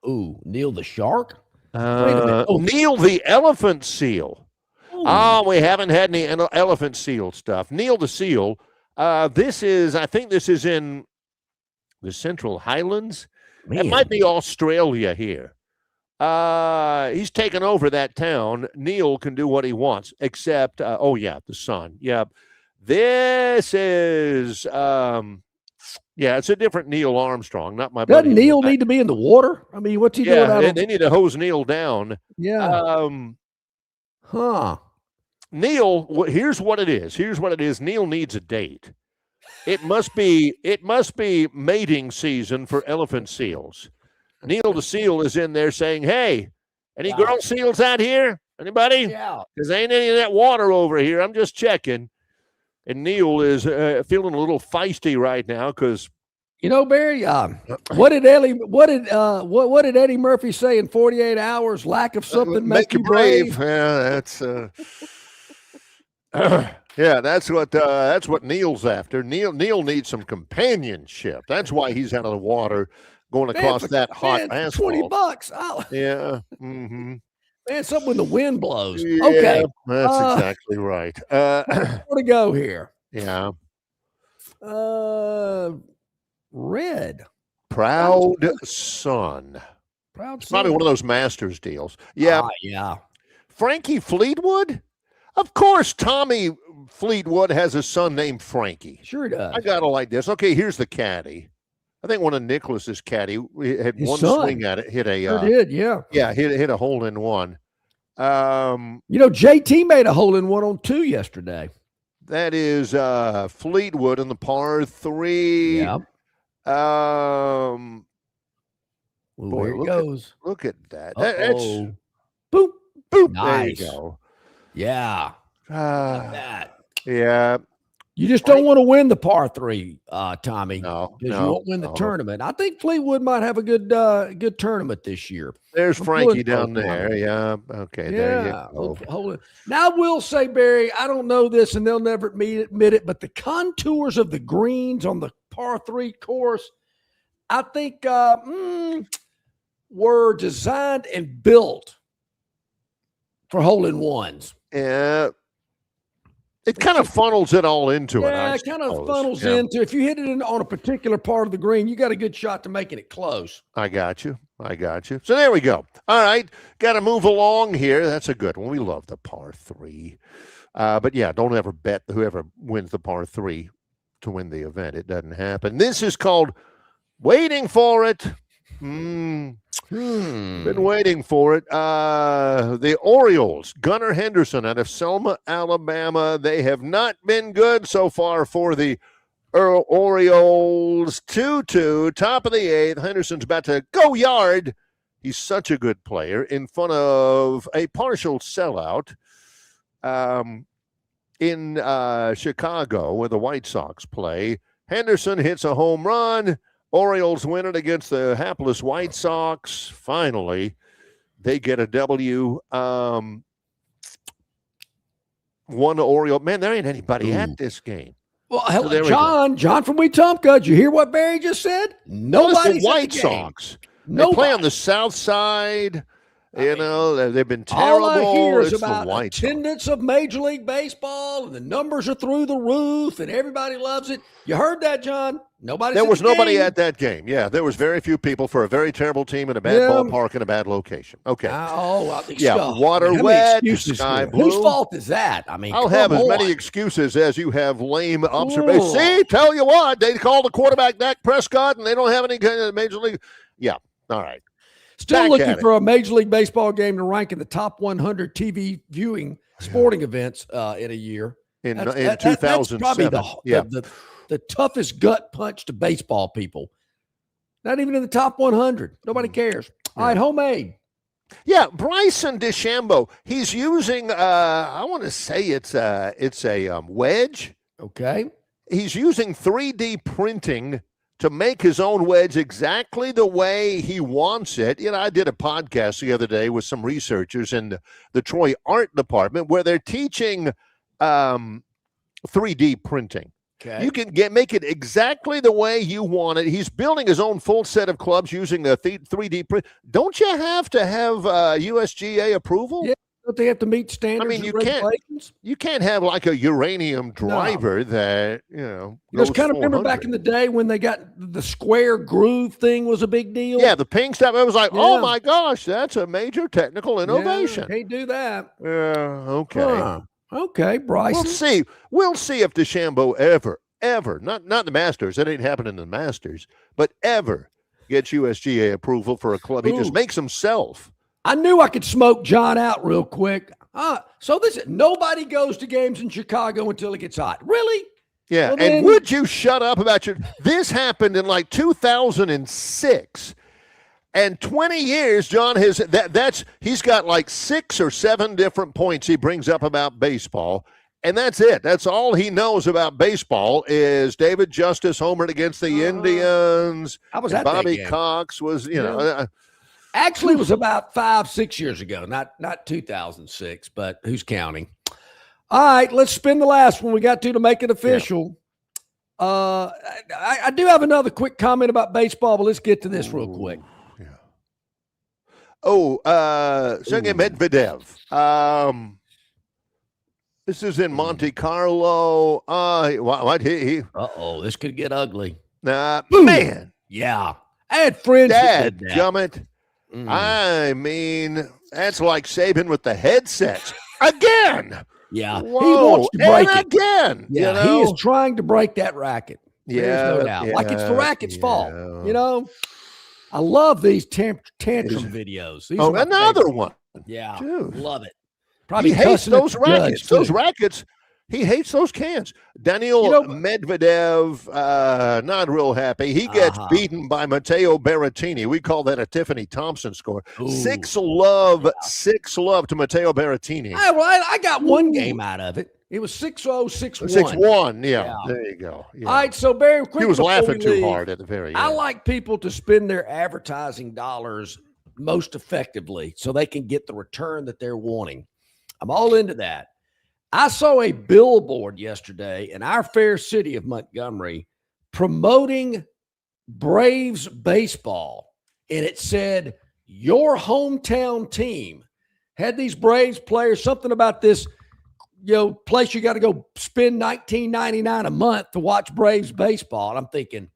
Ooh, Neil the Shark? Wait a minute. Neil the Elephant Seal. Ooh. We haven't had any elephant seal stuff. Neil the Seal. I think this is in the Central Highlands. Man. It might be Australia here. He's taken over that town. Neil can do what he wants, except, the sun. Yeah. This is, it's a different Neil Armstrong, not my buddy. Doesn't Neil need to be in the water? I mean, what's he doing out they need to hose Neil down. Yeah. Neil, here's what it is. Neil needs a date. It must be mating season for elephant seals. Neil the Seal is in there saying, "Hey, any girl seals out here? Anybody? Yeah. Because ain't any of that water over here. I'm just checking." And Neil is feeling a little feisty right now because, you know, Barry, what did Eddie Murphy say in 48 hours? Lack of something make you brave. Yeah, that's what Neil's after. Neil needs some companionship. That's why he's out of the water going across that hot asphalt. $20. Oh. Yeah. Mm-hmm. Man, something when the wind blows. Yeah, okay. That's exactly right. Where to go here? Yeah. Red. Proud Son. Proud Son. Probably one of those Masters deals. Yeah. Yeah. Frankie Fleetwood? Of course, Tommy Fleetwood has a son named Frankie. Sure does. I got to like this. Okay, here's the caddy. I think one of Nicholas's caddy had His one son. swing at it, hit a hit a hole in one. JT made a hole in one on 2 yesterday. That is Fleetwood in the par 3. Yep. Boy, there it goes. Look at that. That's boop, boop. Nice. There you go. Yeah. Like that. Yeah. You just don't want to win the par 3, Tommy. No, because you won't win the tournament. I think Fleetwood might have a good tournament this year. There's Frankie down there. Yeah. Okay. Yeah. There you go. Okay. Hold it. Now I will say, Barry, I don't know this, and they'll never admit it, but the contours of the greens on the par 3 course, I think were designed and built for hole-in-ones. Yeah. It kind of funnels it all into it. Yeah, it kind of funnels into. If you hit it on a particular part of the green, you got a good shot to making it close. I got you. So there we go. All right, got to move along here. That's a good one. We love the par 3. But yeah, don't ever bet whoever wins the par 3 to win the event. It doesn't happen. This is called Waiting for It. Been waiting for it. The Orioles, Gunnar Henderson out of Selma, Alabama. They have not been good so far for the Orioles. 2-2, top of the 8th. Henderson's about to go yard. He's such a good player in front of a partial sellout in Chicago where the White Sox play. Henderson hits a home run. Orioles win it against the hapless White Sox. Finally, they get a W. One Oriole. Man, there ain't anybody at this game. Well, John from Wetumpka. Did you hear what Barry just said? Nobody's the White at the Sox. Game. They play on the south side. You know, they've been terrible. All I hear is It's about the White Sox. attendance of Major League Baseball, and the numbers are through the roof, and everybody loves it. You heard that, John? There was nobody at that game. Yeah, there was very few people for a very terrible team in a bad ballpark in a bad location. Okay. Water wet, sky blue. Whose fault is that? I mean, I'll have as many excuses as you have lame observations. See, tell you what, they called the quarterback Dak Prescott, and they don't have any kind of Major League. Yeah, all right. Still looking for a Major League Baseball game to rank in the top 100 TV viewing sporting events in a year. In 2007. That's probably the toughest gut punch to baseball people. Not even in the top 100. Nobody cares. All right, homemade. Yeah, Bryson DeChambeau. He's using, I want to say it's a wedge. Okay. He's using 3D printing to make his own wedge exactly the way he wants it. You know, I did a podcast the other day with some researchers in the Troy Art Department where they're teaching 3D printing. Okay. You can make it exactly the way you want it. He's building his own full set of clubs using a 3D print. Don't you have to have USGA approval? Yeah. Don't they have to meet standards? I mean, regulations? You can't have like a uranium driver that, Just kind of remember back in the day when they got the square groove thing was a big deal. Yeah, the ping stuff. It was like, oh my gosh, that's a major technical innovation. Can't do that. Yeah, okay. Huh. Okay, Bryson. We'll see if DeChambeau ever, not the Masters, it ain't happening in the Masters, but ever gets USGA approval for a club. He just makes himself. I knew I could smoke John out real quick. So nobody goes to games in Chicago until it gets hot. Really? Yeah. Well, and would you shut up about this happened in like 2006. And 20 years, John he's got like 6 or 7 different points he brings up about baseball. And that's it. That's all he knows about baseball is David Justice homered against the Indians. How was that? Bobby Cox was, Actually, it was about 5-6 years ago, not 2006, but who's counting? All right, let's spin the last one we got to make it official. Yeah. I do have another quick comment about baseball, but let's get to this real quick. Sergei Medvedev. This is in Monte Carlo. This could get ugly. Man. Yeah. I had friends that did that. Gummit. I mean, that's like Saban with the headsets. Again. Yeah. Whoa. He wants to break it. Again. Yeah, he is trying to break that racket. Yeah. There's no doubt. Like it's the racket's fault. I love these tantrum videos. These another one. Yeah. Dude. Love it. Probably he hates those rackets. Those rackets. He hates those cans. Daniil Medvedev, not real happy. He gets beaten by Matteo Berrettini. We call that a Tiffany Thompson score. Ooh. 6-love to Matteo Berrettini. I got one game out of it. It was 6-0, 6-1. 6-1, yeah. There you go. Yeah. All right, so very quick. He was laughing too hard at the very end. I like people to spend their advertising dollars most effectively so they can get the return that they're wanting. I'm all into that. I saw a billboard yesterday in our fair city of Montgomery promoting Braves baseball, and it said, your hometown team had these Braves players, something about this, place you got to go spend $19.99 a month to watch Braves baseball. And I'm thinking,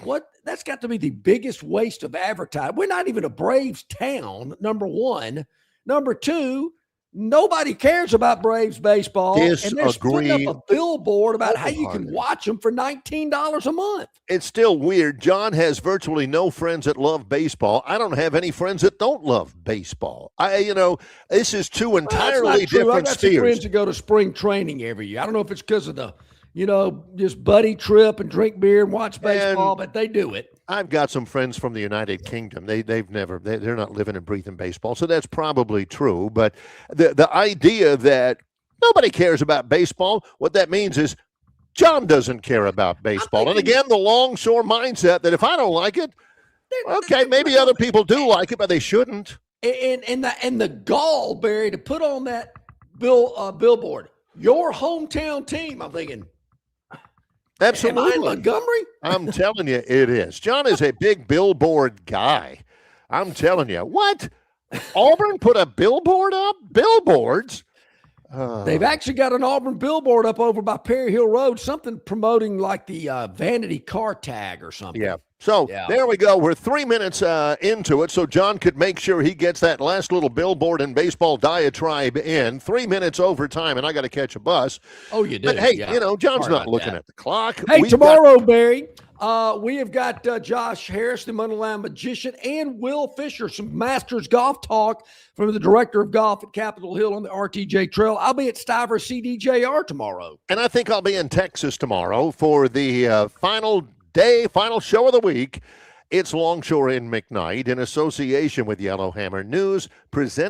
what? That's got to be the biggest waste of advertising. We're not even a Braves town, number one. Number two, nobody cares about Braves baseball, and they're putting up a billboard about how you can watch them for $19 a month. It's still weird. John has virtually no friends that love baseball. I don't have any friends that don't love baseball. This is two entirely different I got some friends that go to spring training every year. I don't know if it's because of the, just buddy trip and drink beer and watch baseball, but they do it. I've got some friends from the United Kingdom. They're not living and breathing baseball, so that's probably true. But the idea that nobody cares about baseball, what that means is John doesn't care about baseball. And again, the Longshore mindset that if I don't like it, okay, maybe other people do like it, but they shouldn't. And the gall, Barry, to put on that billboard, your hometown team. I'm thinking. Absolutely. Am I in Montgomery? I'm telling you, it is. John is a big billboard guy. I'm telling you. What? Auburn put a billboard up? Billboards? They've actually got an Auburn billboard up over by Perry Hill Road, something promoting like the vanity car tag or something. Yeah. So there we go. We're 3 minutes into it, so John could make sure he gets that last little billboard and baseball diatribe in. 3 minutes overtime, and I got to catch a bus. Oh, you did. But hey, John's not looking at the clock. Hey, tomorrow, Barry, we have got Josh Harris, the Moneyline Magician, and Will Fisher, some Masters golf talk from the director of golf at Capitol Hill on the RTJ Trail. I'll be at Stiver CDJR tomorrow. And I think I'll be in Texas tomorrow for the final show of the week. It's Longshore McKnight in association with Yellowhammer News, presented